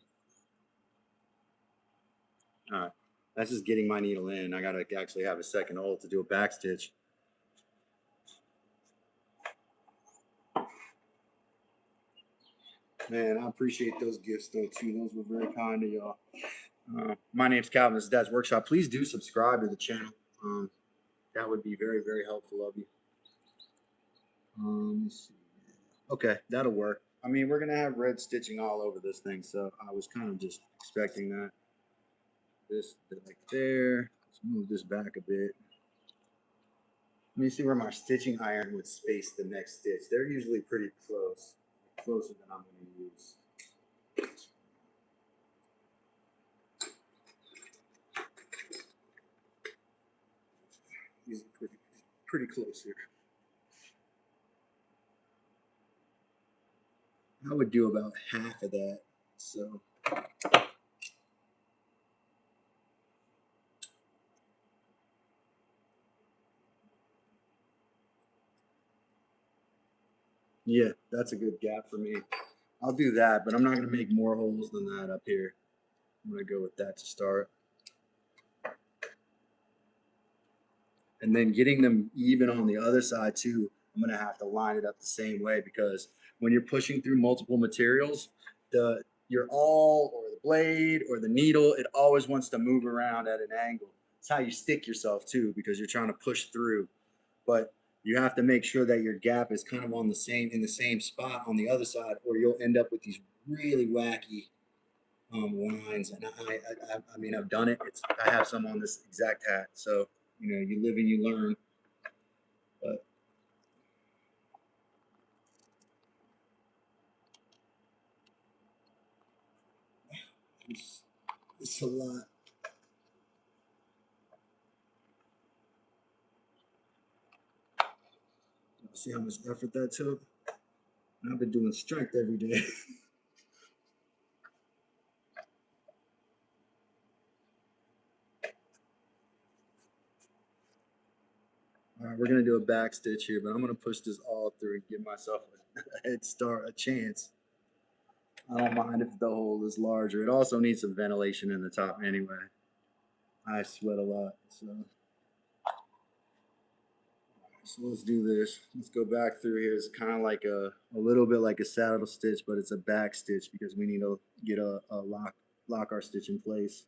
All right, that's just getting my needle in. I gotta actually have a second hole to do a back stitch. Man, I appreciate those gifts though too. Those were very kind of y'all. My name's Calvin. This is Dad's Workshop. Please do subscribe to the channel. That would be very, very helpful of you. Let's see. Okay, that'll work. I mean, we're gonna have red stitching all over this thing, so I was kind of just expecting that. This like there. Let's move this back a bit. Let me see where my stitching iron would space the next stitch. They're usually pretty close, closer than I'm going to use. These are pretty close here. I would do about half of that. So. Yeah, that's a good gap for me. I'll do that, but I'm not going to make more holes than that up here. I'm going to go with that to start. And then getting them even on the other side too, I'm going to have to line it up the same way, because when you're pushing through multiple materials, your awl or the blade or the needle, it always wants to move around at an angle. It's how you stick yourself too, because you're trying to push through. But you have to make sure that your gap is kind of in the same spot on the other side, or you'll end up with these really wacky lines. And I mean, I've done it. I have some on this exact hat. So, you know, you live and you learn. But it's a lot. See how much effort that took? I've been doing strength every day. All right, we're gonna do a back stitch here, but I'm gonna push this all through and give myself a head start, a chance. I don't mind if the hole is larger. It also needs some ventilation in the top anyway. I sweat a lot, so let's do this. Let's go back through here. It's kind of like a little bit like a saddle stitch, but it's a back stitch because we need to get a lock our stitch in place.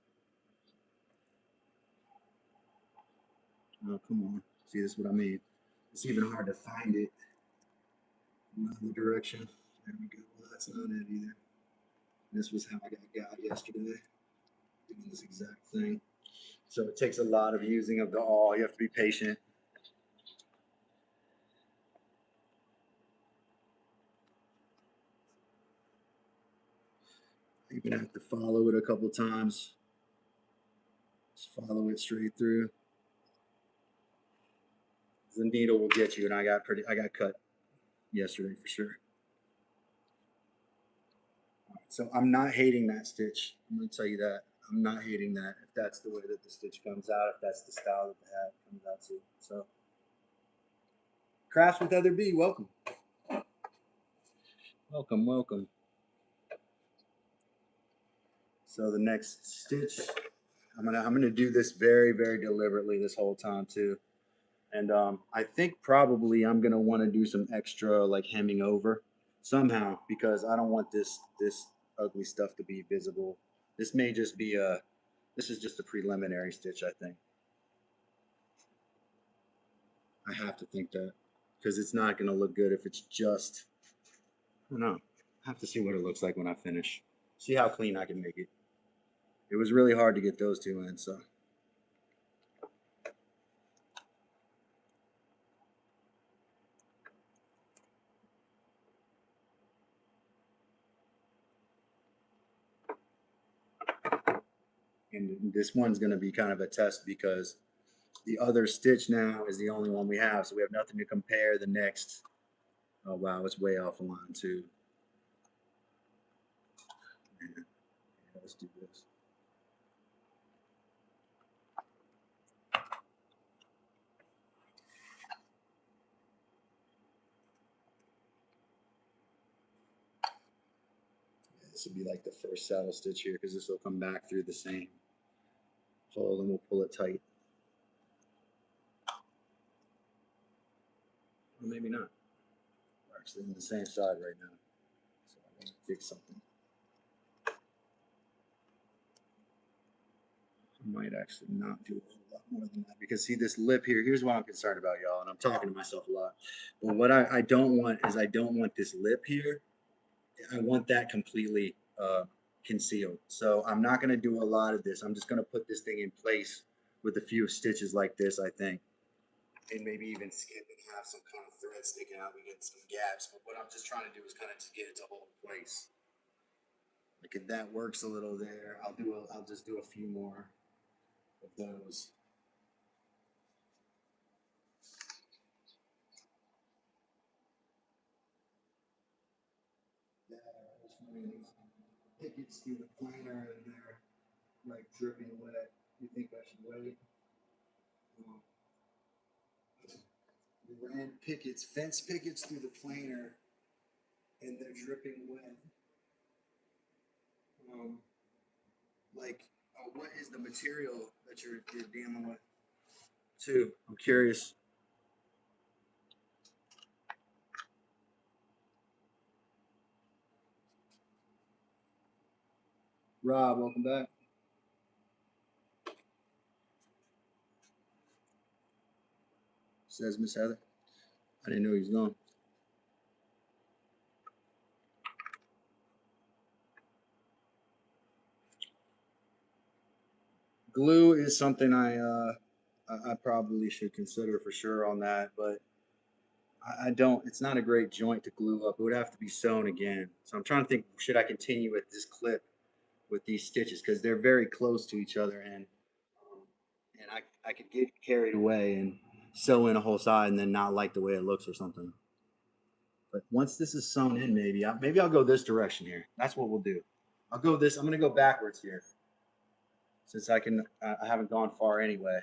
Oh, come on. See, this is what I mean. It's even hard to find it in the other direction. There we go. Well, that's not it either. This was how I got yesterday, doing this exact thing. So it takes a lot of using of the awl. You have to be patient. You're gonna have to follow it a couple times. Just follow it straight through. The needle will get you, and I got cut yesterday for sure. So I'm not hating that stitch. I'm gonna tell you that. I'm not hating that if that's the way that the stitch comes out, if that's the style that the hat comes out to. So Crafts with Other B, welcome. Welcome, welcome. So the next stitch, I'm gonna do this very, very deliberately this whole time too. And I think probably I'm gonna want to do some extra like hemming over somehow because I don't want this ugly stuff to be visible. This may just be this is just a preliminary stitch, I think. I have to think that because it's not gonna look good if it's just, I don't know. I have to see what it looks like when I finish. See how clean I can make it. It was really hard to get those two in, so. And this one's gonna be kind of a test because the other stitch now is the only one we have, so we have nothing to compare the next. Oh wow, it's way off the line too. Man, yeah, let's do this. Yeah, this would be like the first saddle stitch here because this will come back through the same hole and we'll pull it tight. Or maybe not. We're actually on the same side right now. So I want to fix something. I might actually not do a whole lot more than that because see this lip here, here's what I'm concerned about, y'all, and I'm talking to myself a lot. But what I don't want is I don't want this lip here. I want that completely concealed. So I'm not going to do a lot of this. I'm just going to put this thing in place with a few stitches like this, I think. And maybe even skip and have some kind of thread sticking out. We get some gaps. But what I'm just trying to do is kind of just get it to hold place. Like if that works a little there, I'll just do a few more of those. Yeah, I was running pickets through the planer and they're like dripping wet. You think I should wait? We ran pickets, fence pickets through the planer, and they're dripping wet. Um, like, what is the material that you're dealing with? Too, I'm curious. Rob, welcome back. Says Miss Heather. I didn't know he was gone. Glue is something I probably should consider for sure on that, but I don't. It's not a great joint to glue up. It would have to be sewn again. So I'm trying to think. Should I continue with this clip with these stitches because they're very close to each other and I could get carried away and sew in a whole side and then not like the way it looks or something. But once this is sewn in, maybe I'll go this direction here. That's what we'll do. I'll go this. I'm gonna go backwards here, since I haven't gone far anyway.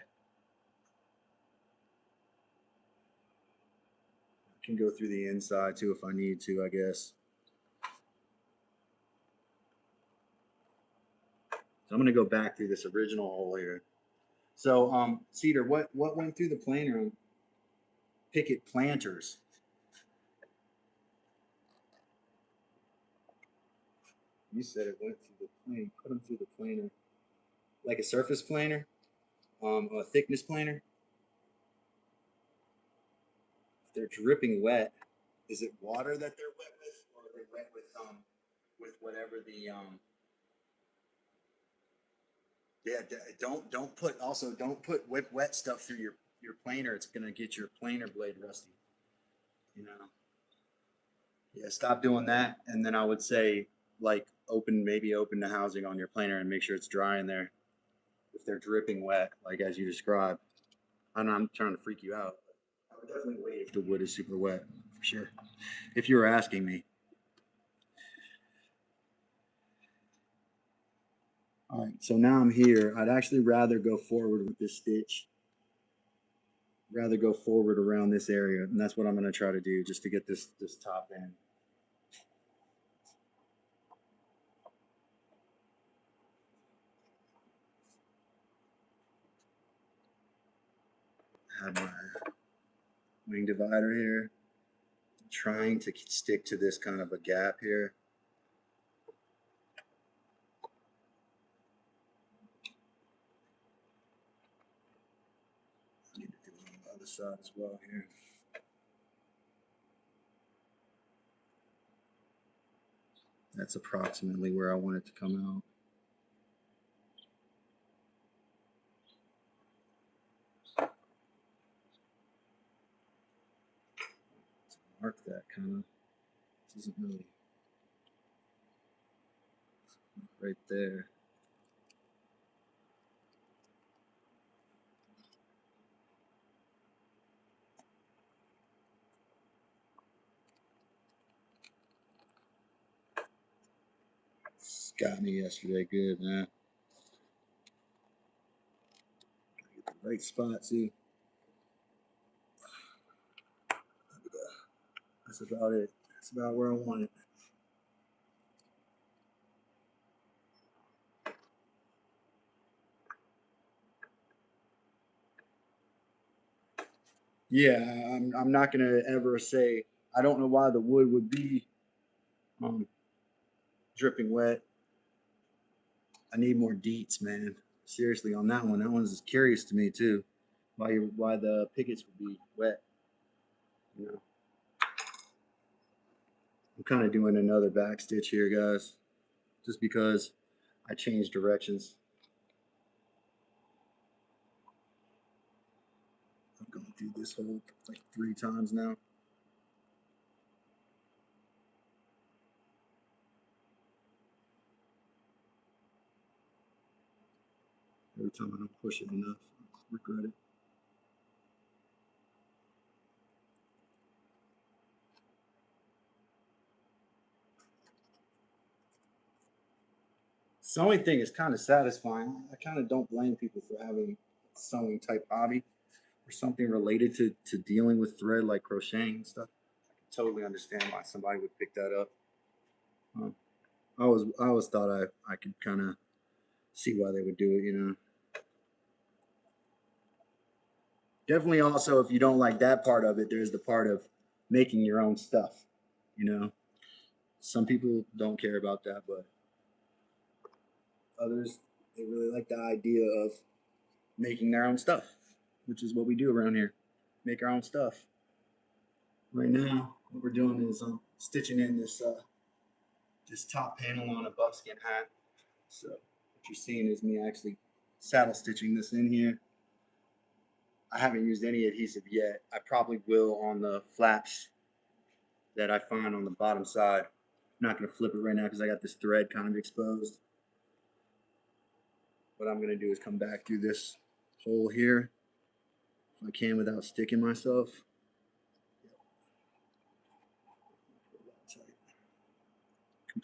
I can go through the inside too if I need to, I guess. So I'm gonna go back through this original hole here. So, Cedar, what went through the planer on picket planters? You said it went through the plane. Put them through the planer, like a surface planer, a thickness planer. If they're dripping wet, is it water that they're wet with, or are they wet with whatever the Yeah, don't put wet stuff through your planer. It's gonna get your planer blade rusty. You know. Yeah, stop doing that, and then I would say like maybe open the housing on your planer and make sure it's dry in there. If they're dripping wet, like as you described, I'm trying to freak you out. I would definitely wait if the wood is super wet, for sure. If you were asking me. All right, so now I'm here. I'd actually rather go forward with this stitch. Rather go forward around this area, and that's what I'm going to try to do just to get this top in. I have my wing divider here. I'm trying to stick to this kind of a gap here. I need to do it on the other side as well here. That's approximately where I want it to come out. Mark that kind of. This isn't really right there. This got me yesterday good, man. Gotta get the right spot too. That's about it. That's about where I want it. Yeah, I'm not gonna ever say I don't know why the wood would be dripping wet. I need more deets, man. Seriously, on that one. That one's curious to me too. Why the pickets would be wet. You know. I'm kind of doing another back stitch here, guys, just because I changed directions. I'm going to do this hole like 3 times now. Every time I don't push it enough, I regret it. Sewing thing is kind of satisfying. I kind of don't blame people for having a sewing type hobby or something related to dealing with thread like crocheting and stuff. I can totally understand why somebody would pick that up. I always thought I could kind of see why they would do it, you know. Definitely also if you don't like that part of it, there's the part of making your own stuff, you know. Some people don't care about that, but others they really like the idea of making their own stuff, which is what we do around here. Make our own stuff. Right now, what we're doing is stitching in this top panel on a buckskin hat. So what you're seeing is me actually saddle stitching this in here. I haven't used any adhesive yet. I probably will on the flaps that I find on the bottom side. I'm not going to flip it right now because I got this thread kind of exposed. What I'm going to do is come back through this hole here if I can without sticking myself.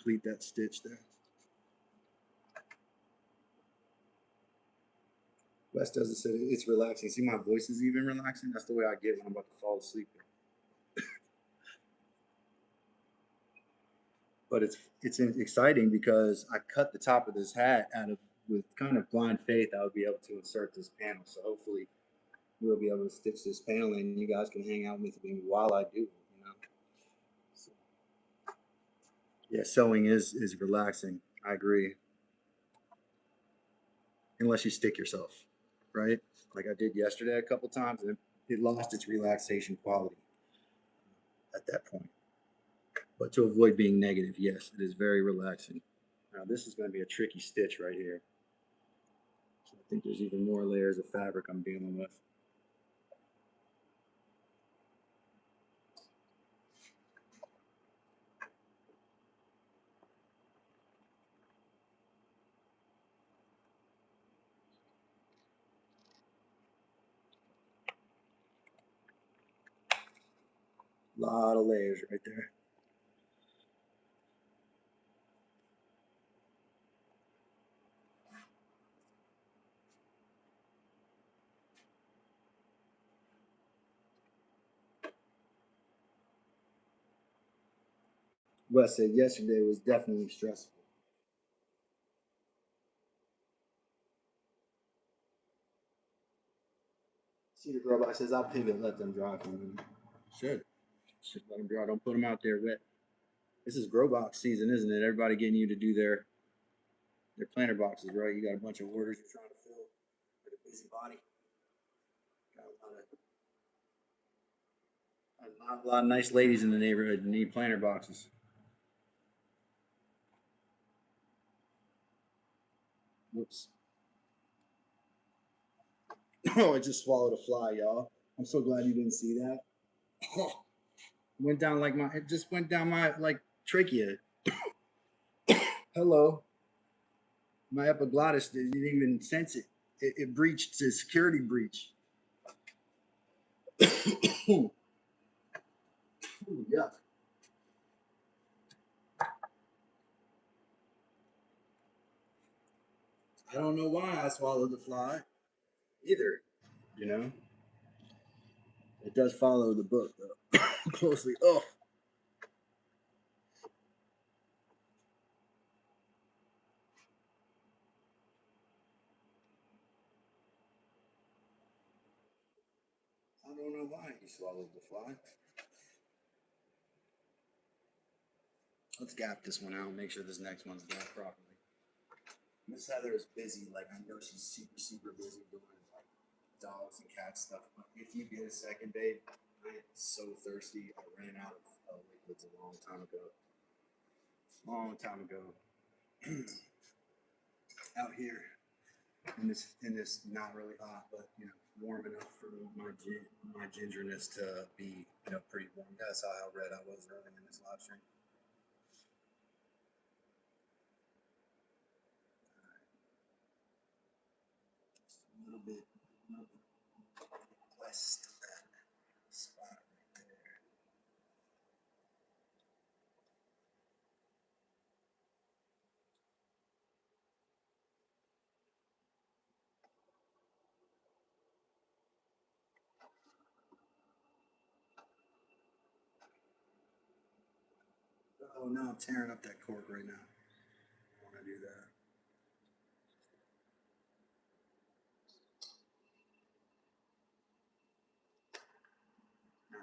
complete that stitch there. Wes doesn't say it's relaxing. See, my voice is even relaxing. That's the way I get when I'm about to fall asleep. But it's exciting because I cut the top of this hat out of with kind of blind faith. I would be able to insert this panel. So hopefully we'll be able to stitch this panel in. You guys can hang out with me while I do. You know. So, yeah, sewing is relaxing. I agree. Unless you stick yourself, right? Like I did yesterday a couple times, and it lost its relaxation quality at that point. But to avoid being negative, yes, it is very relaxing. Now this is going to be a tricky stitch right here. So I think there's even more layers of fabric I'm dealing with. A lot of layers right there. Wes said yesterday was definitely stressful. Cedar Grove says I'll pivot, let them dry for me. Should let them dry. Don't put them out there wet. This is grow box season, isn't it? Everybody getting you to do their planter boxes, right? You got a bunch of orders you're trying to fill with a busy body. Got a lot of nice ladies in the neighborhood who need planter boxes. Whoops. Oh, I just swallowed a fly, y'all. I'm so glad you didn't see that. Oh, went down like it just went down my like trachea. Hello. My epiglottis didn't even sense it. It breached the security breach. Ooh, yuck. I don't know why I swallowed the fly either. You know, it does follow the book though closely. Oh, I don't know why he swallowed the fly. Let's gap this one out. Make sure this next one's gapped properly. Miss Heather is busy. Like I know she's super busy doing like dogs and cat stuff. But if you get a second, babe, I am so thirsty. I ran out of liquids a long time ago. Long time ago. Out here in this not really hot, but you know warm enough for my gingerness to be pretty warm. That's how red I was early in this live stream. Just a little bit west of that spot right there. Oh no, I'm tearing up that cork right now. I want to do that. No, a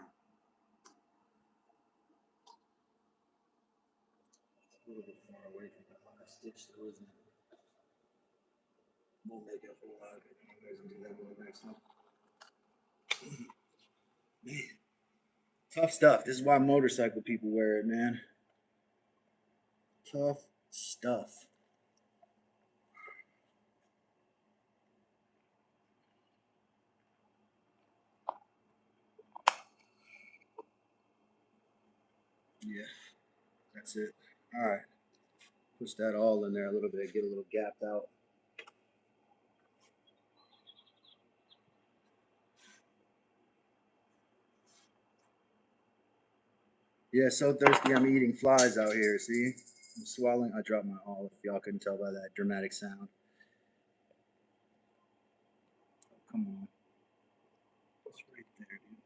little bit far away from the last stitch though, isn't it? Won't make up a lot of it anyways. I'll do that with the next one. Man, tough stuff. This is why motorcycle people wear it, man. Tough stuff. Yeah, that's it. All right. Push that all in there a little bit, get a little gapped out. Yeah, so thirsty I'm eating flies out here, see? I'm swallowing. I dropped my all. If y'all couldn't tell by that dramatic sound. Oh, come on. It's right there, dude.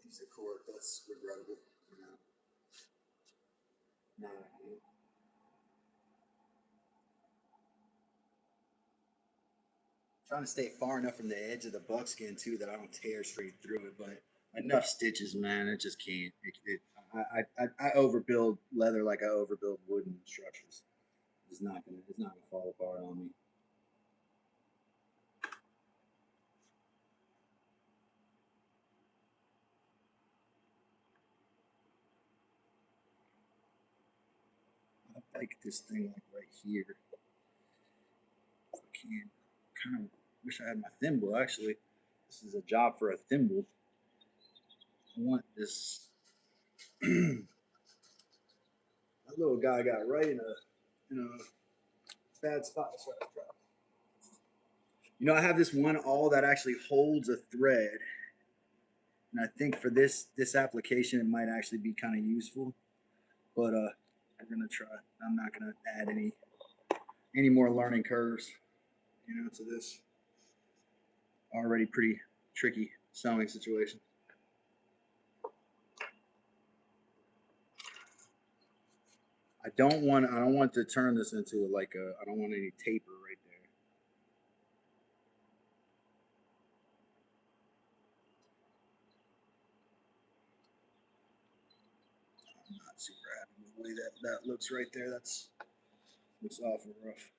Piece of cork. That's regrettable. No. No. Trying to stay far enough from the edge of the buckskin too that I don't tear straight through it, but enough stitches, man. I just can't. I overbuild leather like I overbuild wooden structures. It's not gonna fall apart on me. I like this thing like right here. If I can, kind of wish I had my thimble. Actually, this is a job for a thimble. I want this. That little guy got right in a bad spot. That's right. You know, I have this one awl that actually holds a thread, and I think for this application, it might actually be kind of useful. But we're gonna try. I'm not gonna add any more learning curves, to this already pretty tricky sewing situation. I don't want to turn this into like a. I don't want any taper right there. I'm not super happy with the way that looks right there. That's looks awful rough.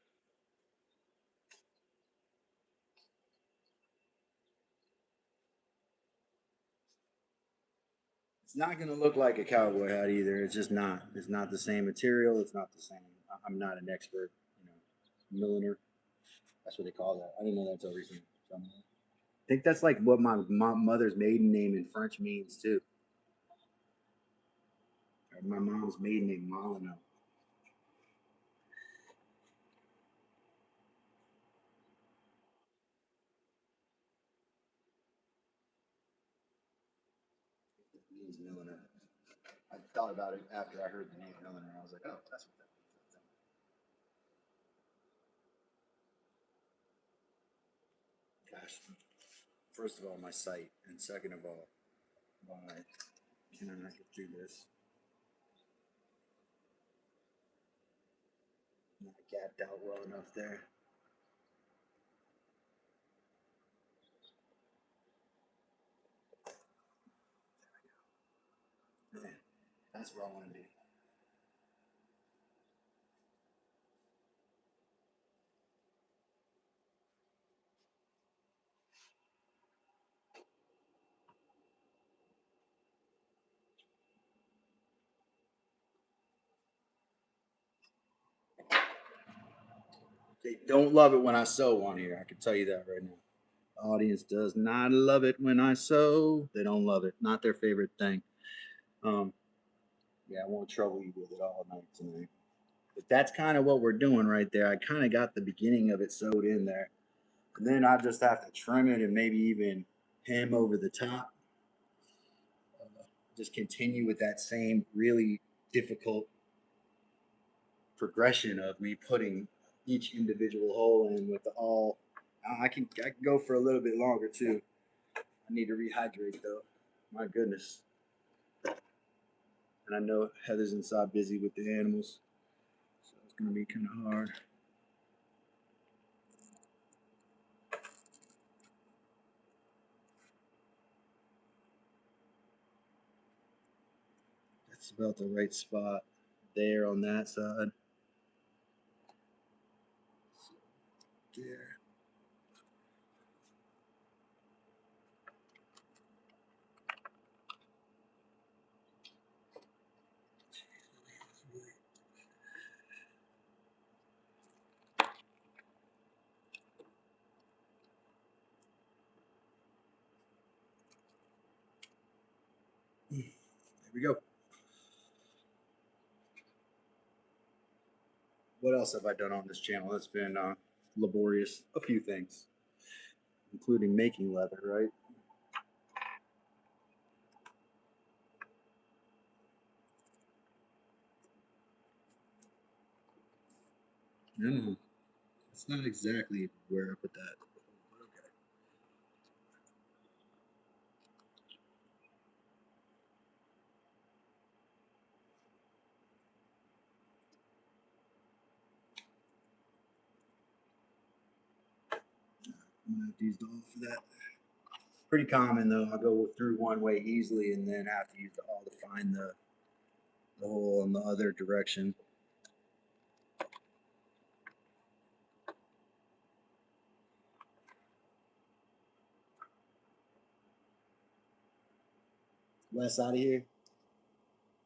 It's not going to look like a cowboy hat either. It's just not. It's not the same material. It's not the same. I'm not an expert, milliner. That's what they call that. I didn't know that until recently. I think that's like what my mother's maiden name in French means too. My mom's maiden name Molyneux. It means milliner. I thought about it after I heard the name milliner. I was like, oh, that's what that means. Gosh, first of all, my sight, and second of all, why can I not get through this? Not gapped out well enough there. Man, that's where I want to be. They don't love it when I sew on here. I can tell you that right now. The audience does not love it when I sew. They don't love it. Not their favorite thing. Um, yeah, I won't trouble you with it all night tonight. But that's kind of what we're doing right there. I kind of got the beginning of it sewed in there. And then I just have to trim it and maybe even hem over the top. Just continue with that same really difficult progression of me putting each individual hole in with the all. I can go for a little bit longer too. I need to rehydrate though. My goodness. And I know Heather's inside busy with the animals, so it's gonna be kind of hard. That's about the right spot there on that side. There. There we go. What else have I done on this channel? It's been laborious. A few things, including making leather, right? No, it's not exactly where I put that. But okay. I'm gonna have to use the all for that. Pretty common though. I'll go through one way easily and then have to use the all to find the hole in the other direction. Wes out of here.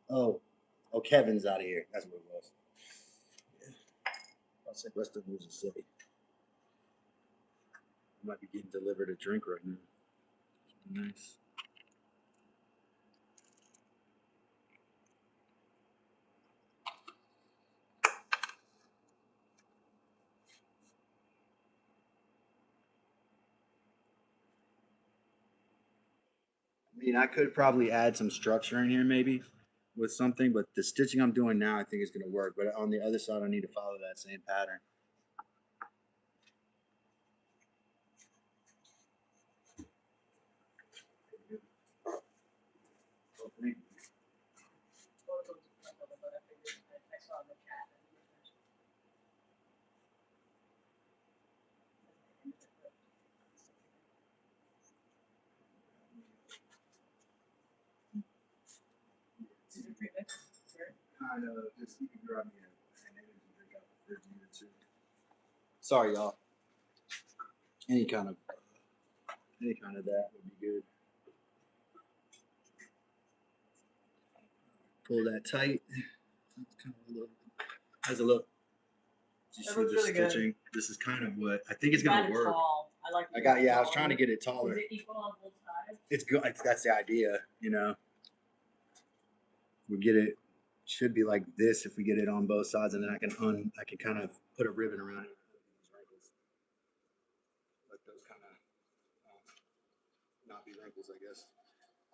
Oh, oh, Kevin's out of here. That's what it was. Yeah. I said West of Music City. Might be getting delivered a drink right now. Nice. I mean, I could probably add some structure in here maybe with something, but the stitching I'm doing now I think is going to work. But on the other side, I need to follow that same pattern. Kind of just you can grab me an energy drink out the fridge either too. Sorry, y'all. Any kind of that would be good. Pull that tight. That's kind of a little. How's it look? Do you see the really stitching? good. This is kind of what I think it's gonna work. Tall. I like. I got. Yeah, I was trying to get it taller. Is it equal on both sides? It's good. That's the idea, you know. We get it. Should be like this if we get it on both sides, and then I can kind of put a ribbon around it. Let those kind of not be wrinkles, I guess.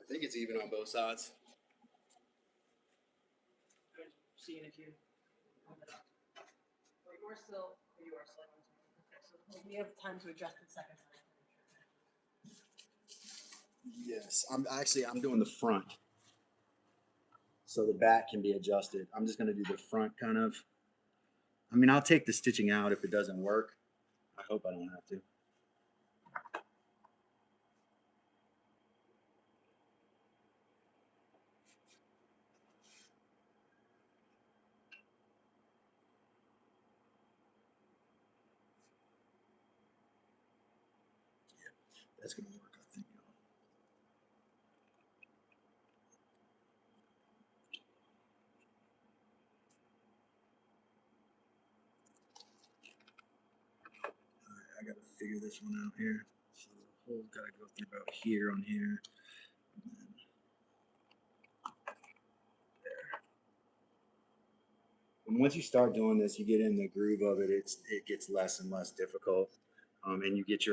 I think it's even on both sides. Seeing if you. You are still. You are still. Okay, so we have time to adjust the second time. Yes, I'm doing the front, so the back can be adjusted. I'm just gonna do the front kind of. I mean, I'll take the stitching out if it doesn't work. I hope I don't have to. That's gonna work, I think. All right, I gotta figure this one out here. So the hole's gotta go through about here on here. And once you start doing this, you get in the groove of it. It gets less and less difficult, and you get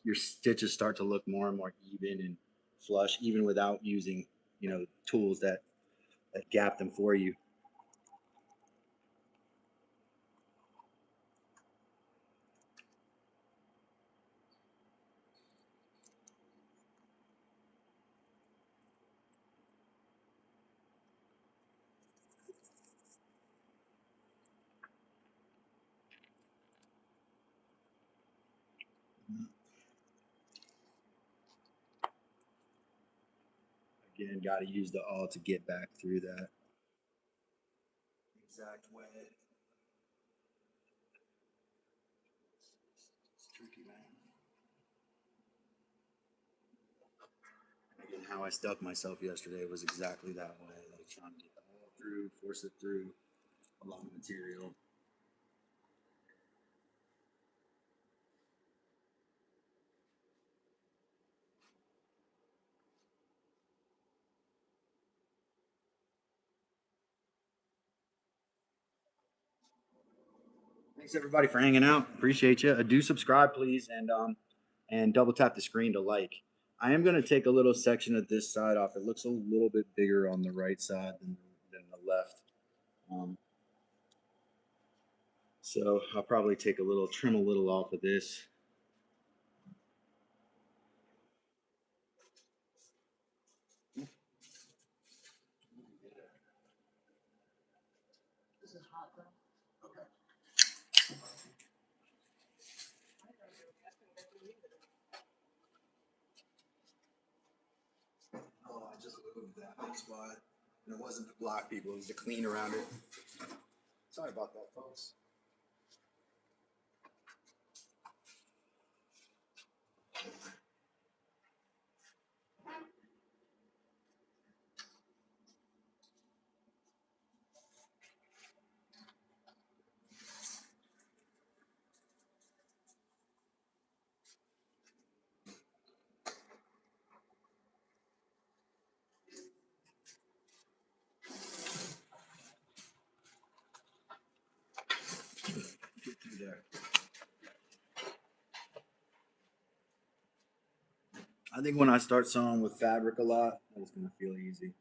your stitches start to look more and more even and flush, even without using tools that gap them for you. Again, got to use the awl to get back through that exact way. It's tricky, man. Again, how I stuck myself yesterday was exactly that way, like trying to get the awl through, force it through a lot of material. Thanks everybody for hanging out. Appreciate you. Do subscribe, please, and double tap the screen to like. I am going to take a little section of this side off. It looks a little bit bigger on the right side than the left. Um, So I'll probably take trim a little off of this. This is hot though. Okay. Oh, I just moved that. That's why. And it wasn't to block people, it was to clean around it. Sorry about that, folks. Get through there. I think when I start sewing with fabric a lot, it's gonna feel easy.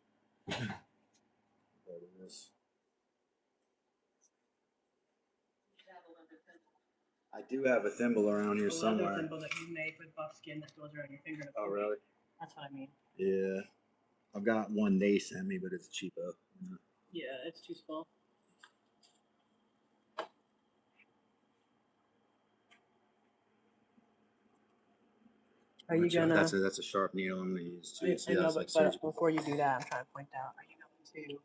I do have a thimble around here somewhere. A thimble that you made with buckskin that goes around your finger. Oh, really? That's what I mean. Yeah. I've got one they sent me, but it's cheapo. Yeah, it's too small. Are you gonna? That's a sharp needle I'm gonna use too. I know, but before you do that, I'm trying to point out. Are you going to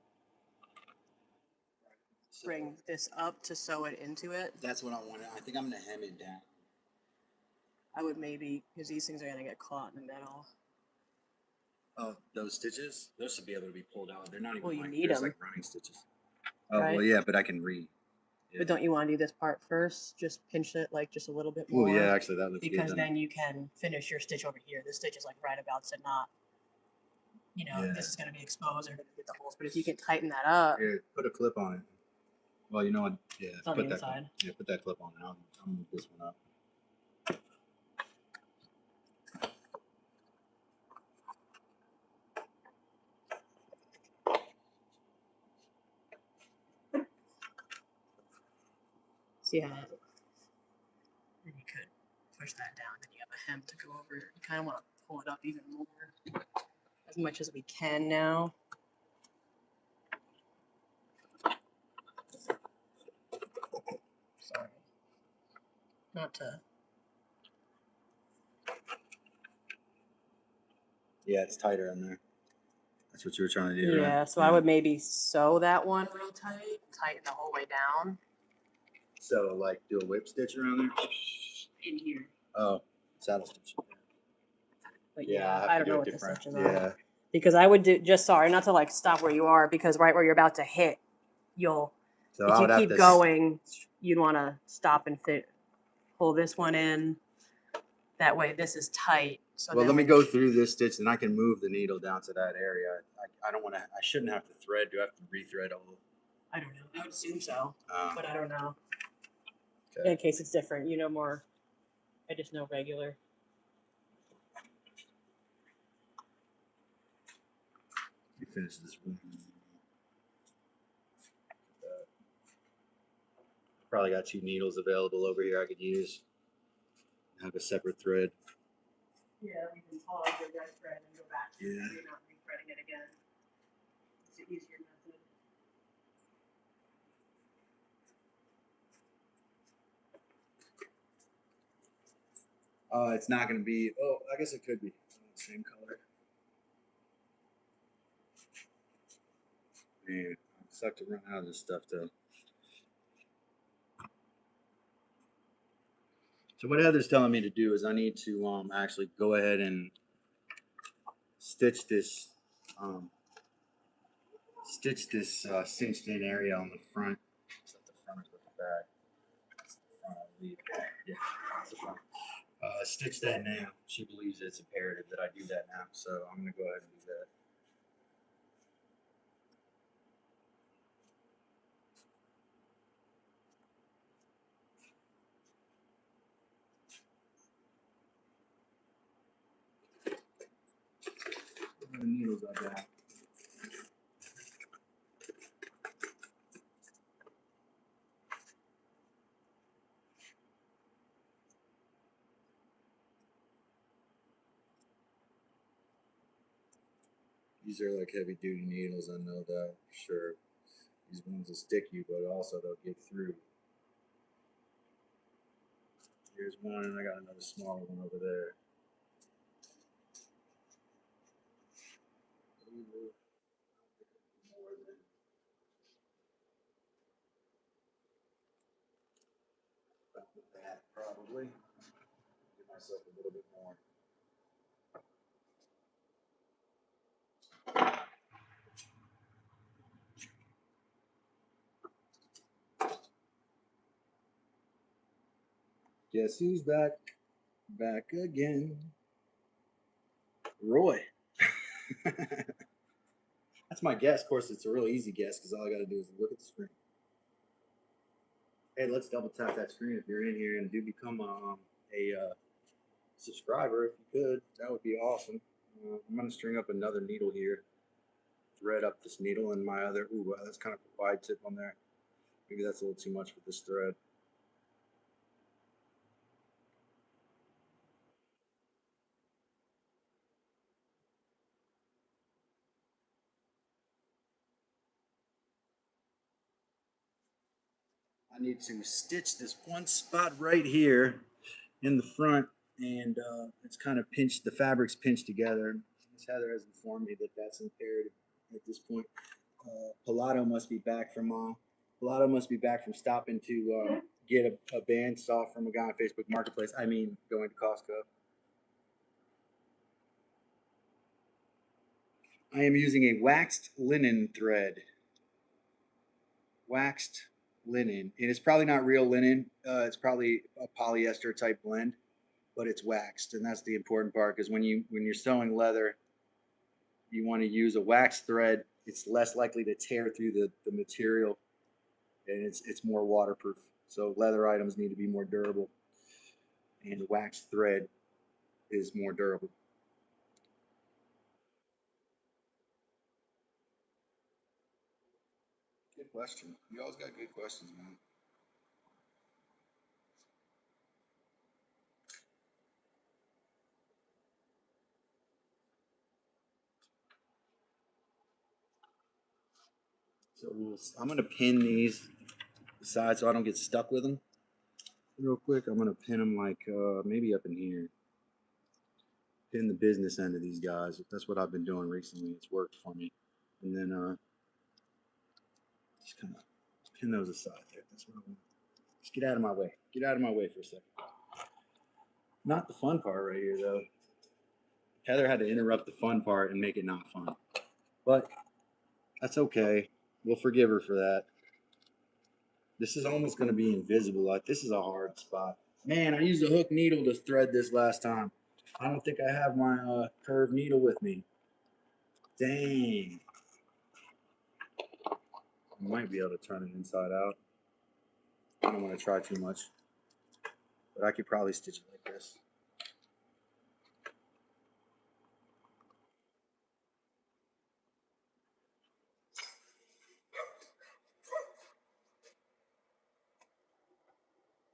bring this up to sew it into it? That's what I wanted. I think I'm gonna hem it down. I would maybe, because these things are gonna get caught in the middle. Oh, those stitches? Those should be able to be pulled out. They're not even Well, you like need there's them. like running stitches. Oh, Right? well, yeah, but I can read. Yeah. But don't you want to do this part first? Just pinch it like just a little bit more. Oh, yeah, actually, that looks good. Because then you can finish your stitch over here. This stitch is like right about to not, Yeah. this is going to be exposed or going to get the holes. But if you can tighten that up. Here, put a clip on it. Well, you know what? Yeah, It's on put the that inside. Clip. Yeah, put that clip on it. I'll move this one up. See how then you could push that down. Then you have a hem to go over. You kind of want to pull it up even more, as much as we can now. Sorry, not to. Yeah, it's tighter in there. That's what you were trying to do, Yeah, right? so I would maybe sew that one real tight, tighten the whole way down. So, like, do a whip stitch around there? In here. Oh, saddle stitch. But Yeah, I don't know what the stitches are. Yeah. Because I would do, just sorry, not to like stop where you are, because right where you're about to hit, So if I you would have keep to going, you'd want to stop and pull this one in. That way this is tight. So Well, then let me when go through this stitch, and I can move the needle down to that area. I don't want to. I shouldn't have to thread. Do I have to rethread a little? I don't know. I would assume so, Um, but I don't know. okay. In case it's different, you know more. I just know regular. Let me finish this one. Probably got 2 needles available over here I could use. Have a separate thread. Yeah, we can pause your red thread and go back to it. You're not rethreading it again. It's the easier method. It's not going to be. Oh, I guess it could be same color. Man, I'm sucked to run out of this stuff though. So what Heather's telling me to do is I need to actually go ahead and stitch this cinched in area on the front. Is that the front or the back? That's the front, I believe. Yeah, that's the front. Stitch that now. She believes it's imperative that I do that now, so I'm gonna go ahead and do that. What the needles I got? These are like heavy duty needles, I know that for sure. These ones will stick you, but also they'll get through. Here's one, and I got another smaller one over there. About that, probably. Give myself a little bit more. Guess who's back? Back again. Roy. That's my guess. Of course, it's a real easy guess because all I got to do is look at the screen. Hey, let's double tap that screen if you're in here and do become a subscriber if you could. That would be awesome. I'm going to string up another needle here. Thread up this needle and my other. Ooh, wow, that's kind of a wide tip on there. Maybe that's a little too much for this thread. I need to stitch this one spot right here in the front, and it's kind of pinched. The fabric's pinched together. Miss Heather has informed me that that's imperative at this point. Pilato must be back from Pilato must be back from stopping to get a bandsaw from a guy on Facebook Marketplace. I mean, going to Costco. I am using a waxed linen thread. Waxed linen. And it's probably not real linen. It's probably a polyester type blend, but it's waxed, and that's the important part because when you're sewing leather, you want to use a waxed thread. It's less likely to tear through the material, and it's more waterproof. So leather items need to be more durable, and waxed thread is more durable. Good question. You always got good questions, man. So I'm gonna pin these aside so I don't get stuck with them. Real quick, I'm gonna pin them like maybe up in here. Pin the business end of these guys. That's what I've been doing recently. It's worked for me. And then just kind of pin those aside there. That's what I want. Just get out of my way. Get out of my way for a second. Not the fun part right here, though. Heather had to interrupt the fun part and make it not fun. But that's okay. We'll forgive her for that. This is almost going to be invisible. Like, this is a hard spot. Man, I used a hook needle to thread this last time. I don't think I have my curved needle with me. Dang. I might be able to turn it inside out. I don't want to try too much. But I could probably stitch it like this.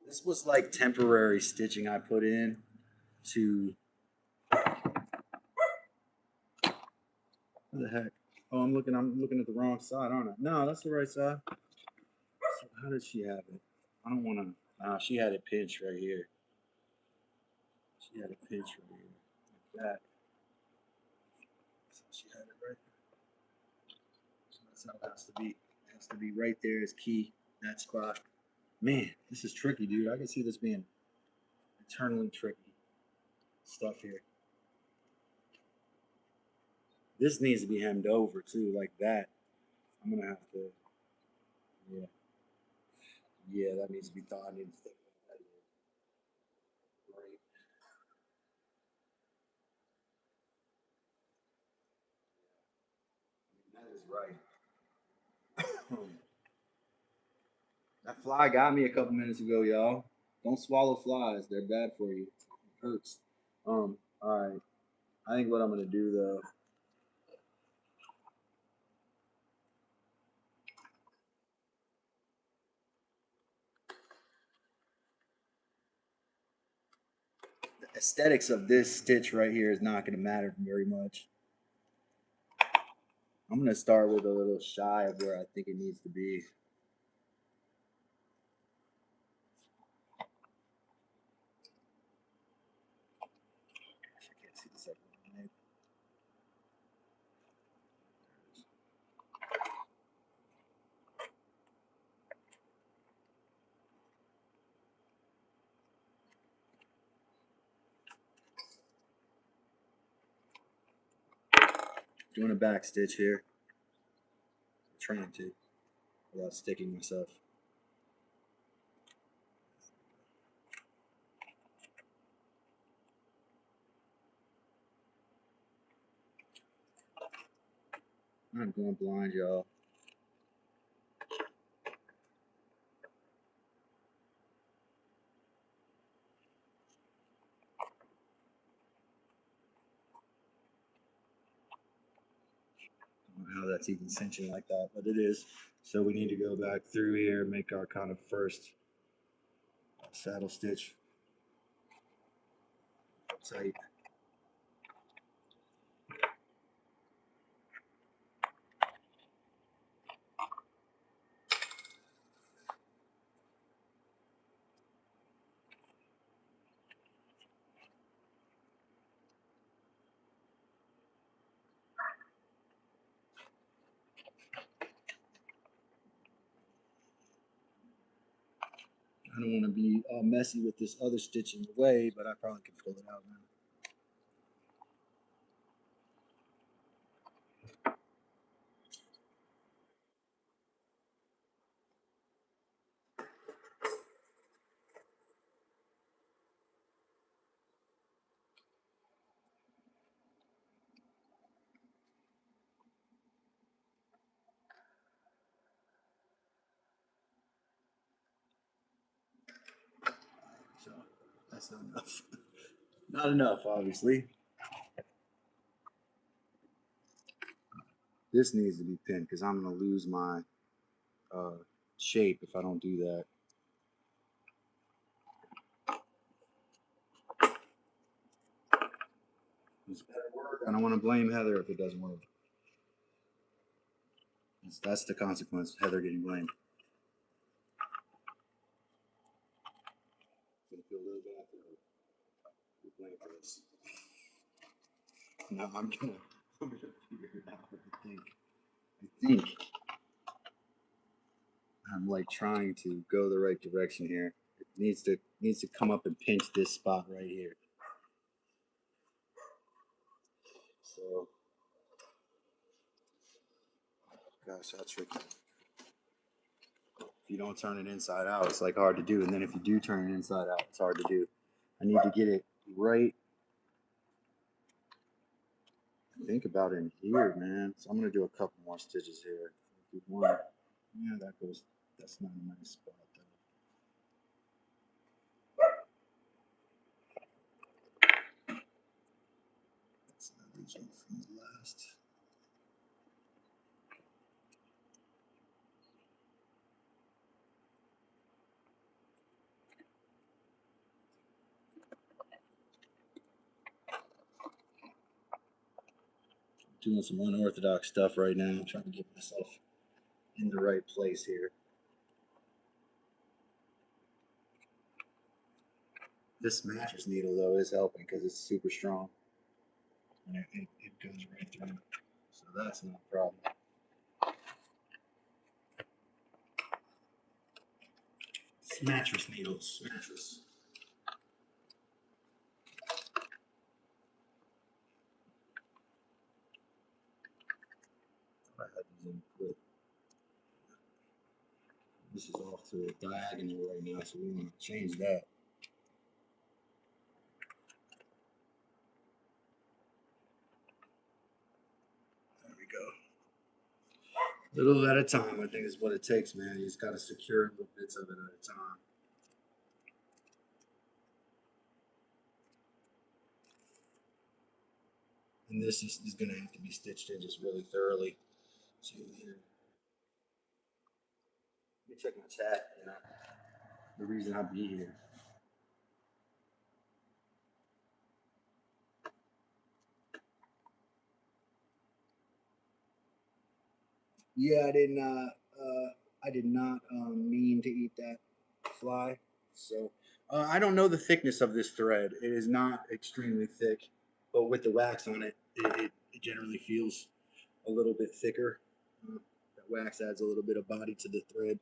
This was like temporary stitching I put in to. What the heck? Oh, I'm looking at the wrong side, aren't I? No, that's the right side. So how did she have it? I don't want to. She had it pinched right here. She had it pinched right here, like that. So she had it right. So that's how it has to be. It has to be right there is key. That spot. Man, this is tricky, dude. I can see this being eternally tricky stuff here. This needs to be hemmed over too, like that. I'm gonna have to. Yeah, yeah, that needs to be thought. I need to think about that. Right. I mean, that is right. That fly got me a couple minutes ago, y'all. Don't swallow flies; they're bad for you. It hurts. All right. I think what I'm gonna do though. The aesthetics of this stitch right here is not gonna matter very much. I'm gonna start with a little shy of where I think it needs to be. Gosh, I can't see the second one. Doing a back stitch here. I'm trying to, without sticking myself. I'm going blind, y'all. I don't know how that's even cinching like that, but it is. So we need to go back through here, make our kind of first saddle stitch tight. I don't want to be all messy with this other stitch in the way, but I probably can pull it out now. So that's not enough. Not enough, obviously. This needs to be pinned because I'm going to lose my shape if I don't do that. This better work. I don't want to blame Heather if it doesn't work. That's the consequence of Heather getting blamed. I feel a little bad for her. Be blamed for this. No, I'm gonna figure it out. I think I'm like trying to go the right direction here. It needs to come up and pinch this spot right here. So, gosh, that's tricky. If you don't turn it inside out, it's like hard to do. And then if you do turn it inside out, it's hard to do. I need to get it right. Think about it in here, man. So I'm gonna do a couple more stitches here. One. Yeah, that goes. That's not a nice spot though. That's the original from the last. Doing some unorthodox stuff right now. I'm trying to get myself in the right place here. This mattress needle though is helping because it's super strong. And it goes right through. So that's not a problem. It's mattress needles. Mattress. I had these in quick. This is off to a diagonal right now, so we want to change that. There we go. Little at a time, I think is what it takes, man. You just got to secure little bits of it at a time. And this is going to have to be stitched in just really thoroughly. So here, let me check my chat. You know, the reason I be here. Yeah, I did not mean to eat that fly. So I don't know the thickness of this thread. It is not extremely thick, but with the wax on it, it generally feels a little bit thicker. That wax adds a little bit of body to the thread.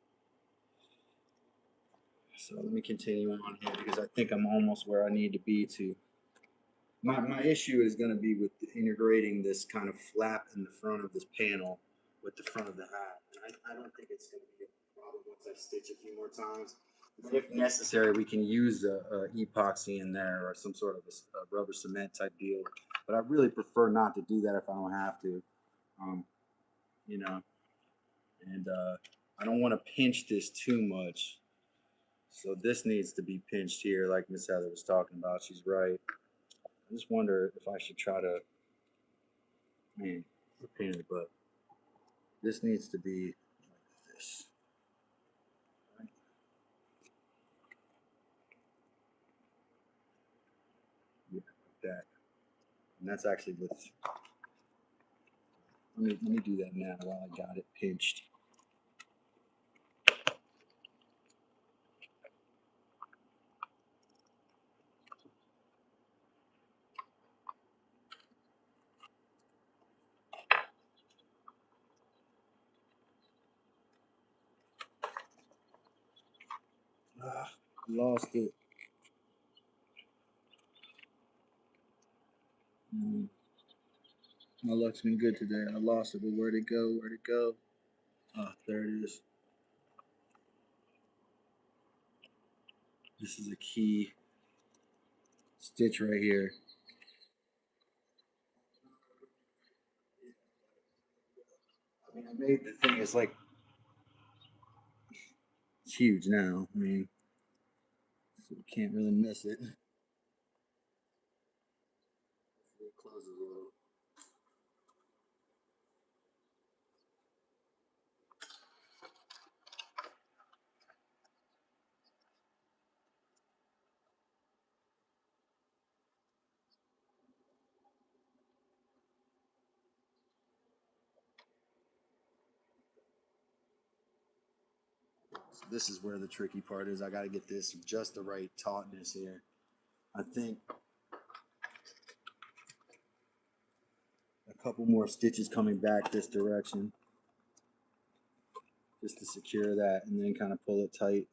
So let me continue on here because I think I'm almost where I need to be to. My issue is going to be with integrating this kind of flap in the front of this panel with the front of the hat. And I don't think it's going to be a problem once I stitch a few more times. But if necessary, we can use a epoxy in there or some sort of a rubber cement type deal. But I really prefer not to do that if I don't have to. You know, and I don't want to pinch this too much. So this needs to be pinched here, like Miss Heather was talking about. She's right. I just wonder if I should try to, man, we're a pain in the butt. This needs to be like this. Right? Yeah, like that. And that's actually with, let me do that now while I got it pinched. Ah, lost it. My luck's been good today. I lost it, but where'd it go? Where'd it go? Ah, there it is. This is a key stitch right here. I mean, I made the thing. It's like it's huge now. I mean, so you can't really miss it. It closes a little. So this is where the tricky part is. I got to get this just the right tautness here. I think a couple more stitches coming back this direction just to secure that and then kind of pull it tight.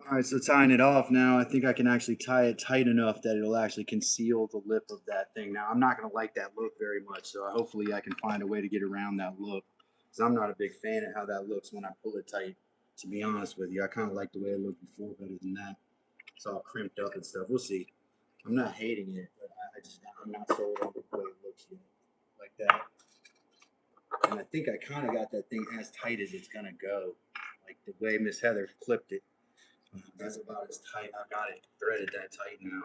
All right, so tying it off now, I think I can actually tie it tight enough that it'll actually conceal the lip of that thing. Now, I'm not going to like that look very much, so hopefully I can find a way to get around that look. Because I'm not a big fan of how that looks when I pull it tight, to be honest with you. I kind of like the way it looked before better than that. It's all crimped up and stuff. We'll see. I'm not hating it, but I'm not sold on the way it looks yet. Like that. And I think I kind of got that thing as tight as it's going to go. Like the way Miss Heather clipped it. That's about as tight. I've got it threaded that tight now.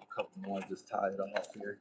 A couple more, just tie it off here.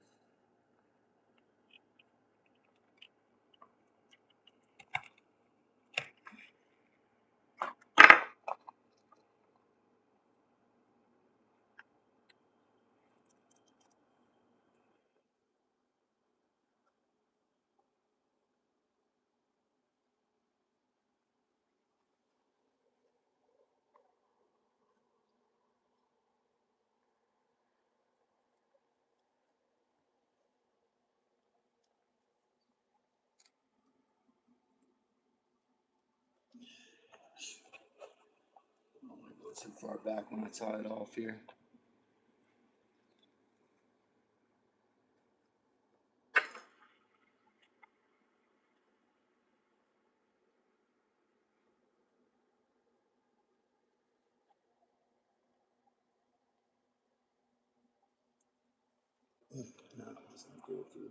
too far back when I tie it off here. No, it's not go through.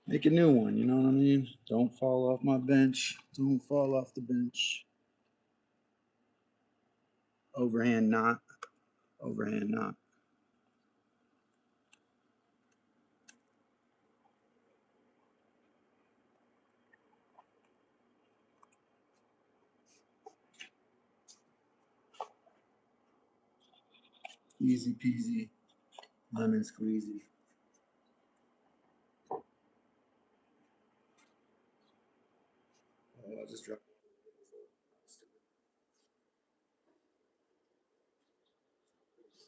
Make a new one, you know what I mean? Don't fall off my bench. Don't fall off the bench. Overhand knot. Overhand knot. Easy peasy. Lemon squeezy. Oh, I just dropped.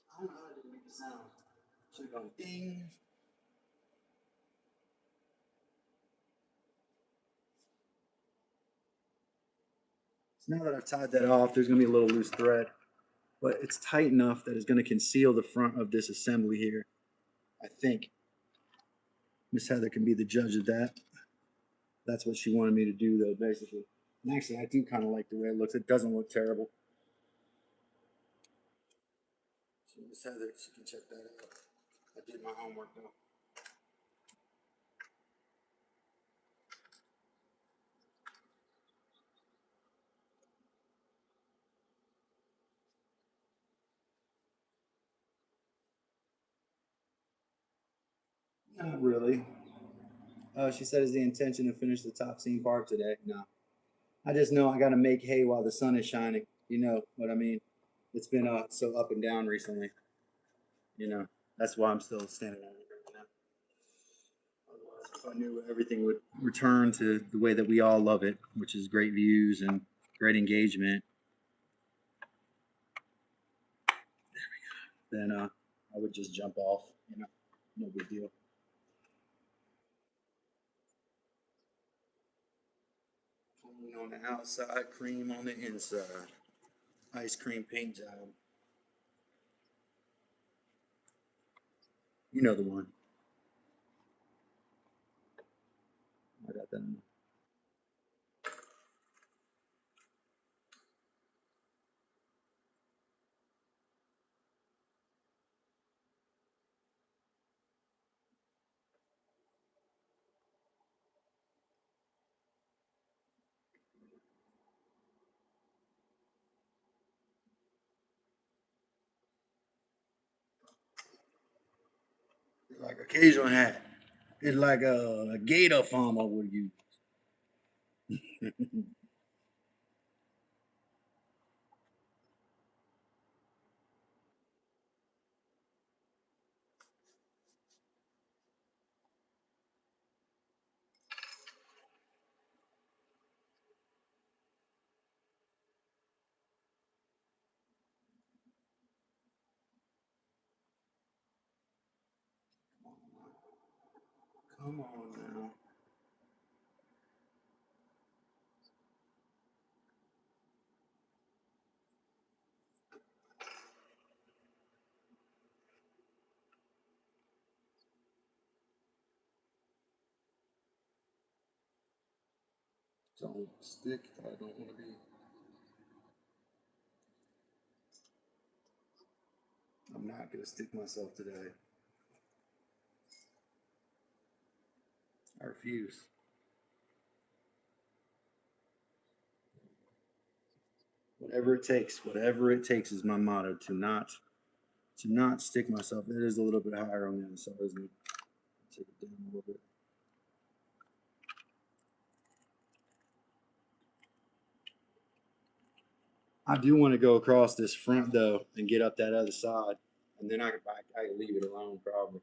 I don't know how to make a sound. Should have gone ding. So now that I've tied that off, there's going to be a little loose thread, but it's tight enough that it's going to conceal the front of this assembly here. I think Miss Heather can be the judge of that. That's what she wanted me to do, though, basically. And actually, I do kind of like the way it looks. It doesn't look terrible. So Miss Heather, she can check that out. I did my homework, though. Not really. She said, "Is the intention to finish the top seam part today?" No. I just know I got to make hay while the sun is shining. You know what I mean? It's been so up and down recently. You know, that's why I'm still standing on it right now. Otherwise, if I knew everything would return to the way that we all love it, which is great views and great engagement, then I would just jump off. You know, no big deal. Clean on the outside, cream on the inside. Ice cream paint job. You know the one. I got that. Like a occasional hat. It's like a gator farmer would use. Come on now. Don't stick. I don't want to be. I'm not going to stick myself today. I refuse. Whatever it takes is my motto. To not stick myself. It is a little bit higher on the other side, isn't it? Take it down a little bit. I do want to go across this front though and get up that other side, and then I could leave it alone probably.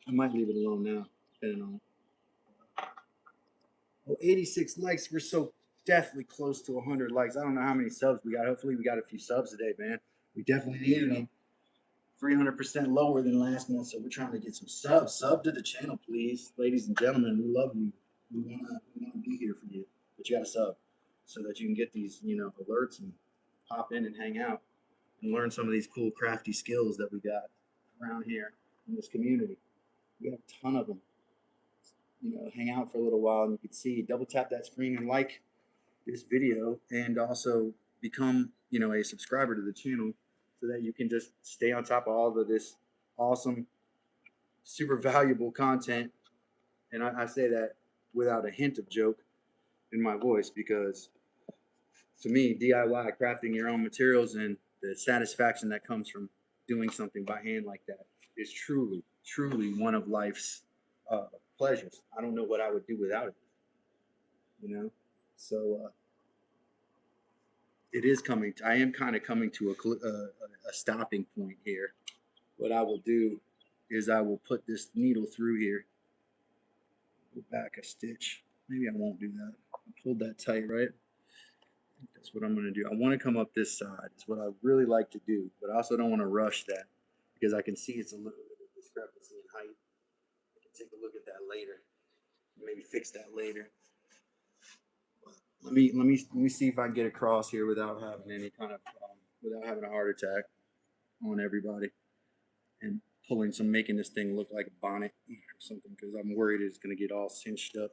I might leave it alone now, depending on. Oh, 86 likes. We're so definitely close to 100 likes. I don't know how many subs we got. Hopefully, we got a few subs today, man. We definitely needed them. 300% lower than last month. So we're trying to get some subs. Sub to the channel, please, ladies and gentlemen. We love you. We wanna be here for you, but you gotta sub so that you can get these, you know, alerts and pop in and hang out and learn some of these cool crafty skills that we got around here in this community. We have a ton of them. You know, hang out for a little while and you can see. Double tap that screen and like this video, and also become, you know, a subscriber to the channel so that you can just stay on top of all of this awesome, super valuable content. And I say that without a hint of joke in my voice, because to me, DIY, crafting your own materials and the satisfaction that comes from doing something by hand like that is truly, truly one of life's pleasures. I don't know what I would do without it, you know? So it is coming. I am kind of coming to a stopping point here. What I will do is I will put this needle through here, go back a stitch. Maybe I won't do that. I pulled that tight, right? That's what I'm going to do. I want to come up this side. It's what I really like to do, but I also don't want to rush that because I can see it's a little bit of discrepancy in height. I can take a look at that later. Maybe fix that later. Let me see if I can get across here without having any kind of without having a heart attack on everybody and making this thing look like a bonnet or something, because I'm worried it's going to get all cinched up.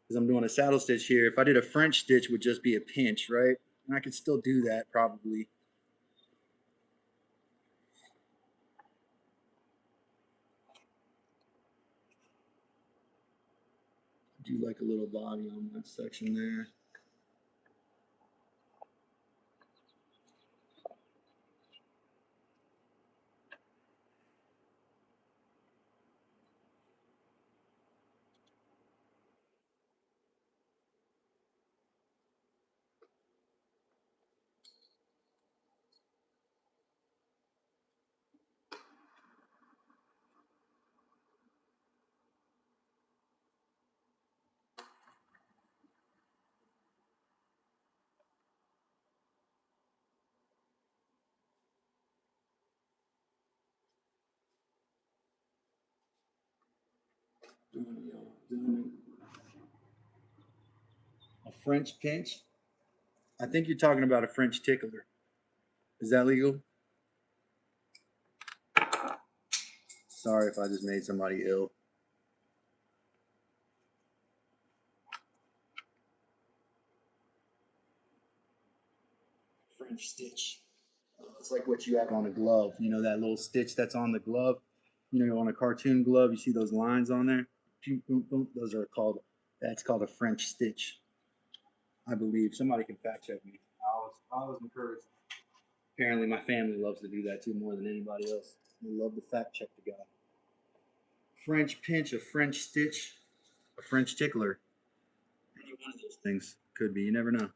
Because I'm doing a saddle stitch here. If I did a French stitch, would just be a pinch, right? And I could still do that probably. Do like a little body on that section there. Doing a French pinch. I think you're talking about a French tickler. Is that legal? Sorry if I just made somebody ill. French stitch. It's like what you have on a glove. You know, that little stitch that's on the glove. You know, on a cartoon glove, you see those lines on there. Those are called. That's called a French stitch, I believe. Somebody can fact check me. I was encouraged. Apparently, my family loves to do that too, more than anybody else. They love to fact check the guy. French pinch, a French stitch, a French tickler. Any one of those things could be. You never know.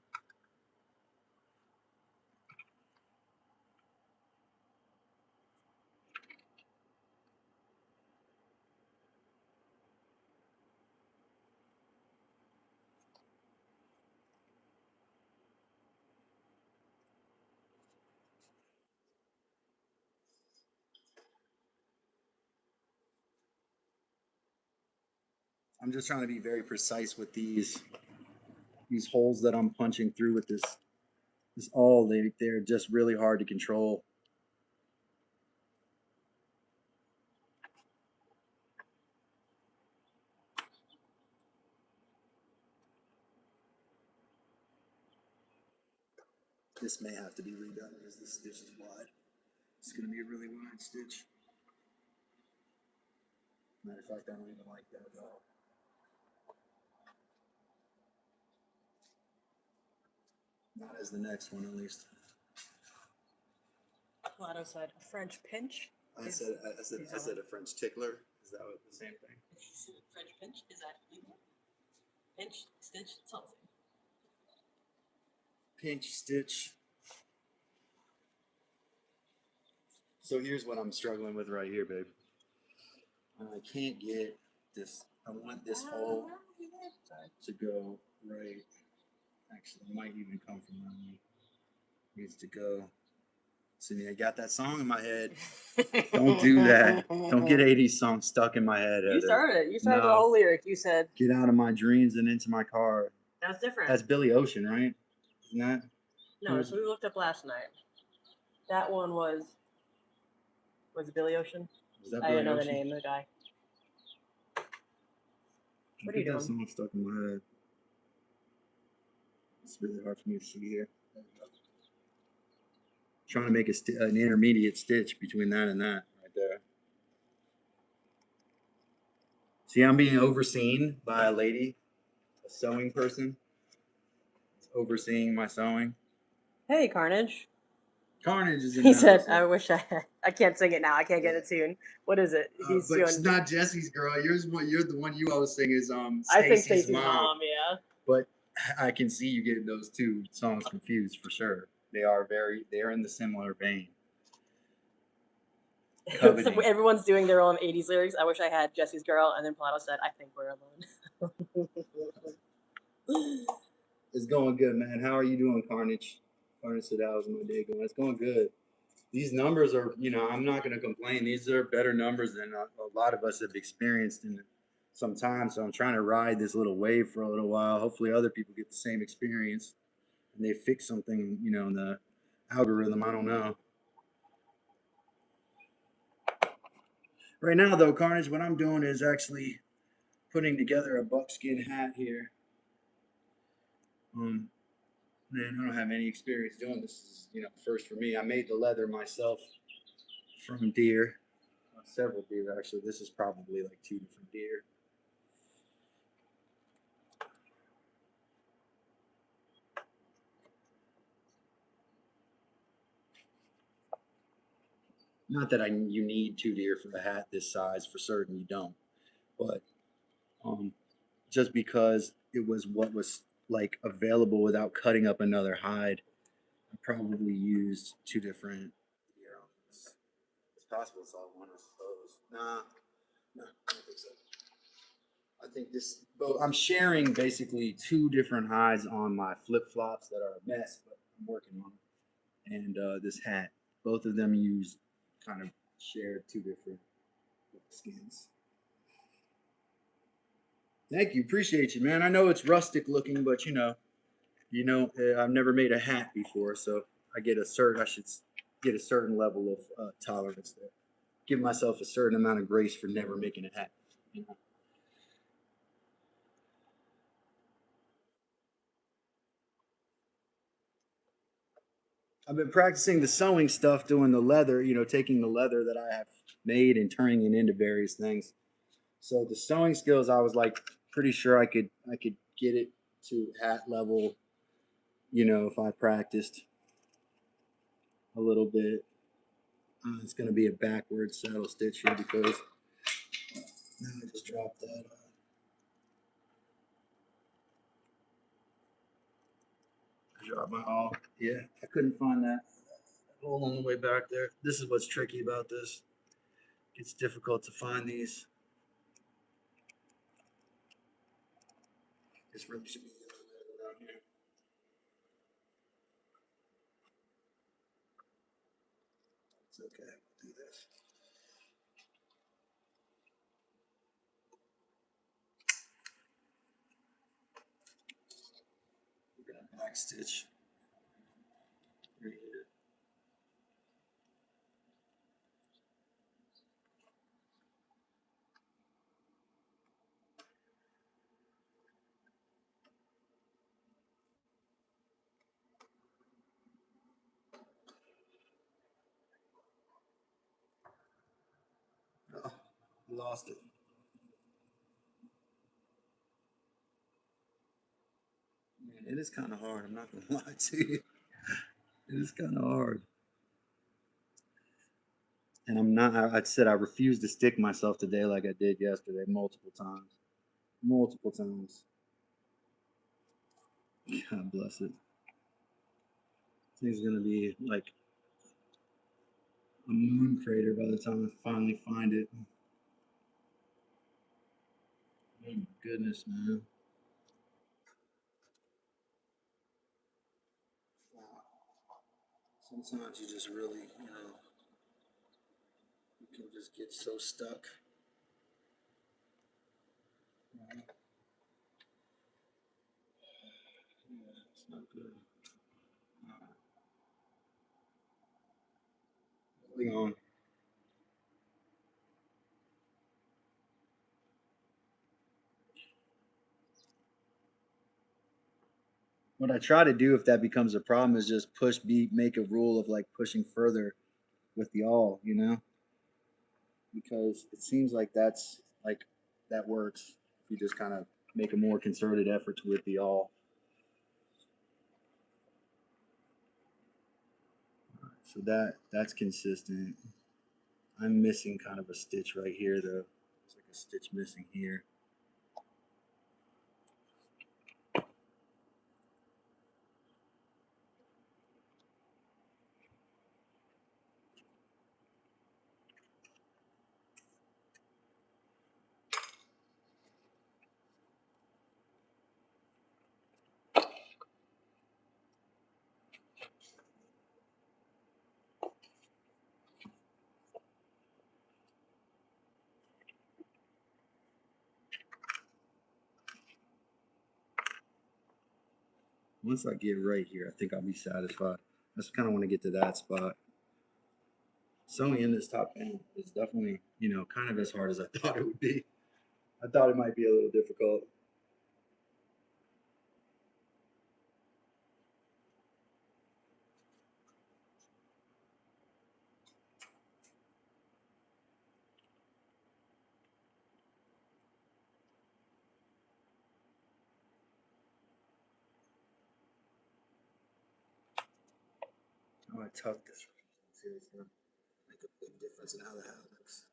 I'm just trying to be very precise with these holes that I'm punching through with this awl. They're just really hard to control. This may have to be redone because this stitch is wide. It's going to be a really wide stitch. Matter of fact, I don't even like that at all. Not as the next one, at least. Lotto said a French pinch. I said a French tickler. Is that the same thing? French pinch, is that legal? Pinch, stitch, something. Pinch, stitch. So here's what I'm struggling with right here, babe. I can't get this. I want this hole to go right. Actually, it might even come from around me. needs to go. See, I got that song in my head. Don't do that. Don't get 80s songs stuck in my head, Heather. You started it. You started the No. whole lyric. You said, Get out of my dreams and into my car. that's different. That's Billy Ocean, right? Isn't that? No, that's what we looked up last night. That one was it Billy Ocean? Was that I Billy didn't know Ocean? the name of the guy. What are you doing? That song stuck in my head. It's really hard for me to see here. Trying to make an intermediate stitch between that and that right there. See, I'm being overseen by a lady, a sewing person, overseeing my sewing. Hey, Carnage. Carnage is in He the said, house. I wish I had. I can't sing it now. I can't get a tune. What is it? He's But doing. it's not Jesse's girl. You're the one you always sing is I think Stacy's Stacy's mom, yeah. But I can see you getting those two songs confused for sure. They're in the similar vein. So everyone's doing their own 80s lyrics. I wish I had Jesse's girl, and then Plato said, I think we're alone. It's going good, man. How are you doing, Carnage? Carnage said, how's my day going? It's going good. These numbers are, I'm not going to complain. These are better numbers than a lot of us have experienced in some time. So I'm trying to ride this little wave for a little while. Hopefully other people get the same experience and they fix something, in the algorithm. I don't know. Right now, though, Carnage, what I'm doing is actually putting together a buckskin hat here. Man, I don't have any experience doing this. This is, first for me. I made the leather myself from deer. Several deer, actually. This is probably like 2 different deer. Not that you need 2 deer for a hat this size, for certain you don't. But just because it was what was like available without cutting up another hide, I probably used 2 different deer on this. It's possible it's all one, I suppose. Nah, no, I don't think so. I think this, I'm sharing basically 2 different hides on my flip-flops that are a mess, but I'm working on them. And this hat, both of them use kind of shared 2 different skins. Thank you, appreciate you, man. I know it's rustic looking, but I've never made a hat before, so I should get a certain level of tolerance there. Give myself a certain amount of grace for never making a hat. I've been practicing the sewing stuff, doing the leather, taking the leather that I have made and turning it into various things. So the sewing skills, I was like pretty sure I could get it to hat level, if I practiced a little bit. It's going to be a backwards saddle stitch here because now I just dropped that. I dropped my all. Yeah, I couldn't find that hole on the way back there. This is what's tricky about this. It's difficult to find these. This really should be around here. It's okay. We'll do this. We're gonna back stitch right here. Oh, lost it. Man, it is kind of hard. I'm not gonna lie to you. It is kind of hard. And I'm not. I said I refuse to stick myself today like I did yesterday, multiple times. Multiple times. God bless it. This thing's gonna be like a moon crater by the time I finally find it. Oh my goodness, man. Sometimes you just really, you can just get so stuck. Yeah, it's not good. Moving on. What I try to do if that becomes a problem is just make a rule of like pushing further with the awl, because it seems like that works if you just kind of make a more concerted effort with the awl. So that's consistent. I'm missing kind of a stitch right here though. It's like a stitch missing here. Once I get right here, I think I'll be satisfied. I just kind of want to get to that spot. Sewing in this top panel is definitely, kind of as hard as I thought it would be. I thought it might be a little difficult. How I tuck this. See, it's gonna make a big difference in how the hat looks.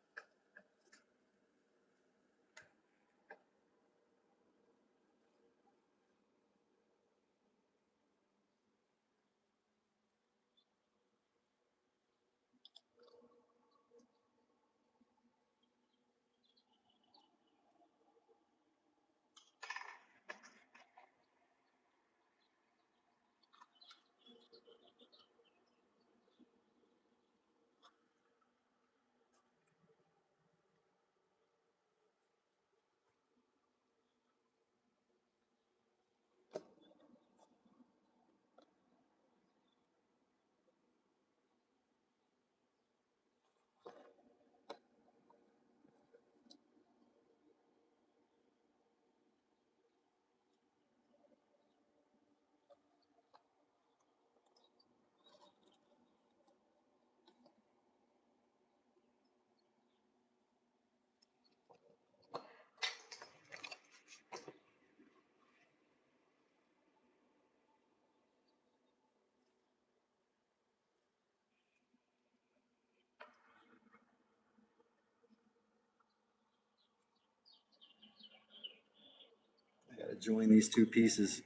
I gotta join these two pieces.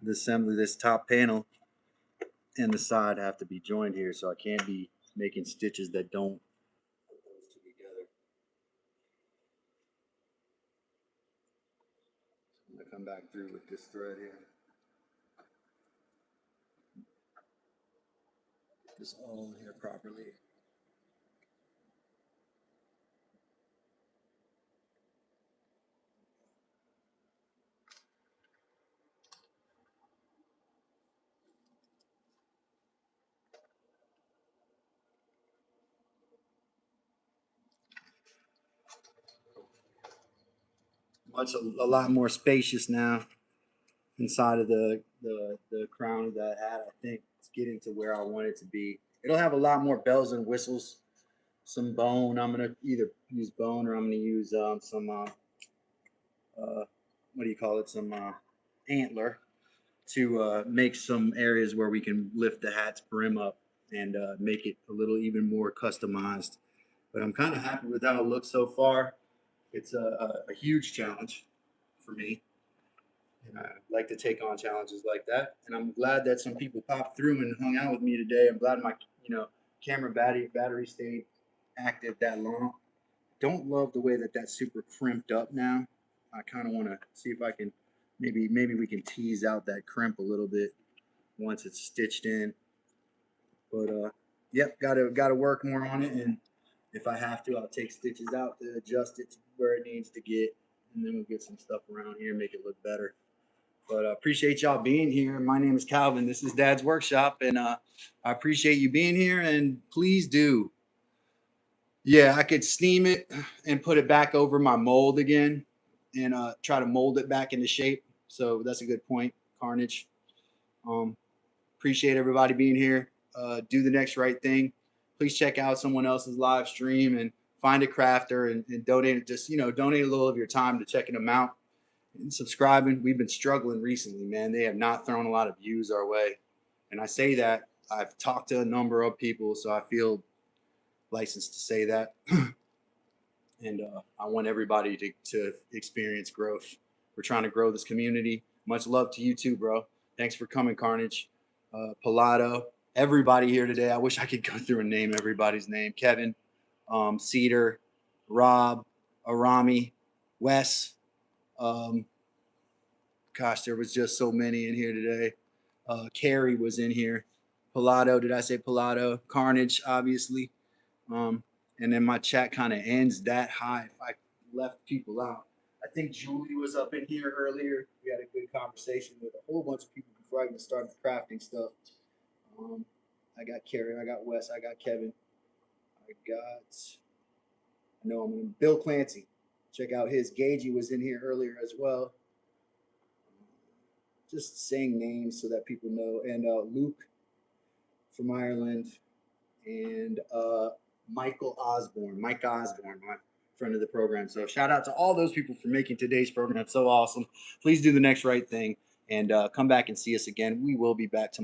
The assembly, this top panel and the side have to be joined here, so I can't be making stitches that don't put those two together. I'm gonna come back through with this thread here. Get this all in here properly. A lot more spacious now inside of the crown of that hat. I think it's getting to where I want it to be. It'll have a lot more bells and whistles. Some bone. I'm gonna either use bone or I'm gonna use some what do you call it? Some antler to make some areas where we can lift the hat's brim up and make it a little even more customized. But I'm kind of happy with how it looks so far. It's a huge challenge for me. And I like to take on challenges like that. And I'm glad that some people popped through and hung out with me today. I'm glad my camera battery stayed active that long. Don't love the way that that's super crimped up now. I kind of want to see if I can maybe we can tease out that crimp a little bit once it's stitched in. But yep, gotta work more on it, and if I have to, I'll take stitches out to adjust it to where it needs to get, and then we'll get some stuff around here and make it look better. But I appreciate y'all being here. My name is Calvin. This is Dad's Workshop, and I appreciate you being here. And please do. Yeah, I could steam it and put it back over my mold again, and try to mold it back into shape. So that's a good point, Carnage. Um, Appreciate everybody being here. Do the next right thing. Please check out someone else's live stream and find a crafter and donate. Just donate a little of your time to checking them out and subscribing. We've been struggling recently, man. They have not thrown a lot of views our way, and I say that I've talked to a number of people, so I feel licensed to say that. And I want everybody to experience growth. We're trying to grow this community. Much love to you too, bro. Thanks for coming, Carnage. Palato, everybody here today. I wish I could go through and name everybody's name. Kevin, Cedar, Rob, Arami, Wes. Gosh, there was just so many in here today. Carrie was in here. Palato, did I say Palato? Carnage, obviously. And then my chat kind of ends that high if I left people out. I think Julie was up in here earlier. We had a good conversation with a whole bunch of people before I even started the crafting stuff. I got Carrie, I got Wes, I got Kevin, I know I'm in Bill Clancy. Check out his. Gagey was in here earlier as well. Just saying names so that people know. And Luke from Ireland, and Mike Osborne, my friend of the program. So shout out to all those people for making today's program so awesome. Please do the next right thing and come back and see us again. We will be back tomorrow.